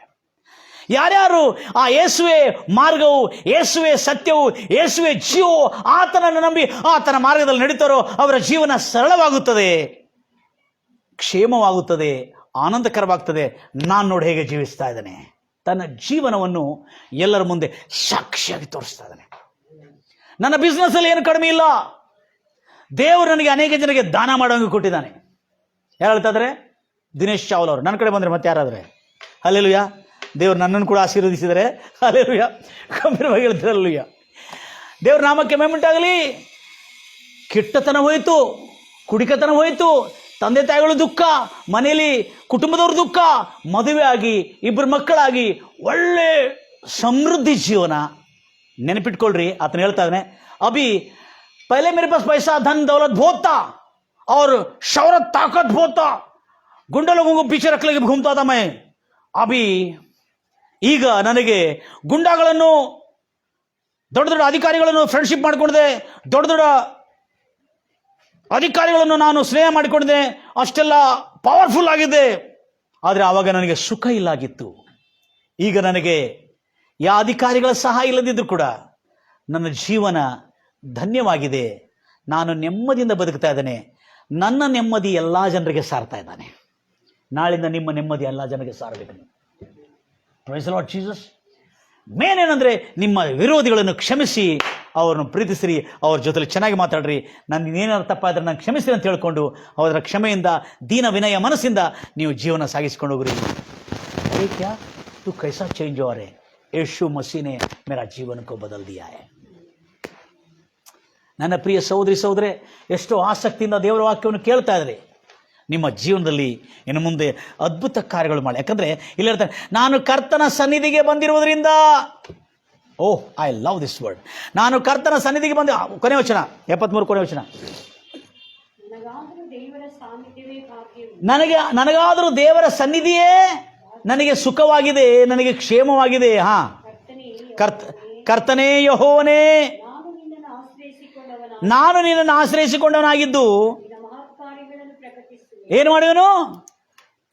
ಯಾರ್ಯಾರು ಆ ಯೇಸುವೆ ಮಾರ್ಗವು, ಯೇಸುವೆ ಸತ್ಯವು, ಯೇಸುವೆ ಜೀವವು, ಆತನನ್ನು ನಂಬಿ ಆತನ ಮಾರ್ಗದಲ್ಲಿ ನಡೀತಾರೋ ಅವರ ಜೀವನ ಸರಳವಾಗುತ್ತದೆ, ಕ್ಷೇಮವಾಗುತ್ತದೆ, ಆನಂದಕರವಾಗ್ತದೆ. ನಾನು ನೋಡಿ ಹೇಗೆ ಜೀವಿಸ್ತಾ ಇದ್ದೇನೆ. ತನ್ನ ಜೀವನವನ್ನು ಎಲ್ಲರ ಮುಂದೆ ಸಾಕ್ಷಿಯಾಗಿ ತೋರಿಸ್ತಾ ಇದ್ದಾನೆ. ನನ್ನ ಬಿಸ್ನೆಸ್ಸಲ್ಲಿ ಏನು ಕಡಿಮೆ ಇಲ್ಲ. ದೇವರು ನನಗೆ ಅನೇಕ ಜನರಿಗೆ ದಾನ ಮಾಡೋಂಗೆ ಕೊಟ್ಟಿದ್ದಾನೆ. ಯಾರು ಹೇಳ್ತಾ ಇದ್ದಾರೆ? ದಿನೇಶ್ ಚಾವ್ಲಾ ಅವರು. ನನ್ನ ಕಡೆ ಬಂದರೆ ಮತ್ತೆ ಯಾರಾದರೆ ಹಲ್ಲೆಲೂಯಾ. ದೇವರು ನನ್ನನ್ನು ಕೂಡ ಆಶೀರ್ವದಿಸಿದರೆ ಹಲ್ಲೆಲೂಯಾ. ಗಂಭೀರವಾಗಿ ಹೇಳ್ತಾರೆ ಹಲ್ಲೆಲೂಯಾ. ದೇವ್ರ ನಾಮಕ್ಕೆ ಮಹಿಮೆಯುಂಟಾಗಲಿ. ಕೆಟ್ಟತನ ಹೋಯಿತು, ಕುಡಿಕತನ ಹೋಯಿತು, ತಂದೆ ತಾಯಿಗಳು ದುಃಖ, ಮನೆಯಲ್ಲಿ ಕುಟುಂಬದವ್ರ ದುಃಖ, ಮದುವೆ ಆಗಿ 2 ಮಕ್ಕಳಾಗಿ ಒಳ್ಳೆ ಸಮೃದ್ಧಿ ಜೀವನ. ನೆನಪಿಟ್ಕೊಳ್ರಿ, ಆತನ ಹೇಳ್ತಾ ಇದ್ದಾನೆ, ಅಭಿ ಪಹಲೆ ಮೇರೆ ಪಾಸ್ ಪೈಸಾ ಧನ್ ದೌಲತ್ ಬಹುತ್ था और शौहरत ताकत बहुत था, गुंडा लोगों को पीछे रख लेके घूमता था मैं. ಅಭಿ ಈಗ ನನಗೆ ಗುಂಡಾಗಳನ್ನು, ದೊಡ್ಡ ದೊಡ್ಡ ಅಧಿಕಾರಿಗಳನ್ನು ಫ್ರೆಂಡ್ಶಿಪ್ ಮಾಡಿಕೊಂಡಿದೆ, ದೊಡ್ಡ ದೊಡ್ಡ ಅಧಿಕಾರಿಗಳನ್ನು ನಾನು ಸ್ನೇಹ ಮಾಡಿಕೊಂಡಿದ್ದೆ, ಅಷ್ಟೆಲ್ಲ ಪವರ್ಫುಲ್ ಆಗಿದೆ. ಆದರೆ ಆವಾಗ ನನಗೆ ಸುಖ ಇಲ್ಲಾಗಿತ್ತು. ಈಗ ನನಗೆ ಯಾವ ಅಧಿಕಾರಿಗಳ ಸಹಾಯ ಇಲ್ಲದಿದ್ದರೂ ಕೂಡ ನನ್ನ ಜೀವನ ಧನ್ಯವಾಗಿದೆ. ನಾನು ನೆಮ್ಮದಿಯಿಂದ ಬದುಕ್ತಾ ಇದ್ದೇನೆ. ನನ್ನ ನೆಮ್ಮದಿ ಎಲ್ಲ ಜನರಿಗೆ ಸಾರ್ತಾ ಇದ್ದಾನೆ. ನಾಳಿಂದ ನಿಮ್ಮ ನೆಮ್ಮದಿ ಎಲ್ಲ ಜನರಿಗೆ ಸಾರಬೇಕು. Praise the Lord Jesus. ಮೇನೇನೆಂದರೆ ನಿಮ್ಮ ವಿರೋಧಿಗಳನ್ನು ಕ್ಷಮಿಸಿ, ಅವ್ರನ್ನು ಪ್ರೀತಿಸಿರಿ, ಅವ್ರ ಜೊತೆಲಿ ಚೆನ್ನಾಗಿ ಮಾತಾಡ್ರಿ. ನನ್ನ ಏನಾದ್ರು ತಪ್ಪಾದ್ರೆ ನಾನು ಕ್ಷಮಿಸಿರಿ ಅಂತ ಹೇಳ್ಕೊಂಡು ಅವರ ಕ್ಷಮೆಯಿಂದ, ದೀನ ವಿನಯ ಮನಸ್ಸಿಂದ ನೀವು ಜೀವನ ಸಾಗಿಸ್ಕೊಂಡು ಹೋಗ್ರಿ. ಕ್ಯಾ ತು ಕೈಸಾ ಚೇಂಜ್ हो रहे, ಯೇಸು ಮಸೀನೆ ಮೇರಾ ಜೀವನ ಕೋ ಬದಲ್ ದಿಯಾ ಹೈ. ನನ್ನ ಪ್ರಿಯ ಸಹೋದರಿ ಸಹೋದರೇ, ಎಷ್ಟೋ ಆಸಕ್ತಿಯಿಂದ ದೇವರ ವಾಕ್ಯವನ್ನು ಕೇಳ್ತಾ ಇದ್ರಿ. ನಿಮ್ಮ ಜೀವನದಲ್ಲಿ ಇನ್ನು ಮುಂದೆ ಅದ್ಭುತ ಕಾರ್ಯಗಳು ಮಾಡಿ. ಯಾಕಂದರೆ ಇಲ್ಲಿ ಹೇಳ್ತಾರೆ, ನಾನು ಕರ್ತನ ಸನ್ನಿಧಿಗೆ ಬಂದಿರುವುದರಿಂದ. ಓಹ್, ಐ ಲವ್ ದಿಸ್ ವರ್ಡ್. ನಾನು ಕರ್ತನ ಸನ್ನಿಧಿಗೆ ಬಂದ, ಕೊನೆ ವಚನ 73 ಕೊನೆ ವಚನ. ನನಗಾದರೂ ದೇವರ ಸನ್ನಿಧಿಯೇ ನನಗೆ ಸುಖವಾಗಿದೆ, ನನಗೆ ಕ್ಷೇಮವಾಗಿದೆ. ಹಾ, ಕರ್ತನೇ ಯೆಹೋವನೇ, ನಾನು ನಿನ್ನನ್ನು ಆಶ್ರಯಿಸಿಕೊಂಡವನಾಗಿದ್ದು ಏನು ಮಾಡುವನು?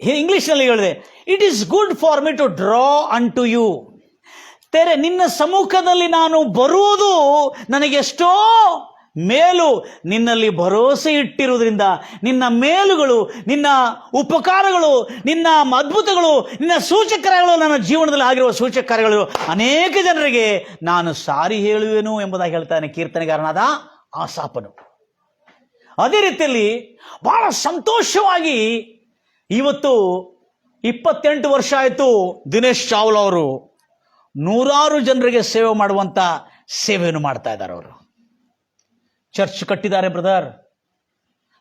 ಇಂಗ್ಲಿಷ್ನಲ್ಲಿ ಹೇಳಿದೆ, it is good for me to draw unto you. ನಿನ್ನ ಸಮ್ಮುಖದಲ್ಲಿ ನಾನು ಬರುವುದು ನನಗೆಷ್ಟೋ ಮೇಲು. ನಿನ್ನಲ್ಲಿ ಭರವಸೆ ಇಟ್ಟಿರುವುದರಿಂದ ನಿನ್ನ ಮೇಲುಗಳು, ನಿನ್ನ ಉಪಕಾರಗಳು, ನಿನ್ನ ಅದ್ಭುತಗಳು, ನಿನ್ನ ಸೂಚಕಗಳು, ನನ್ನ ಜೀವನದಲ್ಲಿ ಆಗಿರುವ ಸೂಚಕಗಳು ಅನೇಕ ಜನರಿಗೆ ನಾನು ಸಾರಿ ಹೇಳುವೆನು ಎಂಬುದಾಗಿ ಹೇಳ್ತಾನೆ ಕೀರ್ತನೆಗಾರನಾದ ಆಸಾಫನು. ಅದೇ ರೀತಿಯಲ್ಲಿ ಬಹಳ ಸಂತೋಷವಾಗಿ ಇವತ್ತು 28 ವರ್ಷ ಆಯಿತು ದಿನೇಶ್ ಚಾವ್ಲಾ ಅವರು ನೂರಾರು ಜನರಿಗೆ ಸೇವೆ ಮಾಡುವಂಥ ಸೇವೆಯನ್ನು ಮಾಡ್ತಾ ಇದ್ದಾರೆ. ಅವರು ಚರ್ಚ್ ಕಟ್ಟಿದ್ದಾರೆ ಬ್ರದರ್,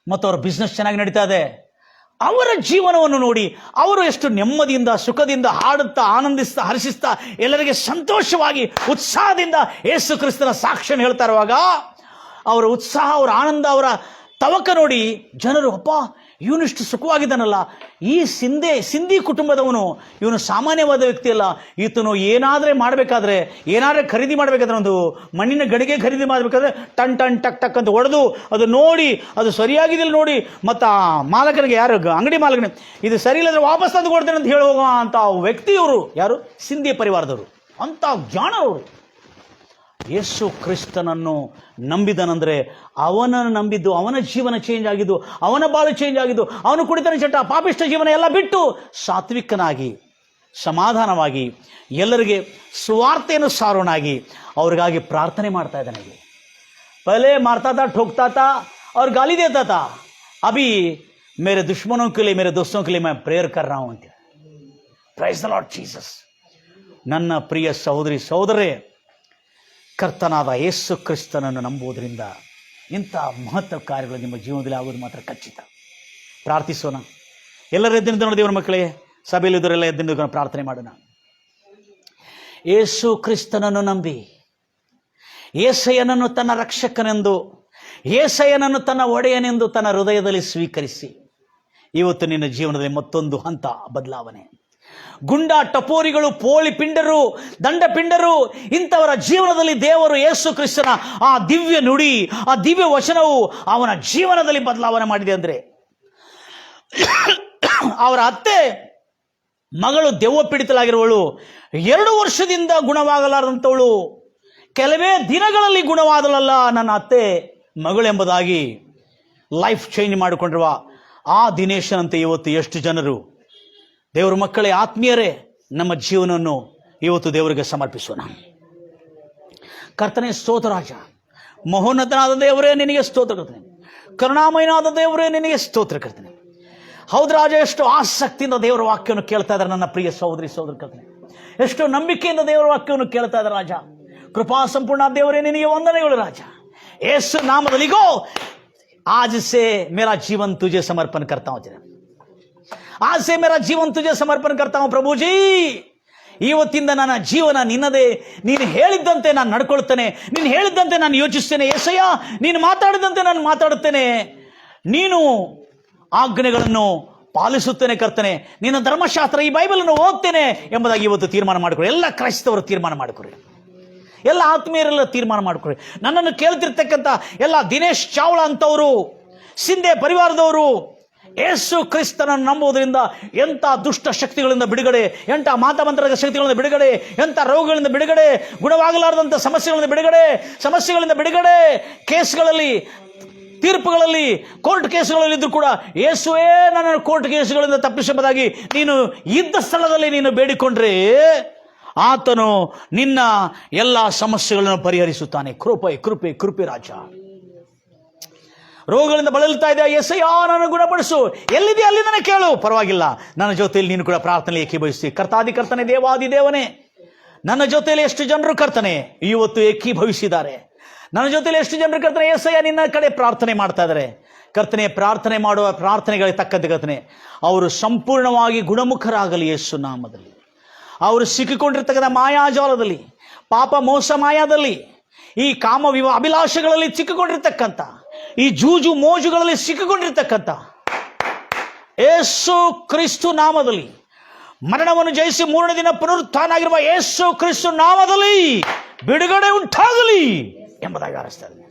ಮತ್ತು ಅವರ ಬಿಸ್ನೆಸ್ ಚೆನ್ನಾಗಿ ನಡೀತಾ ಇದೆ. ಅವರ ಜೀವನವನ್ನು ನೋಡಿ ಅವರು ಎಷ್ಟು ನೆಮ್ಮದಿಯಿಂದ, ಸುಖದಿಂದ, ಹಾಡುತ್ತಾ, ಆನಂದಿಸ್ತಾ, ಹರ್ಷಿಸ್ತಾ, ಎಲ್ಲರಿಗೆ ಸಂತೋಷವಾಗಿ, ಉತ್ಸಾಹದಿಂದ ಯೇಸು ಕ್ರಿಸ್ತನ ಸಾಕ್ಷಿಯನ್ನು ಹೇಳ್ತಾ ಇರುವಾಗ ಅವರ ಉತ್ಸಾಹ, ಅವರ ಆನಂದ, ಅವರ ತವಕ ನೋಡಿ ಜನರು, ಅಪ್ಪ ಇವನಿಷ್ಟು ಸುಖವಾಗಿದ್ದಾನಲ್ಲ, ಈ ಸಿಂಧಿ ಕುಟುಂಬದವನು, ಇವನು ಸಾಮಾನ್ಯವಾದ ವ್ಯಕ್ತಿ ಅಲ್ಲ, ಈತನು ಏನಾದರೆ ಮಾಡಬೇಕಾದ್ರೆ, ಏನಾದರೆ ಖರೀದಿ ಮಾಡಬೇಕಾದ್ರೆ, ಒಂದು ಮಣ್ಣಿನ ಗಡಿಗೆ ಖರೀದಿ ಮಾಡಬೇಕಾದ್ರೆ ಟನ್ ಟನ್ ಟಕ್ ಟಕ್ ಅಂತ ಹೊಡೆದು ಅದು ನೋಡಿ, ಅದು ಸರಿಯಾಗಿದ್ದಿಲ್ಲ ನೋಡಿ, ಮತ್ತು ಆ ಮಾಲಕನಿಗೆ, ಯಾರು ಅಂಗಡಿ ಮಾಲಕನಿಗೆ, ಇದು ಸರಿ ಇಲ್ಲದ್ರೆ ವಾಪಸ್ ತಂದು ಕೊಡ್ತೇನೆ ಅಂತ ಹೇಳುವ ಅಂತ ವ್ಯಕ್ತಿಯವರು ಯಾರು? ಸಿಂಧಿ ಪರಿವಾರದವರು. ಅಂಥ ಜ್ಞಾನವರು. ಯೇಸು ಕ್ರಿಸ್ತನನ್ನು ನಂಬಿದನಂದರೆ ಅವನನ್ನು ನಂಬಿದ್ದು, ಅವನ ಜೀವನ ಚೇಂಜ್ ಆಗಿದ್ದು, ಅವನ ಬಾಳು ಚೇಂಜ್ ಆಗಿದ್ದು, ಅವನು ಕುಡಿತನ ಚಟ, ಪಾಪಿಷ್ಟ ಜೀವನ ಎಲ್ಲ ಬಿಟ್ಟು ಸಾತ್ವಿಕನಾಗಿ, ಸಮಾಧಾನವಾಗಿ, ಎಲ್ಲರಿಗೆ ಸ್ವಾರ್ಥೆಯನ್ನು ಸಾರೋನಾಗಿ ಅವ್ರಿಗಾಗಿ ಪ್ರಾರ್ಥನೆ ಮಾಡ್ತಾ ಇದ್ದಾನೆ. ಪಹಲೆ ಮಾರ್ತಾ था, ठोकता था और गाली देता था, अभी मेरे दुश्मनों के लिए, मेरे दोस्तों के लिए मैं प्रेयर कर रहा हूं ಅಂತ. Praise the Lord Jesus. ನನ್ನ ಪ್ರಿಯ ಸಹೋದರಿ ಸಹೋದರರೇ, ಕರ್ತನಾದ ಯೇಸು ಕ್ರಿಸ್ತನನ್ನು ನಂಬುವುದರಿಂದ ಇಂಥ ಮಹತ್ವ ಕಾರ್ಯಗಳು ನಿಮ್ಮ ಜೀವನದಲ್ಲಿ ಆಗೋದು ಮಾತ್ರ ಖಚಿತ. ಪ್ರಾರ್ಥಿಸೋಣ. ಎಲ್ಲರೂ ಎದ್ದಿನ ದೇವರ ಮಕ್ಕಳೇ, ಸಭೆಯಲ್ಲಿದ್ದವರೆಲ್ಲ ಎದ್ದಿನ ಪ್ರಾರ್ಥನೆ ಮಾಡೋಣ. ಯೇಸು ಕ್ರಿಸ್ತನನ್ನು ನಂಬಿ, ಯೇಸಯ್ಯನನ್ನು ತನ್ನ ರಕ್ಷಕನೆಂದು, ಯೇಸಯ್ಯನನ್ನು ತನ್ನ ಒಡೆಯನೆಂದು ತನ್ನ ಹೃದಯದಲ್ಲಿ ಸ್ವೀಕರಿಸಿ, ಇವತ್ತು ನಿನ್ನ ಜೀವನದಲ್ಲಿ ಮತ್ತೊಂದು ಹಂತ ಬದಲಾವಣೆ. ಗುಂಡ, ಟಪೋರಿಗಳು, ಪೋಳಿ ಪಿಂಡರು, ದಂಡ ಪಿಂಡರು, ಇಂಥವರ ಜೀವನದಲ್ಲಿ ದೇವರು ಯೇಸು ಕ್ರಿಸ್ತನ ಆ ದಿವ್ಯ ನುಡಿ, ಆ ದಿವ್ಯ ವಚನವು ಅವನ ಜೀವನದಲ್ಲಿ ಬದಲಾವಣೆ ಮಾಡಿದೆ. ಅಂದರೆ ಅವರ ಅತ್ತೆ ಮಗಳು ದೆವ್ವ ಪೀಡಿತಲಾಗಿರುವಳು, 2 ವರ್ಷದಿಂದ ಗುಣವಾಗಲಾರದಂಥವಳು, ಕೆಲವೇ ದಿನಗಳಲ್ಲಿ ಗುಣವಾದಳಲ್ಲ ನನ್ನ ಅತ್ತೆ ಮಗಳೆಂಬುದಾಗಿ ಲೈಫ್ ಚೇಂಜ್ ಮಾಡಿಕೊಂಡಿರುವ ಆ ದಿನೇಶನಂತೆ ಇವತ್ತು ಎಷ್ಟು ಜನರು. ದೇವರ ಮಕ್ಕಳೇ, ಆತ್ಮೀಯರೇ, ನಮ್ಮ ಜೀವನವನ್ನು ಇವತ್ತು ದೇವರಿಗೆ ಸಮರ್ಪಿಸೋಣ. ಕರ್ತನೇ ಸ್ತೋತ್ರ ರಾಜ, ಮಹೋನ್ನತನಾದ ದೇವರೇ ನಿನಗೆ ಸ್ತೋತ್ರ ಕರ್ತನೆ, ಕರುಣಾಮಯನಾದ ದೇವರೇ ನಿನಗೆ ಸ್ತೋತ್ರ ಕರ್ತನೆ. ಹೌದು ರಾಜ, ಎಷ್ಟು ಆಸಕ್ತಿಯಿಂದ ದೇವರ ವಾಕ್ಯವನ್ನು ಕೇಳ್ತಾ ಇದ್ದಾರೆ ನನ್ನ ಪ್ರಿಯ ಸಹೋದರಿ ಸಹೋದರ ಕರ್ತನೆ. ಎಷ್ಟು ನಂಬಿಕೆಯಿಂದ ದೇವರ ವಾಕ್ಯವನ್ನು ಕೇಳ್ತಾ ಇದ್ದಾರೆ ರಾಜ. ಕೃಪಾ ಸಂಪೂರ್ಣ ದೇವರೇ ನಿನಗೆ ವಂದನೆಗಳು ರಾಜ. ಯೇಸು ನಾಮದಲ್ಲಿ ಗೋ आज से मेरा जीवन तुझे समर्पण करता हूं. आज से मेरा जीवन तुझे समर्पण करता हूं प्रभु जी. ಇವತ್ತಿಂದ ನನ್ನ ಜೀವನ ನಿನ್ನದೇ. ನೀನು ಹೇಳಿದ್ದಂತೆ ನಾನು ನಡ್ಕೊಳ್ತೇನೆ, ನೀನು ಹೇಳಿದ್ದಂತೆ ನಾನು ಯೋಚಿಸ್ತೇನೆ. ಯೇಸಯ್ಯ, ನೀನು ಮಾತಾಡಿದಂತೆ ನಾನು ಮಾತಾಡುತ್ತೇನೆ, ನೀನು ಆಜ್ಞೆಗಳನ್ನು ಪಾಲಿಸುತ್ತೇನೆ ಕರ್ತನೆ, ನಿನ್ನ ಧರ್ಮಶಾಸ್ತ್ರ ಈ ಬೈಬಲನ್ನು ಓದ್ತೇನೆ ಎಂಬುದಾಗಿ ಇವತ್ತು ತೀರ್ಮಾನ ಮಾಡಿಕೊಳ್ಳಿ. ಎಲ್ಲ ಕ್ರೈಸ್ತವರು ತೀರ್ಮಾನ ಮಾಡಿಕೊಳ್ಳಿ, ಎಲ್ಲ ಆತ್ಮೀಯರೆಲ್ಲ ತೀರ್ಮಾನ ಮಾಡಿಕೊಳ್ಳಿ. ನನ್ನನ್ನು ಕೇಳ್ತಿರ್ತಕ್ಕಂಥ ಎಲ್ಲ ದಿನೇಶ್ ಚಾವ್ಲಾ ಅಂತವರು, ಸಿಂಧೆ ಪರಿವಾರದವರು, ಯೇಸು ಕ್ರಿಸ್ತನನ್ನು ನಂಬುವುದರಿಂದ ಎಂಥ ದುಷ್ಟ ಶಕ್ತಿಗಳಿಂದ ಬಿಡುಗಡೆ, ಎಂಥ ಮಾತಮಂತ್ರದ ಶಕ್ತಿಗಳಿಂದ ಬಿಡುಗಡೆ, ಎಂಥ ರೋಗಗಳಿಂದ ಬಿಡುಗಡೆ, ಗುಣವಾಗಲಾರದಂಥ ಸಮಸ್ಯೆಗಳಿಂದ ಬಿಡುಗಡೆ, ಕೇಸ್ಗಳಲ್ಲಿ, ತೀರ್ಪುಗಳಲ್ಲಿ, ಕೋರ್ಟ್ ಕೇಸುಗಳಲ್ಲಿ ಇದ್ರೂ ಕೂಡ ಯೇಸುವೇ ನನ್ನ ಕೋರ್ಟ್ ಕೇಸುಗಳಿಂದ ತಪ್ಪಿಸಬಹುದಾಗಿ ನೀನು ಇದ್ದ ಸ್ಥಳದಲ್ಲಿ ನೀನು ಬೇಡಿಕೊಂಡ್ರೆ ಆತನು ನಿನ್ನ ಎಲ್ಲ ಸಮಸ್ಯೆಗಳನ್ನು ಪರಿಹರಿಸುತ್ತಾನೆ. ಕೃಪೆ ರಾಜ. ರೋಗಗಳಿಂದ ಬಳಲ್ತಾ ಇದೆ, ಯೆಸಯ್ಯ ನನ್ನ ಗುಣಪಡಿಸು, ಎಲ್ಲಿದೆ ಅಲ್ಲಿ ನನಗೆ ಕೇಳು, ಪರವಾಗಿಲ್ಲ, ನನ್ನ ಜೊತೆಯಲ್ಲಿ ನೀನು ಕೂಡ ಪ್ರಾರ್ಥನೆ ಏಕೀಭವಿಸಿ. ಕರ್ತಾದಿ ದೇವಾದಿ ದೇವನೇ, ನನ್ನ ಜೊತೆಯಲ್ಲಿ ಎಷ್ಟು ಜನರು ಕರ್ತನೆ ಇವತ್ತು ಏಕೀಭವಿಸಿದ್ದಾರೆ. ನನ್ನ ಜೊತೆಯಲ್ಲಿ ಎಷ್ಟು ಜನರು ಕರ್ತನೆ ಯೆಸಯ್ಯ ನಿನ್ನ ಕಡೆ ಪ್ರಾರ್ಥನೆ ಮಾಡ್ತಾ ಇದ್ದಾರೆ. ಕರ್ತನೆ, ಪ್ರಾರ್ಥನೆ ಮಾಡುವ ಪ್ರಾರ್ಥನೆಗಳಿಗೆ ತಕ್ಕಂತೆ ಕರ್ತನೆ ಅವರು ಸಂಪೂರ್ಣವಾಗಿ ಗುಣಮುಖರಾಗಲಿ ಯೇಸು ನಾಮದಲ್ಲಿ. ಅವರು ಸಿಕ್ಕಿಕೊಂಡಿರ್ತಕ್ಕಂಥ ಮಾಯಾಜಾಲದಲ್ಲಿ, ಪಾಪ ಮೋಸ ಮಾಯಾದಲ್ಲಿ, ಈ ಕಾಮ ಅಭಿಲಾಷೆಗಳಲ್ಲಿ ಸಿಕ್ಕಿಕೊಂಡಿರ್ತಕ್ಕಂಥ, ಈ ಜೂಜು ಮೋಜುಗಳಲ್ಲಿ ಸಿಕ್ಕಿಕೊಂಡಿರ್ತಕ್ಕಂಥ ಯೇಸು ಕ್ರಿಸ್ತು ನಾಮದಲ್ಲಿ, ಮರಣವನ್ನು ಜಯಿಸಿ ಮೂರನೇ ದಿನ ಪುನರುತ್ಥಾನ ಆಗಿರುವ ಯೇಸು ಕ್ರಿಸ್ತು ನಾಮದಲ್ಲಿ ಬಿಡುಗಡೆ ಉಂಟಾಗಲಿ ಎಂಬುದಾಗಿ ಆರಿಸ್ತಾ ಇದ್ದೇನೆ.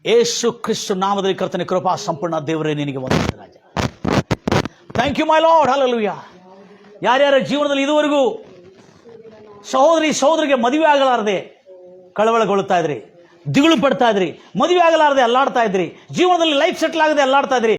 ಯೇಸು ಕ್ರಿಸ್ತು ನಾಮದಲ್ಲಿ ಕರ್ತನೆ ಕೃಪಾ ಸಂಪೂರ್ಣ ದೇವರೇ ನಿನಗೆ ವಂದನೆ ರಾಜ. Thank you my Lord. Hallelujah. ಯಾರ್ಯಾರ ಜೀವನದಲ್ಲಿ ಇದುವರೆಗೂ ಸಹೋದರಿಗೆ ಮದುವೆ ಆಗಲಾರದೆ ಕಳವಳಗೊಳ್ಳುತ್ತಾ ಇದ್ರಿ, ದಿಗುಳು ಪಡ್ತಾ ಇದ್ರಿ, ಮದುವೆ ಆಗಲಾರದೆ ಅಲ್ಲಾಡ್ತಾ ಇದ್ರಿ, ಜೀವನದಲ್ಲಿ ಲೈಫ್ ಸೆಟ್ಲ್ ಆಗದೆ ಅಲ್ಲಾಡ್ತಾ ಇದ್ರಿ,